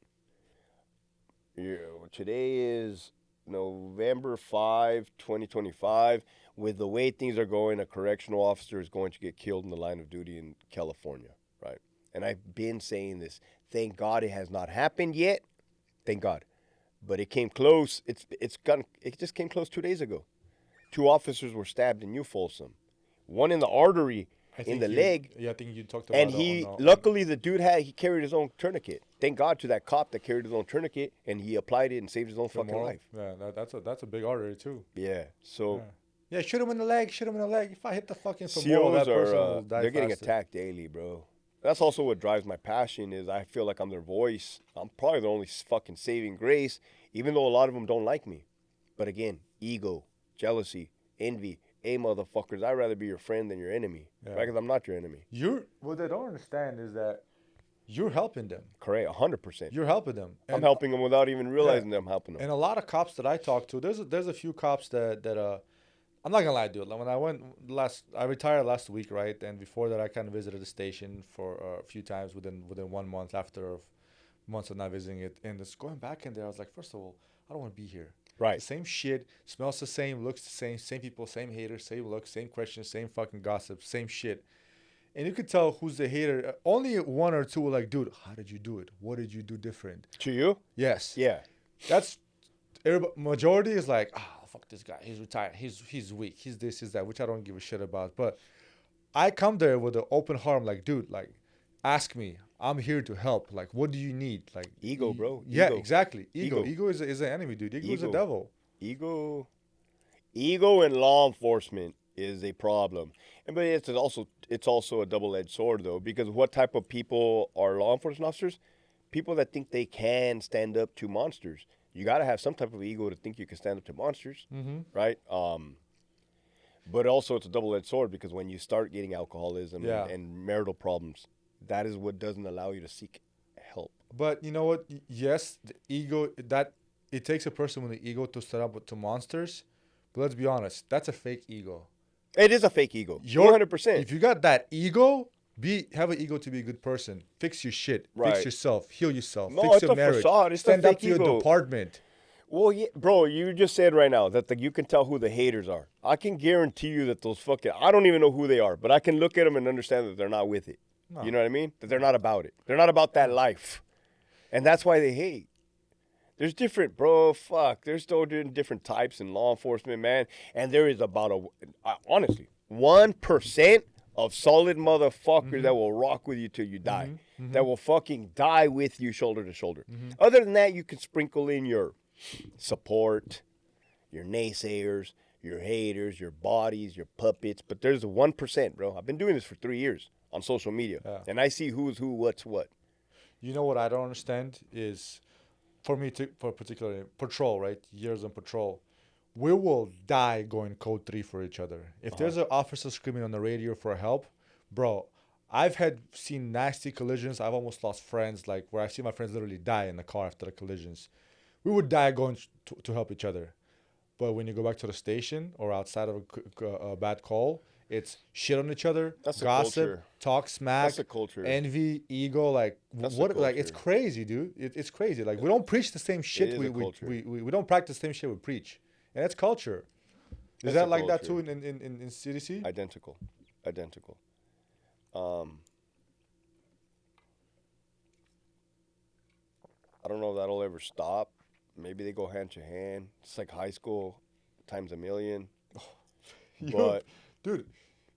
Today is November 5, 2025. With the way things are going, a correctional officer is going to get killed in the line of duty in California, right? And I've been saying this. Thank God it has not happened yet. Thank God. But it came close. It just came close 2 days ago. 2 officers were stabbed in New Folsom. One in the artery, in the leg. Yeah, I think you talked about And it luckily the dude he carried his own tourniquet. Thank God to that cop that carried his own tourniquet, and he applied it and saved his own fucking life. Yeah, that's a big artery too. Yeah, so Yeah, shoot him in the leg. Shoot him in the leg. If I hit the fucking femoral, COs that person will die they're getting faster. attacked daily, bro. That's also what drives my passion is I feel like I'm their voice. I'm probably the only fucking saving grace, even though a lot of them don't like me. But again, ego, jealousy, envy. Hey, motherfuckers, I'd rather be your friend than your enemy. Yeah. Right? Because I'm not your enemy. What they don't understand is that you're helping them. Correct, 100%. You're helping them. I'm helping them without even realizing that I'm helping them. And a lot of cops that I talk to, there's a few cops that I'm not gonna lie, dude. Like when I retired last week, right? And before that, I kind of visited the station for a few times within 1 month after months of not visiting it. And just going back in there, I was like, first of all, I don't want to be here. Right. The same shit, smells the same, looks the same people, same haters, same looks, same questions, same fucking gossip, same shit. And you could tell who's the hater. Only 1 or 2 were like, dude, how did you do it? What did you do different? To you? Yes. Yeah. That's majority is like, fuck this guy. He's retired. He's weak. He's this, he's that, which I don't give a shit about. But I come there with an open heart. I'm like, dude, like, ask me. I'm here to help. Like, what do you need? Like ego, bro. Yeah, Ego. exactly. Ego is an enemy, dude. Ego is a devil. Ego in law enforcement is a problem, but it's also a double-edged sword though, because what type of people are law enforcement officers? People that think they can stand up to monsters. You got to have some type of ego to think you can stand up to monsters, right? But also it's a double-edged sword because when you start getting alcoholism and marital problems, that is what doesn't allow you to seek help. But you know what? Yes, the ego, that it takes a person with the ego to stand up to monsters. But let's be honest, that's a fake ego. It is a fake ego. 100%. If you got that ego, have an ego to be a good person. Fix your shit. Right. Fix yourself. Heal yourself. No, Fix it's your a marriage. facade. It's Stand a up fake to your ego. department. Well, yeah, bro, you just said right now that you can tell who the haters are. I can guarantee you that those I don't even know who they are, but I can look at them and understand that they're not with it. No. You know what I mean? That they're not about it. They're not about that life. And that's why they hate. There's different, bro, there's still different types in law enforcement, man. And there is about honestly, 1% of solid motherfuckers that will rock with you till you die. That will fucking die with you shoulder to shoulder. Other than that, you can sprinkle in your support, your naysayers, your haters, your bodies, your puppets. But there's 1%, bro. I've been doing this for 3 years on social media. Yeah. And I see who's who, what's what. You know what I don't understand is, for particularly patrol, right? Years on patrol, we will die going code 3 for each other. If there's an officer screaming on the radio for help, bro, I've seen nasty collisions. I've almost lost friends, like where I've seen my friends literally die in the car after the collisions. We would die going to help each other. But when you go back to the station or outside of a bad call, it's shit on each other, That's gossip, talk smack, That's a culture. envy, ego. Like That's what? a Like it's culture. crazy, dude. It's crazy. Like we don't preach the same shit. is a culture. We don't practice the same shit we preach, and that's culture. Is That's that a like that culture. too in CDC? Identical. I don't know if that'll ever stop. Maybe they go hand to hand. It's like high school times a million. But Dude,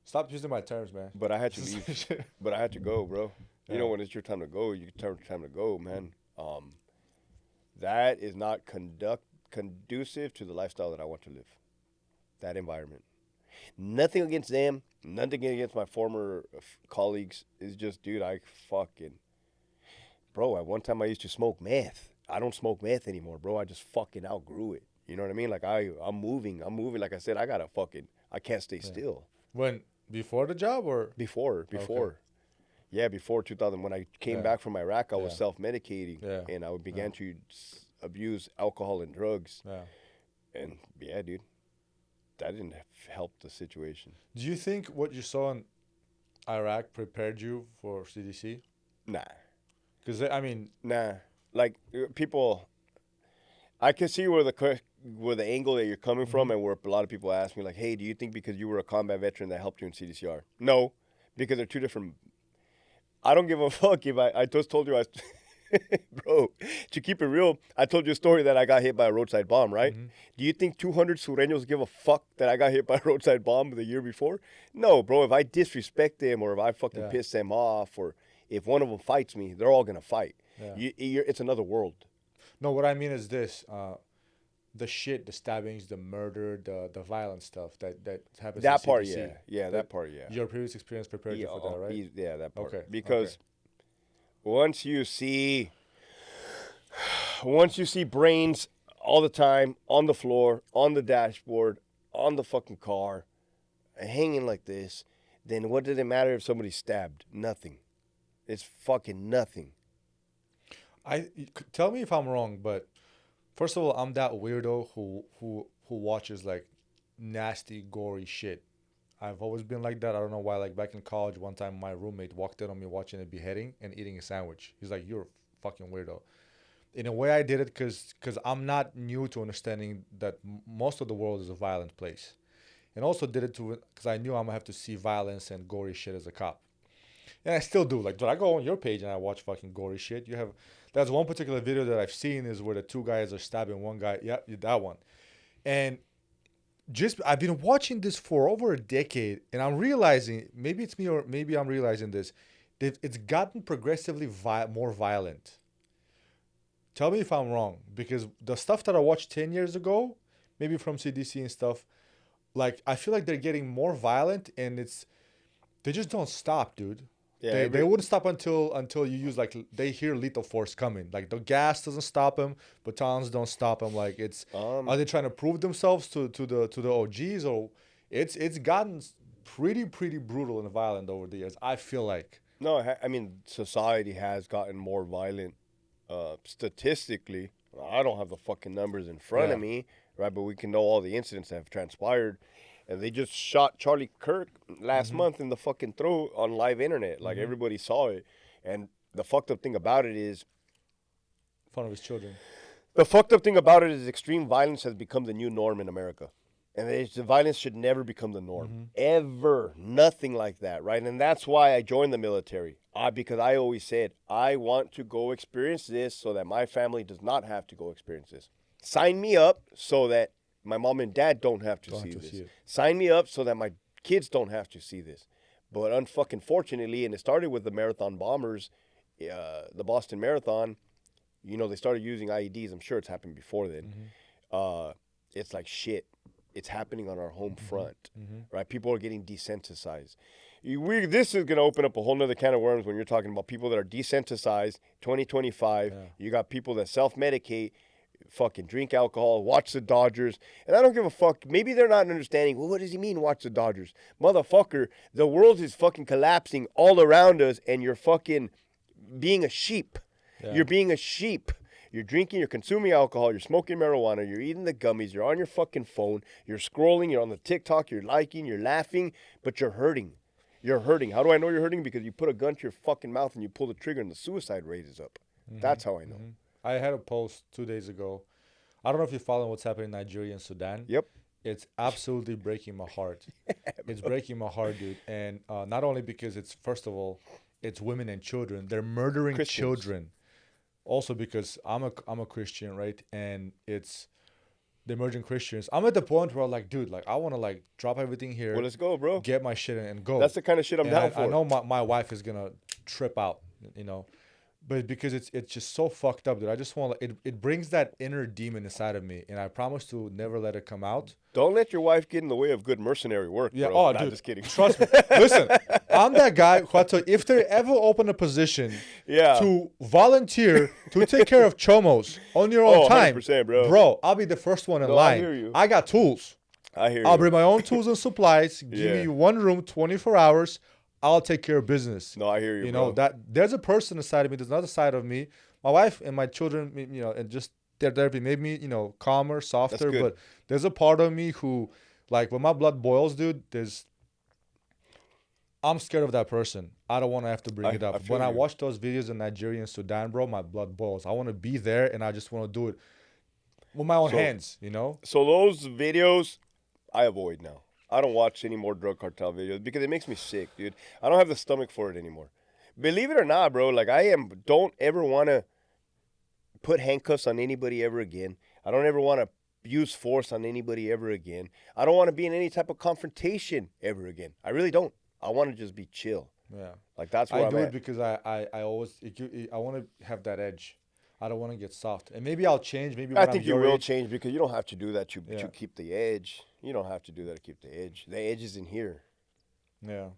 stop using my terms, man. but I had to leave. But I had to go, bro. You know when it's your time to go, time to go, man. That is not conducive to the lifestyle that I want to live. That environment. Nothing against them. Nothing against my former colleagues. It's just, dude, bro, at one time I used to smoke meth. I don't smoke meth anymore, bro. I just fucking outgrew it. You know what I mean? Like I'm moving. Like I said, I can't stay still. When before the job or Before. Okay. Yeah, before 2000, when I came Yeah. back from Iraq, I was Yeah. self-medicating, Yeah. and I began to abuse alcohol and drugs. Yeah. And yeah, dude, that didn't help the situation. Do you think what you saw in Iraq prepared you for CDC? Nah, Because I mean, nah. Like people, I can see where the angle that you're coming from, and where a lot of people ask me, like, "Hey, do you think because you were a combat veteran that helped you in CDCR?" No, because they're two different. I don't give a fuck if I just told you bro, to keep it real, I told you a story that I got hit by a roadside bomb, right? Do you think 200 Sureños give a fuck that I got hit by a roadside bomb the year before? No, bro. If I disrespect them or if I fucking piss them off or if one of them fights me, they're all going to fight. Yeah. It's another world. no. What I mean is this: the shit, the stabbings, the murder, the violent stuff that happens. That in part, CDC. that part, yeah. Your previous experience prepared you for that, right? Yeah, that part. Okay. Because once you see brains all the time on the floor, on the dashboard, on the fucking car, hanging like this, then what does it matter if somebody's stabbed? Nothing. It's fucking nothing. Tell me if I'm wrong, but first of all, I'm that weirdo who watches like nasty, gory shit. I've always been like that. I don't know why. Like back in college, one time my roommate walked in on me watching a beheading and eating a sandwich. He's like, "You're a fucking weirdo." In a way, I did it because I'm not new to understanding that most of the world is a violent place, and also did it because I knew I'm gonna have to see violence and gory shit as a cop, and I still do. Like, I go on your page and I watch fucking gory shit. That's one particular video that I've seen is where the two guys are stabbing one guy. Yeah, that one, and I've been watching this for over a decade, and I'm realizing maybe it's me or maybe I'm realizing this. It's gotten progressively more violent. Tell me if I'm wrong, because the stuff that I watched 10 years ago, maybe from CDC and stuff, like I feel like they're getting more violent, and they just don't stop, dude. Yeah, They wouldn't stop until you use like they hear lethal force coming. Like the gas doesn't stop them, batons don't stop them. Like are they trying to prove themselves to the OGs, or it's gotten pretty brutal and violent over the years. I feel like. No, I mean society has gotten more violent. Statistically, I don't have the fucking numbers in front of me, right? But we can know all the incidents that have transpired. And they just shot Charlie Kirk last month in the fucking throat on live internet. Like, everybody saw it. And the fucked up thing about it is... In front of his children. The fucked up thing about it is extreme violence has become the new norm in America. And the violence should never become the norm. Ever. Nothing like that, right? And that's why I joined the military. Because I always said, I want to go experience this so that my family does not have to go experience this. Sign me up so that my mom and dad don't have to see this. Sign me up so that my kids don't have to see this. But unfortunately, and it started with the marathon bombers, the Boston Marathon, they started using IEDs. I'm sure it's happened before then. It's like shit. It's happening on our home front, right? People are getting desensitized. This is going to open up a whole nother can of worms when you're talking about people that are desensitized, 2025. You got people that self-medicate, fucking drink alcohol, watch the Dodgers. And I don't give a fuck. Maybe they're not understanding, well, what does he mean, watch the Dodgers? Motherfucker, the world is fucking collapsing all around us, and you're fucking being a sheep. Yeah. You're being a sheep. You're drinking, you're consuming alcohol, you're smoking marijuana, you're eating the gummies, you're on your fucking phone, you're scrolling, you're on the TikTok, you're liking, you're laughing, but you're hurting. You're hurting. How do I know you're hurting? Because you put a gun to your fucking mouth and you pull the trigger and the suicide rate is up. That's how I know. I had a post 2 days ago. I don't know if you're following what's happening in Nigeria and Sudan. Yep. It's absolutely breaking my heart. It's breaking my heart, dude. And not only because first of all, it's women and children. They're murdering children. Also because I'm a Christian, right? And it's the emerging Christians. I'm at the point where I'm like, dude, like I want to like drop everything here. Well, let's go, bro. Get my shit and go. That's the kind of shit I'm down for. I know my wife is gonna trip out, but because it's just so fucked up that I just want it brings that inner demon inside of me, and I promise to never let it come out. Don't let your wife get in the way of good mercenary work, Yeah. bro. Oh, Nah, dude. just kidding. Trust me. Listen, I'm that guy who I tell you, if they ever open a position Yeah. to volunteer to take care of chomos on your own Oh, time, 100%, bro. I'll be the first one in No, I line. hear you. I got tools. I hear I'll you. bring my own tools and supplies. Give Yeah. me one room, 24 hours. I'll take care of business. No, I hear you, You bro. know that there's a person inside of me. There's another side of me. My wife and my children, you know, and just their therapy made me, you know, calmer, softer. good. But there's a part of me who, like, when my blood boils, dude, I'm scared of that person. I don't want to have to bring it I up. feel When I you. watch those videos in Nigeria and Sudan, bro, my blood boils. I want to be there, and I just want to do it with my own So- hands. You know? So those videos, I avoid now. I don't watch any more drug cartel videos because it makes me sick, dude. I don't have the stomach for it anymore. Believe it or not, bro, like don't ever want to put handcuffs on anybody ever again. I don't ever want to use force on anybody ever again. I don't want to be in any type of confrontation ever again. I really don't. I want to just be chill. Yeah. Like that's where I I'm do it at. because I always I want to have that edge. I don't want to get soft, and maybe I'll change. Maybe I when think I'm you your will age. change because you don't have to do that to Yeah. keep the edge. You don't have to do that to keep the edge. The edge is in here. Yeah,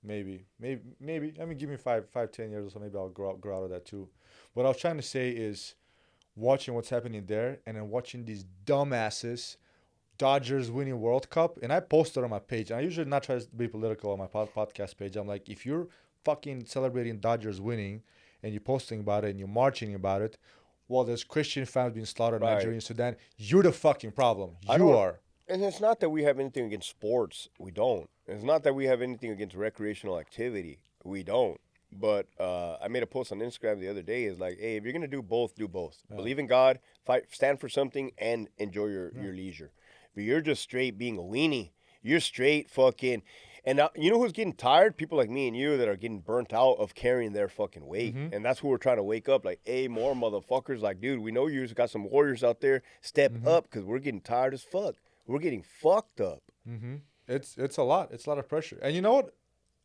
maybe. I mean, give me 10 years or so. Maybe I'll grow out of that too. What I was trying to say is, watching what's happening there, and then watching these dumbasses, Dodgers winning World Cup, and I posted on my page. And I usually not try to be political on my podcast page. I'm like, if you're fucking celebrating Dodgers winning, and you're posting about it, and you're marching about it, while there's Christian fans being slaughtered in Right. Nigeria and Sudan, you're the fucking problem. I You don't- are. And it's not that we have anything against sports. We don't. It's not that we have anything against recreational activity. We don't. But I made a post on Instagram the other day. Is like, hey, if you're gonna do both, do both. Yeah. Believe in God, fight, stand for something, and enjoy your leisure. But you're just straight being a weenie. You're straight fucking. And you know who's getting tired? People like me and you that are getting burnt out of carrying their fucking weight. Mhm. And that's who we're trying to wake up. Like, hey, more motherfuckers. Like, dude, we know you've got some warriors out there. Step up because we're getting tired as fuck. We're getting fucked up. Mm-hmm. It's a lot. It's a lot of pressure. And you know what?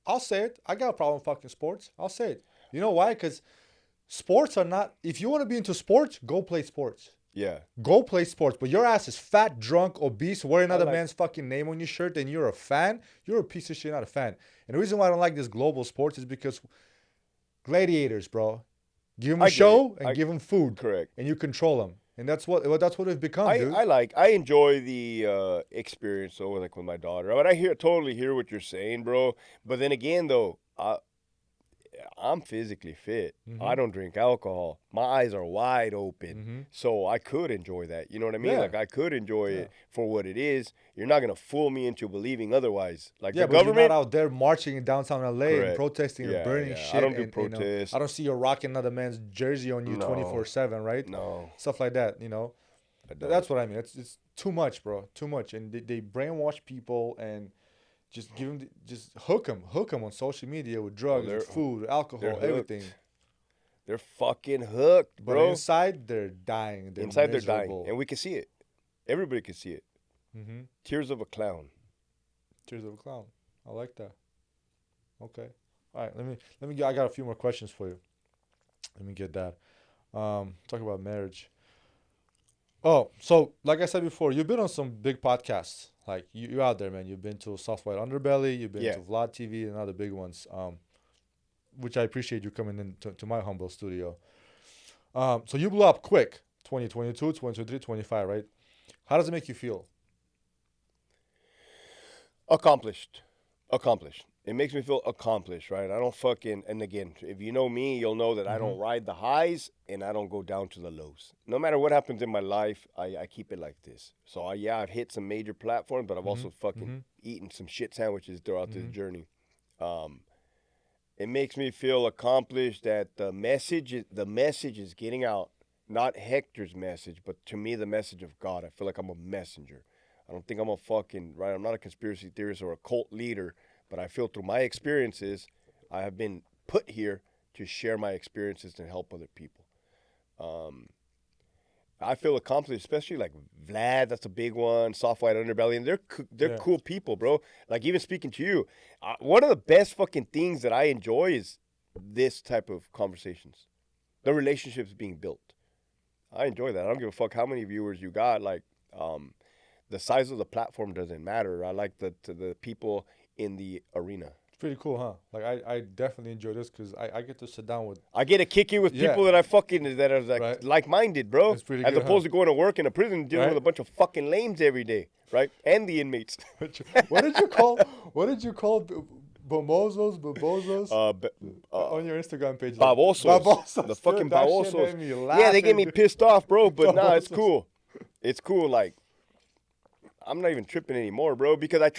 I'll say it. I got a problem with fucking sports. I'll say it. You know why? Because sports are not. If you want to be into sports, go play sports. Yeah. Go play sports. But your ass is fat, drunk, obese, wearing another like- man's fucking name on your shirt, and you're a fan. You're a piece of shit, not a fan. And the reason why I don't like this global sports is because gladiators, bro. Give them a I get show it. and give them food, Correct. and you control them. And that's what we've become, dude. I enjoy the experience though, like with my daughter. But I totally hear what you're saying, bro. But then again, though, I'm physically fit. Mhm. I don't drink alcohol. My eyes are wide open, Mhm. so I could enjoy that. You know what I mean? Yeah. Like I could enjoy it for what it is. You're not gonna fool me into believing otherwise. Like Yeah, the but government. you're not out there marching in downtown LA and Correct. protesting Yeah, and burning yeah. shit. I don't do and, you know, protests. I don't see you rocking another man's jersey on you No. 24/7, right? No, Stuff like that, you know. I don't. That's what I mean. It's too much, bro. Too much, and they brainwash people and just just hook them on social media with drugs, they're- with food, alcohol, they're hooked. everything. They're fucking hooked, But bro. inside they're dying. Inside they're dying, and we can see it. Everybody can see it. Mm-hmm. Tears of a clown. Tears of a clown. I like that. Okay. All right. Let me. I got a few more questions for you. Let me get that. Talk about marriage. Oh, so like I said before, you've been on some big podcasts. Like you're out there, man. You've been to Soft White Underbelly. You've been Yeah. to Vlad TV and other big ones. Which I appreciate you coming in to my humble studio. So you blew up quick. 2022, 2023, 25, right? How does it make you feel? Accomplished. It makes me feel accomplished, right? I don't fucking, and again, if you know me, you'll know that I don't ride the highs and I don't go down to the lows. No matter what happens in my life, I keep it like this. So I've hit some major platforms, but I've also fucking eaten some shit sandwiches throughout this journey. It makes me feel accomplished that the message is getting out. Not Hector's message, but to me, the message of God. I feel like I'm a messenger. I don't think I'm a fucking, right? I'm not a conspiracy theorist or a cult leader, but I feel through my experiences, I have been put here to share my experiences and help other people. I feel accomplished, especially like Vlad, that's a big one, Soft White Underbelly, and they're cool people, bro. Like even speaking to you, one of the best fucking things that I enjoy is this type of conversations. The relationship's being built. I enjoy that. I don't give a fuck how many viewers you got. Like, the size of the platform doesn't matter. I like the people in the arena. It's pretty cool, huh? Like I definitely enjoy this because I get to sit down with. I get to kick it with people that are like Right. like-minded, bro. It's pretty as good, opposed to going to work in a prison dealing Right. with a bunch of fucking lames every day, right? And the inmates. What did you call? What did you call babozos? On your Instagram page. Babosos. The fucking babosos. Yeah, they get me pissed off, bro. But nah, it's cool. It's cool. Like, I'm not even tripping anymore, bro, because I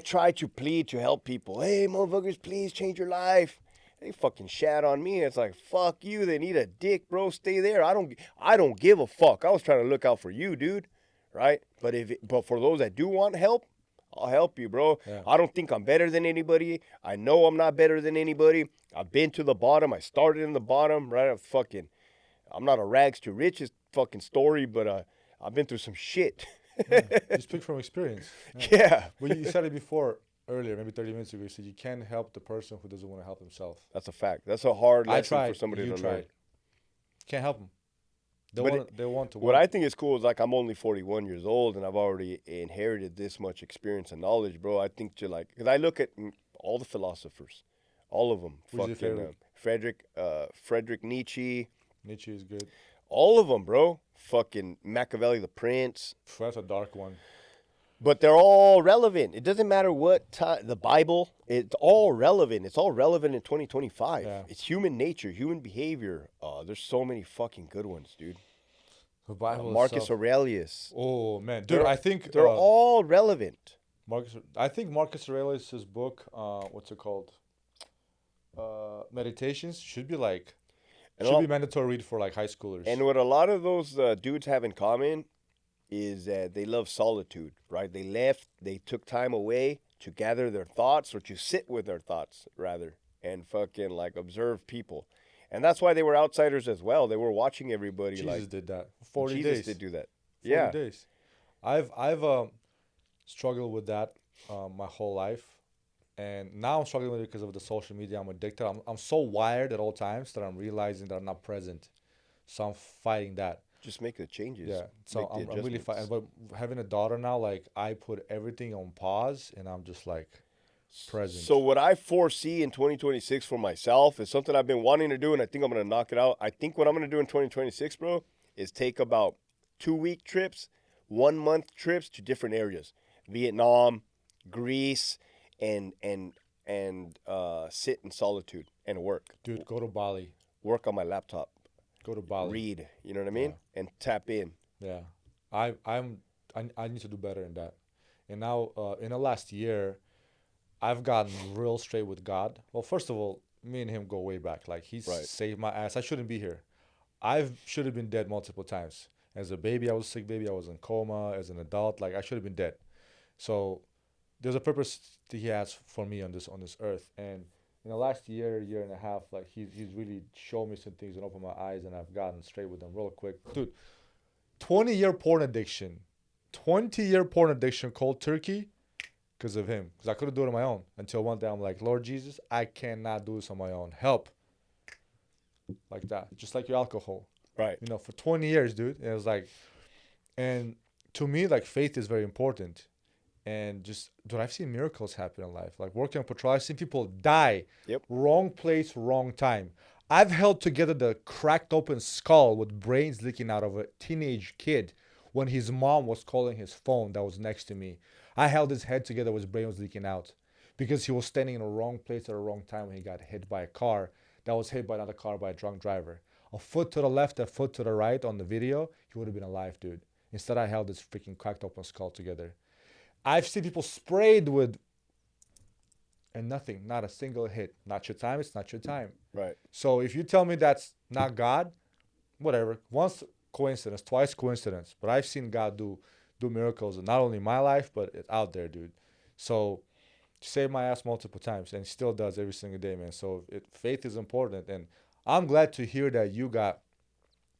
tried to plead to help people. Hey, motherfuckers, please change your life. They fucking shat on me. It's like, fuck you. They need a dick, bro. Stay there. I don't give a fuck. I was trying to look out for you, dude. Right? But for those that do want help, I'll help you, bro. Yeah. I don't think I'm better than anybody. I know I'm not better than anybody. I've been to the bottom. I started in the bottom, right? I'm not a rags to riches fucking story, but I've been through some shit. You speak from experience. Yeah. Well, you said it before earlier, maybe 30 minutes ago. You said you can't help the person who doesn't want to help himself. That's a fact. That's a hard lesson for somebody you to tried. learn. Can't help them. They want to. What I think is cool is like I'm only 41 years old and I've already inherited this much experience and knowledge, bro. I think because I look at all the philosophers, all of them. Who's your favorite? Friedrich Nietzsche. Nietzsche is good. All of them, bro. Fucking Machiavelli, the Prince. That's a dark one. But they're all relevant. It doesn't matter what time. The Bible, it's all relevant. It's all relevant in 2025. Yeah. It's human nature, human behavior. There's so many fucking good ones, dude. The Bible Marcus itself. Aurelius. Oh man, dude, I think they're all relevant. I think Marcus Aurelius' book, what's it called? Meditations should be be mandatory read for like high schoolers. And what a lot of those dudes have in common is that they love solitude, right? They took time away to gather their thoughts or to sit with their thoughts rather and fucking like observe people. And that's why they were outsiders as well. They were watching everybody. Jesus did that. 40 Jesus days. did do that. 40 days. I've struggled with that my whole life. And now I'm struggling with it because of the social media. I'm addicted. I'm so wired at all times that I'm realizing that I'm not present. So I'm fighting that. Just make the changes. Yeah. So I'm really fighting. But having a daughter now, like I put everything on pause and I'm just like present. So what I foresee in 2026 for myself is something I've been wanting to do, and I think I'm going to knock it out. I think what I'm going to do in 2026, bro, is take about 2-week trips, 1-month trips to different areas. Vietnam, Greece, and sit in solitude and work. Dude, go to Bali. Work on my laptop. Go to Bali. Read, you know what I mean? Yeah. And tap in. Yeah. I need to do better in that. And now in the last year, I've gotten real straight with God. Well, first of all, me and him go way back. Like he's saved my ass. I shouldn't be here. I should have been dead multiple times. As a baby, I was a sick baby. I was in coma. As an adult, like I should have been dead. So there's a purpose that he has for me on this earth. And in the last year and a half, like he's really shown me some things and opened my eyes, and I've gotten straight with him real quick. Dude, 20-year porn addiction. 20-year porn addiction cold turkey because of him. Because I couldn't do it on my own. Until one day I'm like, Lord Jesus, I cannot do this on my own. Help. Like that. Just like your alcohol. Right. You know, for 20 years, dude. And it was like, and to me, like faith is very important. And just, dude, I've seen miracles happen in life. Like working on patrol, I've seen people die. Yep. Wrong place, wrong time. I've held together the cracked open skull with brains leaking out of a teenage kid when his mom was calling his phone that was next to me. I held his head together with his brain was leaking out because he was standing in the wrong place at the wrong time when he got hit by a car that was hit by another car by a drunk driver. A foot to the left, a foot to the right on the video, he would have been alive, dude. Instead, I held this freaking cracked open skull together. I've seen people sprayed with and nothing, not a single hit. Not your time, it's not your time. Right. So if you tell me that's not God, whatever. Once coincidence, twice coincidence. But I've seen God do miracles, not only in my life, but it's out there, dude. So saved my ass multiple times, and he still does every single day, man. So faith is important, and I'm glad to hear that you got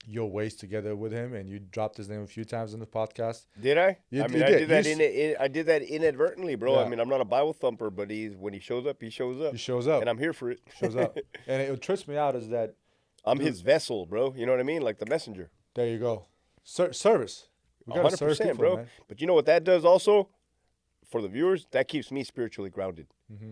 your ways together with him, and you dropped his name a few times in the podcast. Did I? I did that I did that inadvertently, bro. Yeah. I mean, I'm not a Bible thumper, but when he shows up, he shows up. He shows up. And I'm here for it. Shows up. And it trips me out is that I'm his vessel, bro. You know what I mean? Like the messenger. There you go. Service. We gotta serve 100%, people, bro. man. But you know what that does also? For the viewers, that keeps me spiritually grounded.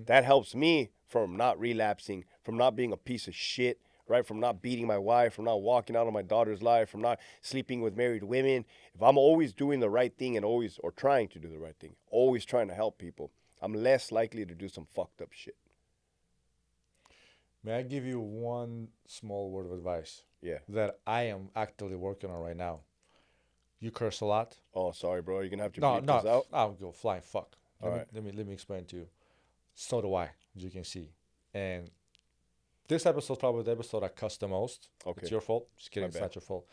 That helps me from not relapsing, from not being a piece of shit, right? From not beating my wife, from not walking out on my daughter's life, from not sleeping with married women. If I'm always doing the right thing and always, or trying to do the right thing, always trying to help people, I'm less likely to do some fucked up shit. May I give you one small word of advice? Yeah. That I am actively working on right now. You curse a lot. Oh, sorry, bro. You're going to have to No, bleep this out. I'll go flying fuck. All right. Let me explain to you. So do I, as you can see. And this episode's probably the episode I cuss the most. Okay. It's your fault. Just kidding. My It's bad. not your fault.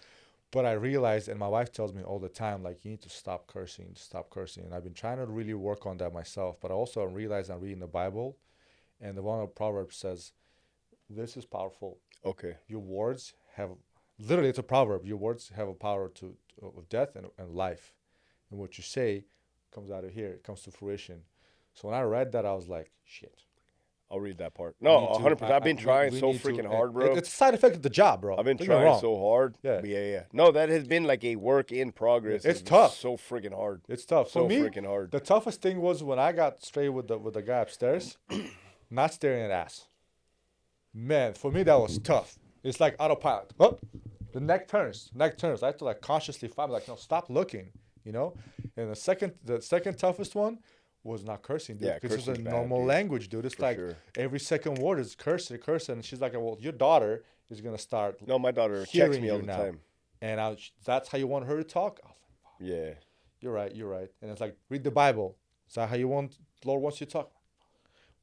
But I realized, and my wife tells me all the time, like, you need to stop cursing, stop cursing. And I've been trying to really work on that myself. But I also realized I'm reading the Bible, and the one of Proverbs says, this is powerful. Okay. Your words have, literally it's a proverb, your words have a power of death and life. And what you say comes out of here, it comes to fruition. So when I read that, I was like, shit. I'll read that part. No, 100%. I've been trying so freaking hard, bro. It's a side effect of the job, bro. I've been Don't get me trying wrong. so hard. Yeah. No, that has been like a work in progress. It's been tough. So freaking hard. It's tough. So For me, freaking hard. the toughest thing was when I got straight with the guy upstairs, not staring at ass. Man, for me that was tough. It's like autopilot. Oh, the neck turns. I have to like consciously find, like, no, stop looking, you know. And the second toughest one was not cursing, dude, Yeah, because it's a cursing's bad, normal dude. language, dude. It's For like sure. every second word is cursing, and she's like, well, your daughter is gonna start. No, my daughter checks hearing me all you the now. time. And that's how you want her to talk. I was like, fuck, Yeah. you're right. And it's like, read the Bible. Is that how you want? Lord wants you to talk.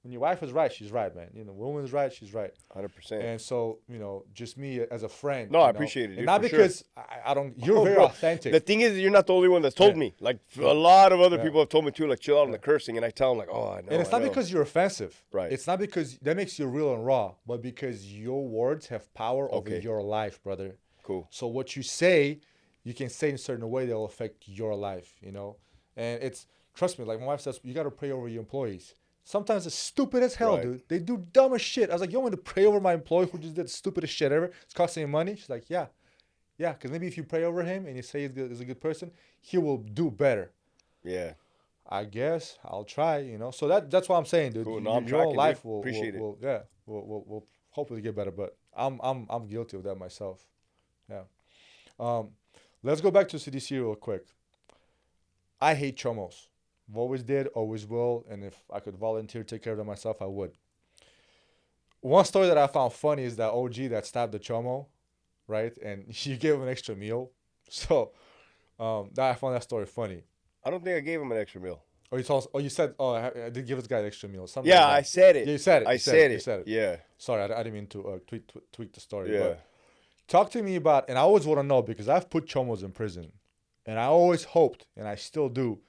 When your wife is right, she's right, man. You know, woman is right, she's right. 100%. And so, you know, just me as a friend. No, you I know, appreciate it, and dude, not for because I don't. You're very bro, authentic. The thing is, you're not the only one that's told me. Like, Yeah. a lot of other Yeah. people have told me too, like, chill out on the cursing. And I tell them, like, oh, I know. And it's not because you're offensive. Right. It's not because that makes you real and raw, but because your words have power over Okay. your life, brother. Cool. So what you say, you can say in a certain way that will affect your life, you know? And it's, trust me, like my wife says, you got to pray over your employees. Sometimes it's stupid as hell, Right. dude. They do dumb as shit. I was like, you want me to pray over my employee who just did the stupidest shit ever? It's costing you money? She's like, yeah. Yeah, because maybe if you pray over him and you say he's a good person, he will do better. Yeah. I guess I'll try, you know. So that's what I'm saying, dude. Cool. No, I'm Your own tracking, life dude. will Appreciate it. will hopefully get better. But I'm guilty of that myself. Yeah. Let's go back to CDC real quick. I hate chomos. I've always did, always will, and if I could volunteer to take care of them myself, I would. One story that I found funny is that OG that stabbed the chomo, right? And you gave him an extra meal. So that I found that story funny. I don't think I gave him an extra meal. Oh, you said, I did give this guy an extra meal. Something Yeah, like that. I said it. Yeah, you said it. I You said You said it. Yeah. Sorry, I didn't mean to tweak the story. Yeah. But talk to me about, and I always want to know because I've put chomos in prison, and I always hoped, and I still do,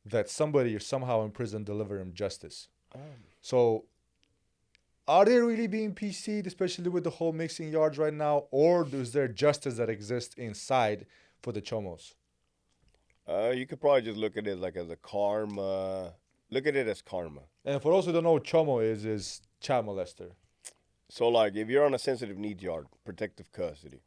that somebody is somehow in prison deliver him justice. So, are they really being PC'd, especially with the whole mixing yards right now, or is there justice that exists inside for the chomos? You could probably just look at it like as a karma. Look at it as karma. And for those who don't know what chomo is child molester. So, like, if you're on a sensitive needs yard, protective custody,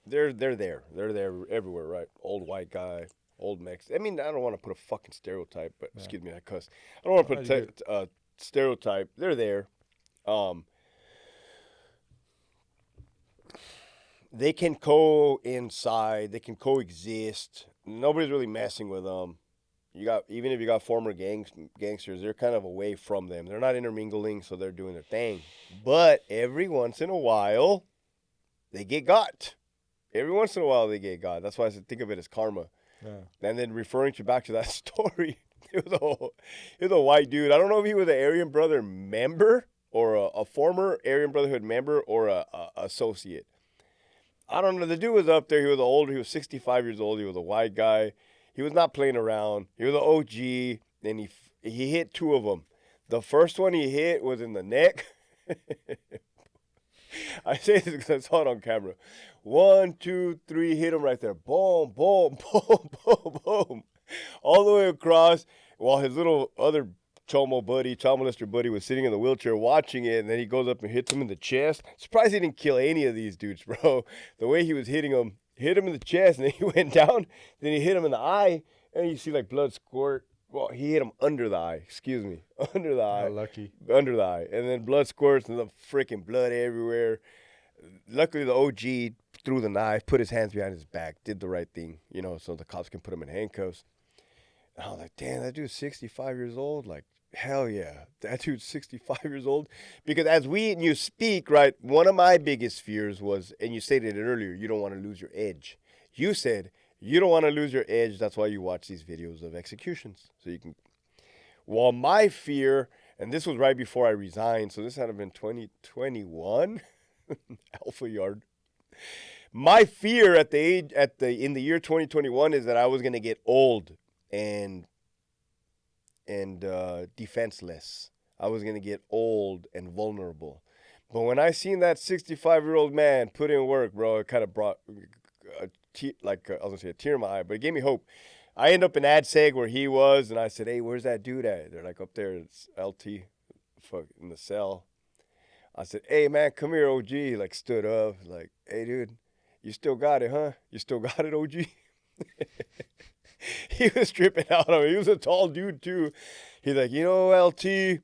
they're there. They're there everywhere, right? Old white guy, old Mex. I mean, I don't want to put a fucking stereotype, but excuse me, I cuss. I don't want to put a stereotype. They're there. They can coincide. They can coexist. Nobody's really messing with them. Even if you got former gangsters, they're kind of away from them. They're not intermingling, so they're doing their thing. But every once in a while, they get got. Every once in a while, they get got. That's why I said think of it as karma. Yeah. And then referring back to that story, it was a white dude. I don't know if he was an Aryan Brother member or a former Aryan Brotherhood member or a associate. I don't know. The dude was up there. He was older. He was 65 years old. He was a white guy. He was not playing around. He was an OG. And he hit two of them. The first one he hit was in the neck. I say this because I saw it on camera. 1, 2, 3, hit him right there. Boom, boom, boom, boom, boom. All the way across while his little other child molester buddy was sitting in the wheelchair watching it, and then he goes up and hits him in the chest. Surprised he didn't kill any of these dudes, bro. The way he was hitting him, hit him in the chest, and then he went down. Then he hit him in the eye, and you see like blood squirt. Well, he hit him under the eye. Excuse me, under the eye. Oh, lucky. Under the eye, and then blood squirts and the freaking blood everywhere. Luckily, the OG threw the knife, put his hands behind his back, did the right thing, you know, so the cops can put him in handcuffs. And I was like, damn, that dude's 65 years old. Like, hell yeah, that dude's 65 years old. Because as we and you speak, right, one of my biggest fears was, and you stated it earlier, you don't want to lose your edge. You said you don't want to lose your edge. That's why you watch these videos of executions. So you can. Well, my fear, and this was right before I resigned, so this had to have been 2021, Alpha Yard. My fear in the year 2021 is that I was gonna get old and defenseless. I was gonna get old and vulnerable. But when I seen that 65-year-old man put in work, bro, it kind of brought I was gonna say a tear in my eye, but it gave me hope. I end up in AdSeg where he was, and I said, "Hey, where's that dude at?" They're like, "Up there, it's LT, in the cell." I said, "Hey, man, come here, OG." He like stood up, like, "Hey, dude, you still got it, huh? You still got it, OG?" He was tripping out on me. He was a tall dude too. He's like, LT,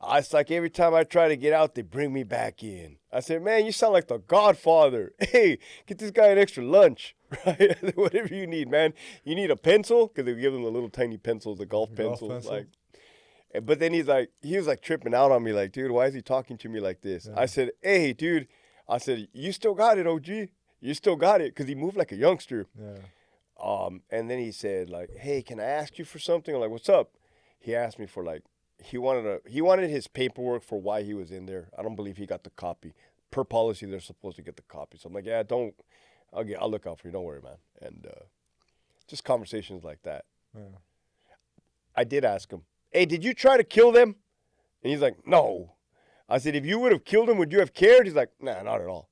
it's like every time I try to get out, they bring me back in. I said, "Man, you sound like the Godfather. Hey, get this guy an extra lunch, right? Whatever you need, man. You need a pencil?" Because they give them the little tiny pencils, the golf pencils. Like, but then he was like tripping out on me, like, "Dude, why is he talking to me like this?" Yeah. I said, "Hey, dude," I said, "You still got it, OG. You still got it," because he moved like a youngster. Yeah. And then he said, like, "Hey, can I ask you for something?" I'm like, "What's up?" He asked me for like, he wanted his paperwork for why he was in there. I don't believe he got the copy. Per policy, they're supposed to get the copy. So I'm like, "Yeah, I'll look out for you. Don't worry, man." And just conversations like that. Yeah. I did ask him, "Hey, did you try to kill them?" And he's like, "No." I said, "If you would have killed them, would you have cared?" He's like, "Nah, not at all."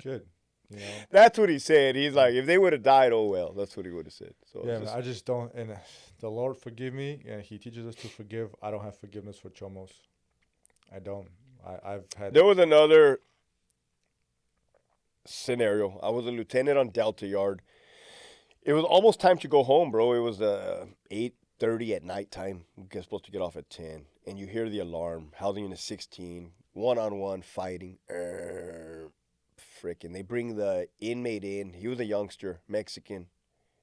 Good. You know? That's what he said. He's like, if they would have died, oh well. That's what he would have said. So yeah, I just don't. And the Lord forgive me, and He teaches us to forgive. I don't have forgiveness for chomos. I don't. I've had. There was another scenario. I was a lieutenant on Delta Yard. It was almost time to go home, bro. It was 8:30 at nighttime. We're supposed to get off at 10, and you hear the alarm. Housing Unit 16, one-on-one fighting. Frickin', they bring the inmate in. He was a youngster, Mexican,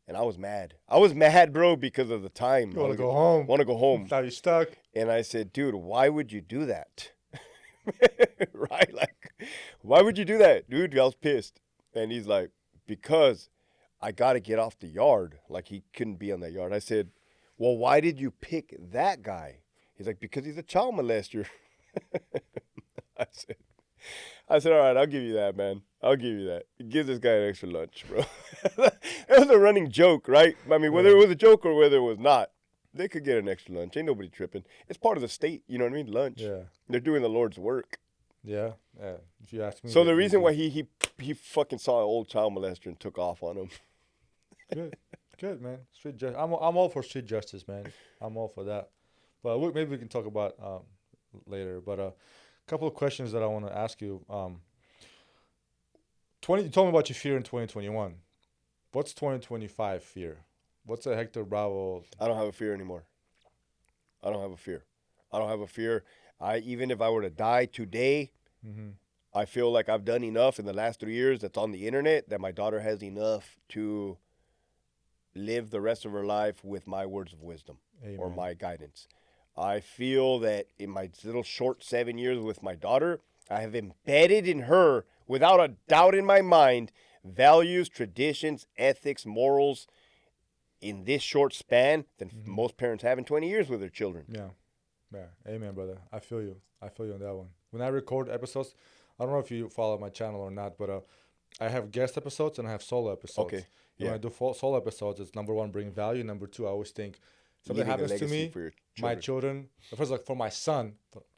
and I was mad. I was mad, bro, because of the time. You want to go home? Want to go home? Thought you stuck. And I said, "Dude, why would you do that?" Right? Like, why would you do that, dude? I was pissed, and he's like, "Because I got to get off the yard." Like, he couldn't be on that yard. I said, "Well, why did you pick that guy?" He's like, "Because he's a child molester." I said, "All right, I'll give you that, man. I'll give you that. Give this guy an extra lunch, bro." It was a running joke, right? I mean, whether it was a joke or whether it was not, they could get an extra lunch. Ain't nobody tripping. It's part of the state, you know what I mean? Lunch. Yeah. They're doing the Lord's work. Yeah. Yeah. If you ask me. So the reason why he fucking saw an old child molester and took off on him. Good, man. Street justice. I'm all for street justice, man. I'm all for that. But maybe we can talk about later. But couple of questions that I want to ask you. You told me about your fear in 2021. What's 2025 fear? What's a Hector Bravo? I don't have a fear anymore. I don't have a fear. Even if I were to die today, I feel like I've done enough in the last 3 years that's on the internet that my daughter has enough to live the rest of her life with my words of wisdom. Amen. Or my guidance. I feel that in my little short 7 years with my daughter, I have embedded in her, without a doubt in my mind, values, traditions, ethics, morals in this short span than most parents have in 20 years with their children. Yeah. Amen, brother. I feel you on that one. When I record episodes, I don't know if you follow my channel or not, but I have guest episodes and I have solo episodes. Okay. Yeah. When I do solo episodes, it's number one, bring value. Number two, I always think, something happens to me, my children, first, like for my son,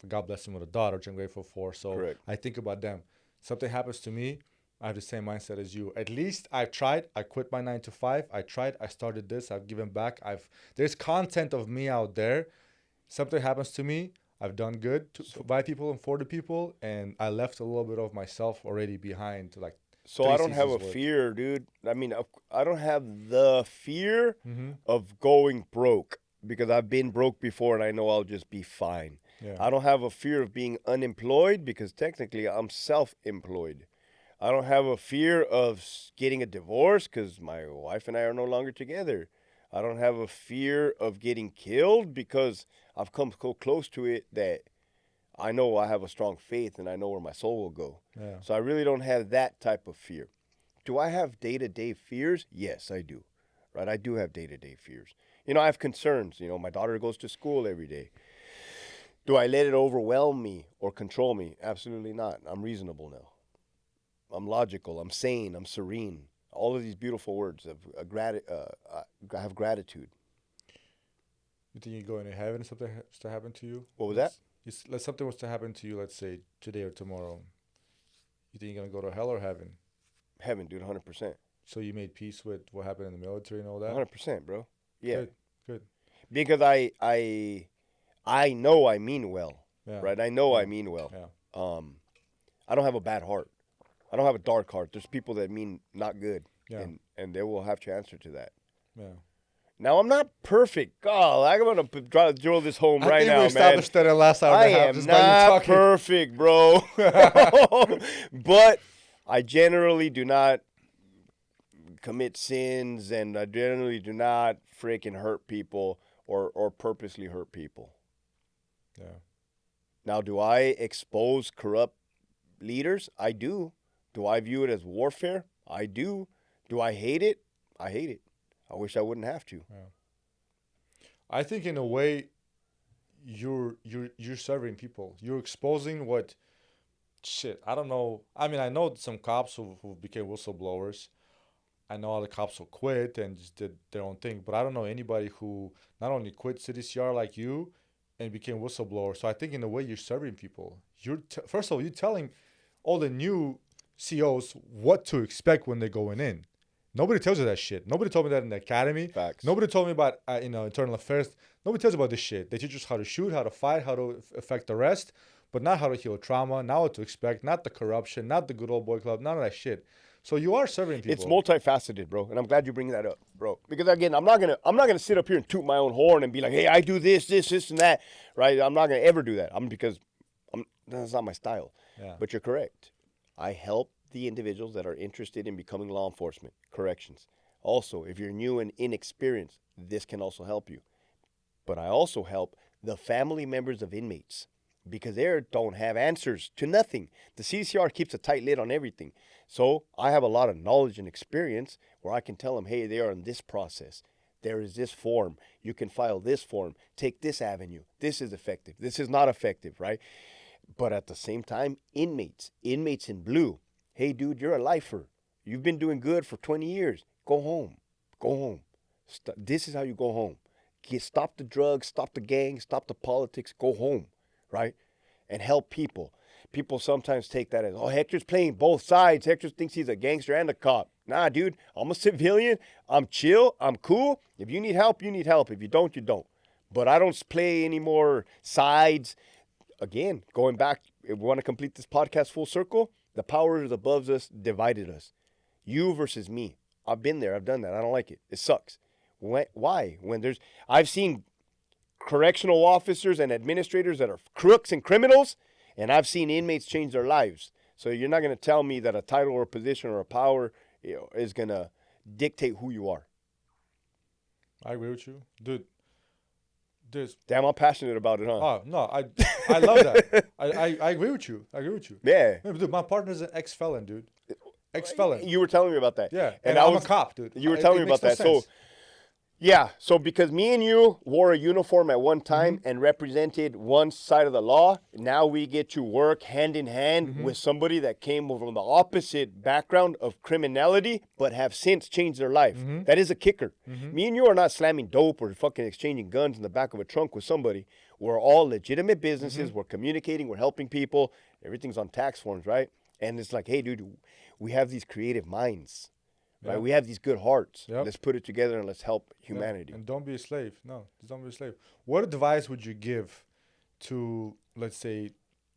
God bless him with a daughter, which I'm grateful for. So correct. I think about them. Something happens to me, I have the same mindset as you. At least I've tried. I quit my 9 to 5. I tried. I started this. I've given back. There's content of me out there. Something happens to me. I've done good by people and for the people, and I left a little bit of myself already behind. Like, so I don't have a fear, dude. I mean, I don't have the fear of going broke because I've been broke before, and I know I'll just be fine. Yeah. I don't have a fear of being unemployed because technically I'm self-employed. I don't have a fear of getting a divorce because my wife and I are no longer together. I don't have a fear of getting killed because I've come so close to it that I know I have a strong faith and I know where my soul will go. Yeah. So I really don't have that type of fear. Do I have day-to-day fears? Yes, I do. Right? I do have day-to-day fears. You know, I have concerns. You know, my daughter goes to school every day. Do I let it overwhelm me or control me? Absolutely not. I'm reasonable now. I'm logical. I'm sane. I'm serene. All of these beautiful words of I have gratitude. You think you go into heaven if something was to happen to you? What was that? Let's something was to happen to you, let's say today or tomorrow. You think you're gonna go to hell or heaven? Heaven, dude, 100%. So you made peace with what happened in the military and all that? 100%, bro. Yeah. Good. Because I know I mean well. Yeah. Right? I know I mean well. Yeah. I don't have a bad heart. I don't have a dark heart. There's people that mean not good. Yeah. And they will have to answer to that. Yeah. Now, I'm not perfect. Oh, I'm going to drill this home right now, man. I think we established that in the last hour. I am not perfect, bro. But I generally do not commit sins, and I generally do not freaking hurt people or purposely hurt people. Yeah. Now, do I expose corrupt leaders? I do. Do I view it as warfare? I do. Do I hate it? I hate it. I wish I wouldn't have to. Yeah. I think in a way, you're serving people. You're exposing what shit. I don't know. I mean, I know some cops who became whistleblowers. I know other cops who quit and just did their own thing. But I don't know anybody who not only quit CDCR like you and became whistleblower. So I think in a way you're serving people. First of all, you're telling all the new COs what to expect when they're going in. Nobody tells you that shit. Nobody told me that in the academy. Facts. Nobody told me about internal affairs. Nobody tells you about this shit. They teach us how to shoot, how to fight, how to affect the rest, but not how to heal trauma, not what to expect, not the corruption, not the good old boy club, none of that shit. So you are serving people. It's multifaceted, bro, and I'm glad you bring that up, bro. Because again, I'm not gonna sit up here and toot my own horn and be like, hey, I do this, and that, right? I'm not gonna ever do that. That's not my style. Yeah. But you're correct. I help the individuals that are interested in becoming law enforcement, corrections. Also, if you're new and inexperienced, this can also help you. But I also help the family members of inmates because they don't have answers to nothing. The CDCR keeps a tight lid on everything. So I have a lot of knowledge and experience where I can tell them, hey, they are in this process. There is this form. You can file this form. Take this avenue. This is effective. This is not effective, right? But at the same time, inmates in blue. Hey, dude, you're a lifer. You've been doing good for 20 years. Go home. Go home. This is how you go home. Stop the drugs, stop the gangs, stop the politics. Go home, right? And help people. People sometimes take that as, oh, Hector's playing both sides. Hector thinks he's a gangster and a cop. Nah, dude, I'm a civilian. I'm chill. I'm cool. If you need help, you need help. If you don't, you don't. But I don't play any more sides. Again, going back, if we want to complete this podcast full circle, the powers above us divided us. You versus me. I've been there. I've done that. I don't like it. It sucks. Why? I've seen correctional officers and administrators that are crooks and criminals, and I've seen inmates change their lives. So you're not going to tell me that a title or a position or a power is going to dictate who you are. I agree with you. Dude. Damn, I'm passionate about it, huh? Oh, no, I love that. I agree with you. Yeah. Dude, my partner's an ex-felon, dude. Ex-felon. You were telling me about that. Yeah, and I'm a cop, dude. You were telling me about that. Sense. So because me and you wore a uniform at one time and represented one side of the law, now we get to work hand in hand with somebody that came from the opposite background of criminality, but have since changed their life. That is a kicker. Me and you are not slamming dope or fucking exchanging guns in the back of a trunk with somebody. We're all legitimate businesses. We're communicating. We're helping people. Everything's on tax forms, right? And it's like, hey, dude, we have these creative minds, right? Yeah. We have these good hearts. Yep. Let's put it together and let's help Yeah. humanity. And don't be a slave. No, just don't be a slave. What advice would you give to, let's say,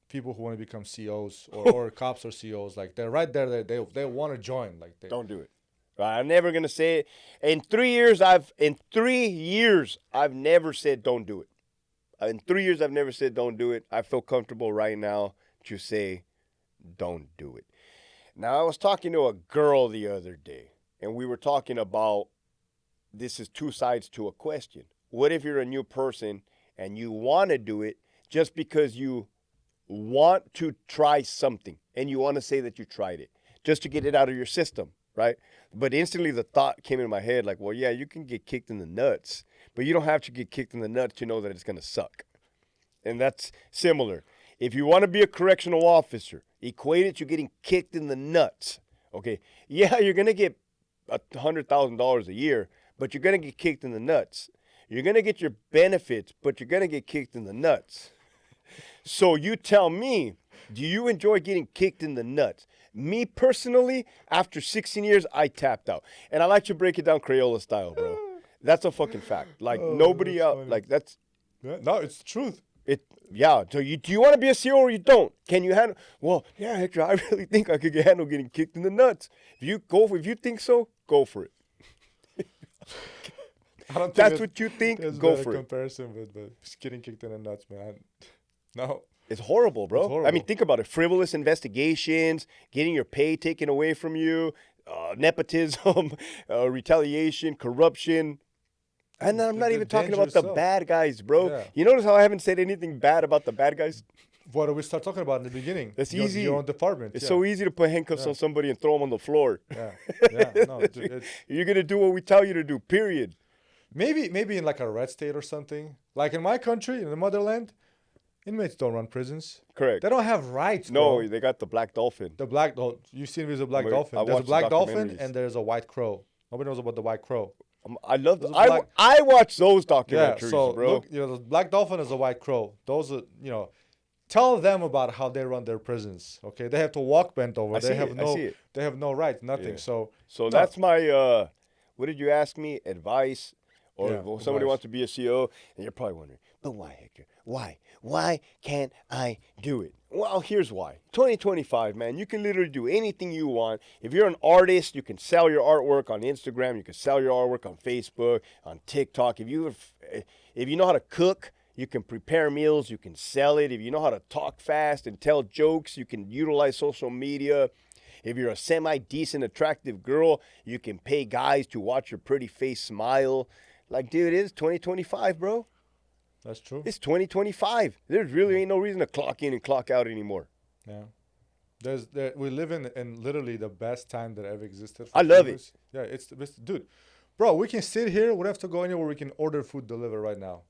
people who want to become COs or cops or COs? Like they're right there. They want to join. Like they Don't do it. Right? I'm never gonna say it. In 3 years, I've never said don't do it. In 3 years, I've never said don't do it. I feel comfortable right now to say don't do it. Now, I was talking to a girl the other day, and we were talking about this is two sides to a question. What if you're a new person and you want to do it just because you want to try something and you want to say that you tried it just to get it out of your system, right? But instantly the thought came in my head like, well, yeah, you can get kicked in the nuts, but you don't have to get kicked in the nuts to know that it's going to suck. And that's similar. If you want to be a correctional officer, equate it to getting kicked in the nuts. Okay, yeah, you're going to get $100,000 a year, but you're going to get kicked in the nuts. You're going to get your benefits, but you're going to get kicked in the nuts. So you tell me, do you enjoy getting kicked in the nuts? Me personally, after 16 years, I tapped out. And I like to break it down Crayola style, bro. That's a fucking fact. Like, nobody else, funny. like, that's... Yeah, no, it's the truth. Yeah, so do you want to be a CO or you don't? Can you handle? Well, yeah, Hector, I really think I could handle getting kicked in the nuts. If you think so, go for it. I don't think That's what you think, go for it. Comparison, but just getting kicked in the nuts, man. No. It's horrible, bro. It's horrible. I mean, think about it. Frivolous investigations, getting your pay taken away from you, nepotism, retaliation, corruption. And I'm not even talking about the bad guys, bro. Yeah. You notice how I haven't said anything bad about the bad guys? What did we start talking about in the beginning? That's easy. Your own department. It's so easy to put handcuffs on somebody and throw them on the floor. Yeah. No, dude, You're going to do what we tell you to do, period. maybe in like a red state or something. Like in my country, in the motherland, inmates don't run prisons. Correct. They don't have rights, No, bro. they got the black dolphin. The black, oh, you've seen there's a black Wait, dolphin. I There's a watched the black dolphin documentaries. and there's a white crow. Nobody knows about the white crow. I love Those the, are black- I watch those Yeah, documentaries, so bro. look, the black dolphin is a white crow. Those are, tell them about how they run their prisons. Okay, they have to walk bent over. I see it. They have no rights, nothing. Yeah. So That's my, what did you ask me? Advice? Or Yeah, if somebody advice. wants to be a CO, and you're probably wondering, but why, Hector? Why? Why can't I do it? Well, here's why. 2025, man, you can literally do anything you want. If you're an artist, you can sell your artwork on Instagram. You can sell your artwork on Facebook, on TikTok. If you know how to cook, you can prepare meals. You can sell it. If you know how to talk fast and tell jokes, you can utilize social media. If you're a semi-decent, attractive girl, you can pay guys to watch your pretty face smile. Like, dude, it is 2025, bro. that's true. It's 2025. There really ain't no reason to clock in and clock out anymore. Yeah. We live in literally the best time that ever existed. For I love humans. Yeah, it's the best. Dude, bro, we can sit here. We don't have to go anywhere. We can order food delivered right now.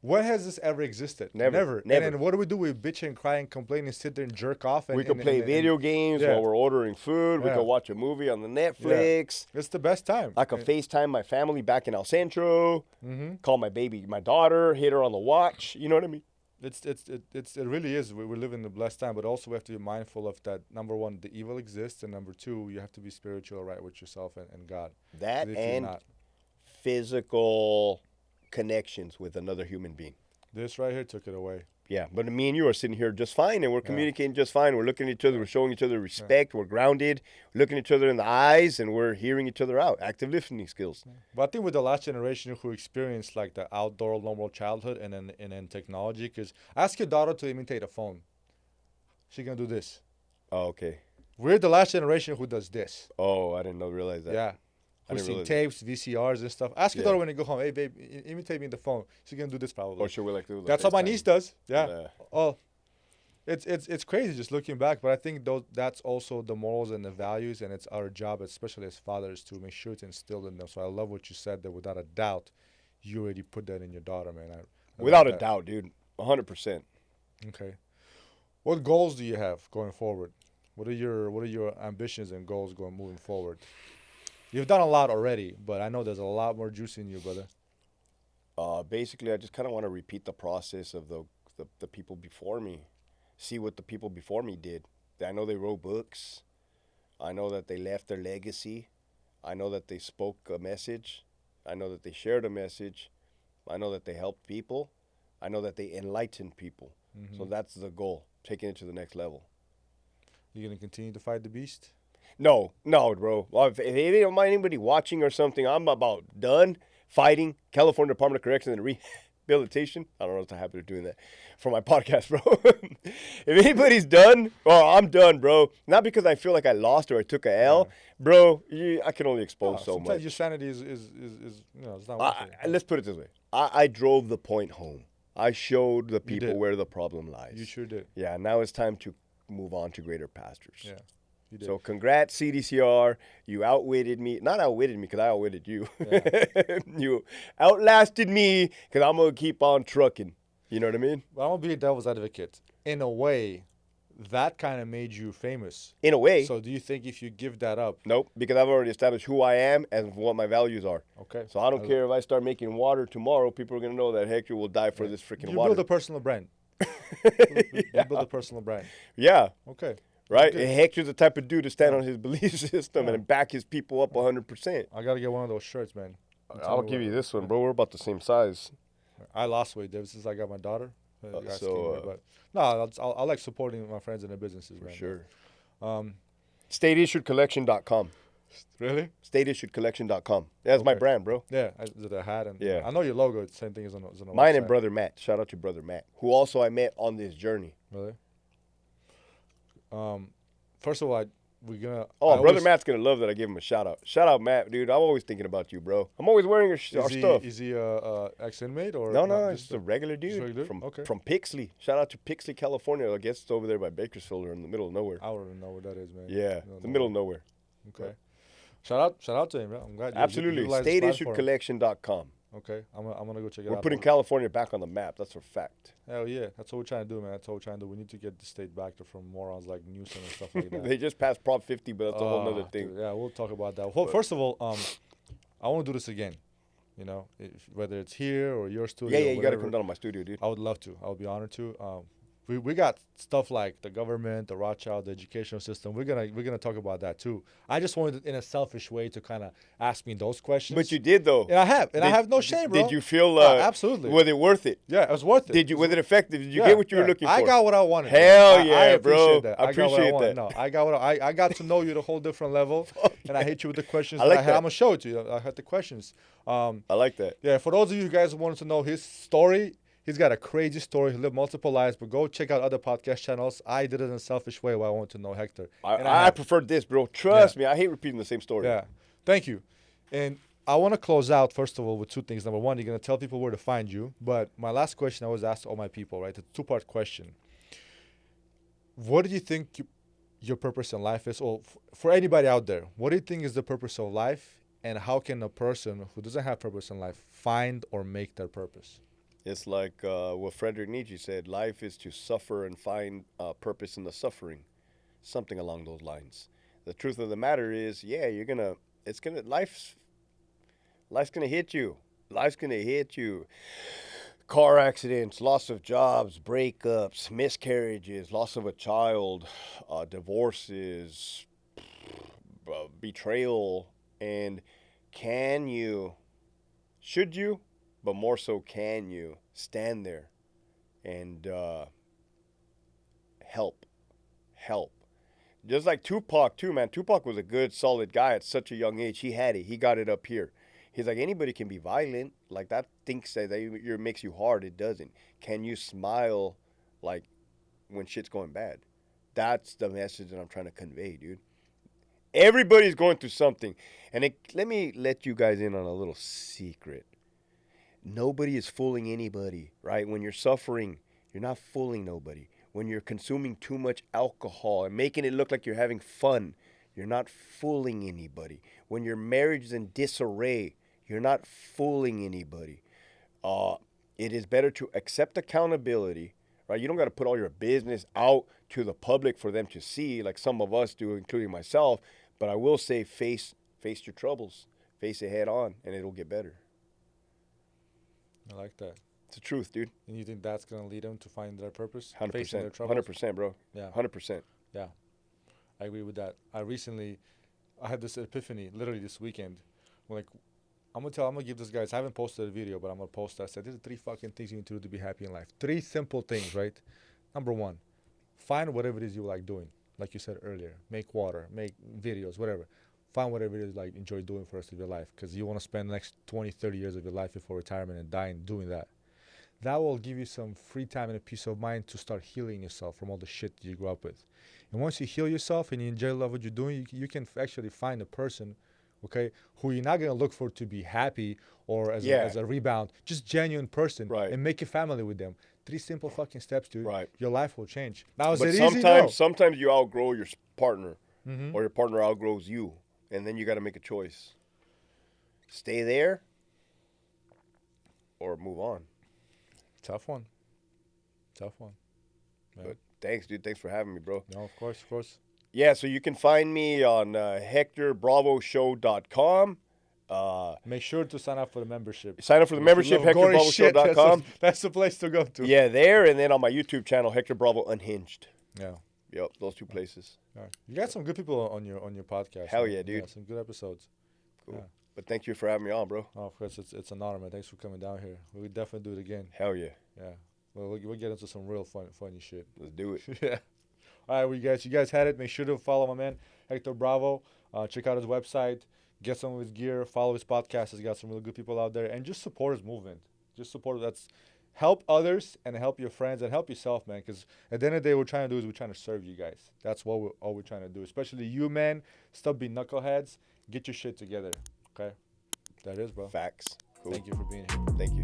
When has this ever existed? Never. And then what do? We bitch and cry and complain and sit there and jerk off. And, We can play video games while we're ordering food. We Yeah. can watch a movie on the Netflix. It's the best time. I can FaceTime my family back in El Centro. Mm-hmm. Call my daughter, hit her on the watch. You know what I mean? It really is. We live in the blessed time, but also we have to be mindful of that. Number one, the evil exists, and number two, you have to be spiritual, right, with yourself and God. That 'Cause if you're and not, physical connections with another human being. this right here took it away. Yeah, but me and you are sitting here just fine, and we're communicating just fine. We're looking at each other. We're showing each other respect. We're grounded. We're looking at each other in the eyes, and we're hearing each other out. Active listening skills. But I think with the last generation who experienced like the outdoor normal childhood and then technology, because ask your daughter to imitate a phone. She can do this. Oh, okay. We're the last generation who does this. Oh, I didn't realize that. Yeah. I Who's didn't seen realize tapes, VCRs and stuff. Ask your Yeah. daughter when you go home, hey babe, imitate me in the phone. She's gonna do this probably. Or should we like do the That's what my FaceTime? niece does. Yeah. Yeah. Oh, it's crazy just looking back, but I think that's also the morals and the values, and it's our job, especially as fathers, to make sure it's instilled in them. So I love what you said, that without a doubt, you already put that in your daughter, man. I Without love a that. doubt, dude. 100%. Okay. What goals do you have going forward? What are your ambitions and goals moving forward? You've done a lot already, but I know there's a lot more juice in you, brother. Basically, I just kind of want to repeat the process of the people before me. See what the people before me did. I know they wrote books. I know that they left their legacy. I know that they spoke a message. I know that they shared a message. I know that they helped people. I know that they enlightened people. Mm-hmm. So that's the goal, taking it to the next level. You gonna continue to fight the beast? No, bro. Well, if anybody watching or something, I'm about done fighting California Department of Corrections and Rehabilitation. I don't know what's happening to doing that for my podcast, bro. If anybody's done, well, I'm done, bro. Not because I feel like I lost or I took a L, bro. I can only expose so sometimes much. your sanity is it's not worth it. Let's put it this way. I drove the point home. I showed the people where the problem lies. You sure did. Yeah, now it's time to move on to greater pastures. Yeah. You did. So congrats, CDCR. You outwitted me. Not outwitted me because I outwitted you. Yeah. You outlasted me because I'm going to keep on trucking. You know what I mean? But I'm going to be a devil's advocate. In a way, that kind of made you famous. In a way. So do you think if you give that up? Nope, because I've already established who I am and what my values are. Okay. So I don't care if I start making water tomorrow. People are going to know that Hector will die for this freaking water. You build a personal brand. You build a personal brand. Yeah. Okay. Right? And Hector's the type of dude to stand on his belief system and back his people up 100%. I got to get one of those shirts, man. I'll give you this one, bro. We're about the same size. I lost weight, Dave, since I got my daughter. I like supporting my friends and their businesses, man. Sure. Um, StateIssuedCollection.com. Really? StateIssuedCollection.com. That's my brand, bro. Yeah, the hat and yeah. I know your logo. It's the same thing as on the Mine website. and Brother Matt. Shout out to Brother Matt, who also I met on this journey. Really? First of all, Brother Matt's gonna love that I give him a shout out. Shout out, Matt, dude. I'm always thinking about you, bro. I'm always wearing our stuff. Is he a ex-inmate or no? Just a regular dude from Pixley. Shout out to Pixley, California. I guess it's over there by Bakersfield or in the middle of nowhere. I don't even know where that is, man. Yeah, the middle of nowhere. Okay. Shout out to him, bro. I'm glad. Absolutely. StateIssuedCollection.com. Okay, I'm gonna go check it We're out. putting California back on the map. That's a fact. Hell yeah, that's what we're trying to do, man. That's what we're trying to do. We need to get the state back from morons like Newsom and stuff like that. They just passed Prop 50, but that's a whole other thing. Dude, yeah, we'll talk about that. Well, first of all, I want to do this again. You know, whether it's here or your studio. Yeah, you got to come down to my studio, dude. I would love to. I would be honored to. We got stuff like the government, the Rothschild, the educational system. We're gonna talk about that too. I just wanted, in a selfish way, to kind of ask me those questions. But you did though, and I have, I have no shame, bro. Did you feel absolutely? Was it worth it? Yeah, it was worth it. Was it effective? Did you get what you were looking for? I got what I wanted. Hell yeah, I appreciate bro! that. I appreciate that. No, I got I got to know you at a whole different level, and I hit you with the questions. I like that. that. I'm gonna show it to you. I had the questions. I like that. Yeah, for those of you guys who wanted to know his story. He's got a crazy story. He lived multiple lives, but go check out other podcast channels. I did it in a selfish way. I want to know Hector. I preferred this, bro. Trust me. I hate repeating the same story. Yeah. Thank you. And I want to close out, first of all, with two things. Number one, you're going to tell people where to find you. But my last question I always ask all my people, right? It's a two-part question. What do you think your purpose in life is? Or for anybody out there, what do you think is the purpose of life? And how can a person who doesn't have purpose in life find or make their purpose? It's like what Friedrich Nietzsche said, life is to suffer and find purpose in the suffering. Something along those lines. The truth of the matter is, yeah, life's gonna hit you. Life's gonna hit you. Car accidents, loss of jobs, breakups, miscarriages, loss of a child, divorces, betrayal. And should you, but more so, can you stand there and help? Just like Tupac too, man. Tupac was a good, solid guy at such a young age. He had it. He got it up here. He's like, anybody can be violent. Like, that thinks that makes you hard. It doesn't. Can you smile, like, when shit's going bad? That's the message that I'm trying to convey, dude. Everybody's going through something. And let me let you guys in on a little secret. Nobody is fooling anybody, right? When you're suffering, you're not fooling nobody. When you're consuming too much alcohol and making it look like you're having fun, you're not fooling anybody. When your marriage is in disarray, you're not fooling anybody. It is better to accept accountability, right? You don't got to put all your business out to the public for them to see, like some of us do, including myself. But I will say, face your troubles, face it head on, and it'll get better. I like that. It's the truth, dude. And you think that's going to lead them to find their purpose? 100%. 100%, bro. Yeah. 100%. Yeah. I agree with that. I had this epiphany literally this weekend. Like, I'm gonna give this guys. I haven't posted a video, but I'm gonna post that. I said, these are 3 fucking things you need to do to be happy in life. 3 simple things, right? Number 1, find whatever it is you like doing. Like you said earlier, make water, make videos, whatever. Find whatever it is like enjoy doing for the rest of your life, because you want to spend the next 20, 30 years of your life before retirement and dying doing that. That will give you some free time and a peace of mind to start healing yourself from all the shit that you grew up with. And once you heal yourself and you enjoy love what you're doing, you can actually find a person, okay, who you're not gonna look for to be happy or as a rebound, just genuine person, right, and make a family with them. 3 simple fucking steps, dude. Right. Your life will change. Now, is but it easy? No. Sometimes you outgrow your partner, Mm-hmm. or your partner outgrows you, and then you got to make a choice: stay there or move on. Tough one. Yeah. But thanks, dude. Thanks for having me, bro. No, of course. Yeah, so you can find me on HectorBravoShow.com. Make sure to sign up for the membership. Sign up for the membership, HectorBravoShow.com. That's the place to go to. Yeah, there, and then on my YouTube channel, Hector Bravo Unhinged. Yeah. Yep, those 2 places. All right. You got some good people on your podcast. Hell man. yeah, dude. Yeah, some good episodes. Cool. Yeah. But thank you for having me on, bro. Oh, of course, it's an honor, man. Thanks for coming down here. We'll definitely do it again. Hell yeah. Yeah. Well, we'll get into some real funny shit. Let's do it. Yeah. All right, well, you guys had it. Make sure to follow my man, Hector Bravo. Check out his website. Get some of his gear. Follow his podcast. He's got some really good people out there. And just support his movement. Help others and help your friends and help yourself, man. Because at the end of the day, what we're trying to do is we're trying to serve you guys. That's what we're trying to do. Especially you, man. Stop being knuckleheads. Get your shit together. Okay? That is, bro. Facts. Cool. Thank you for being here. Thank you.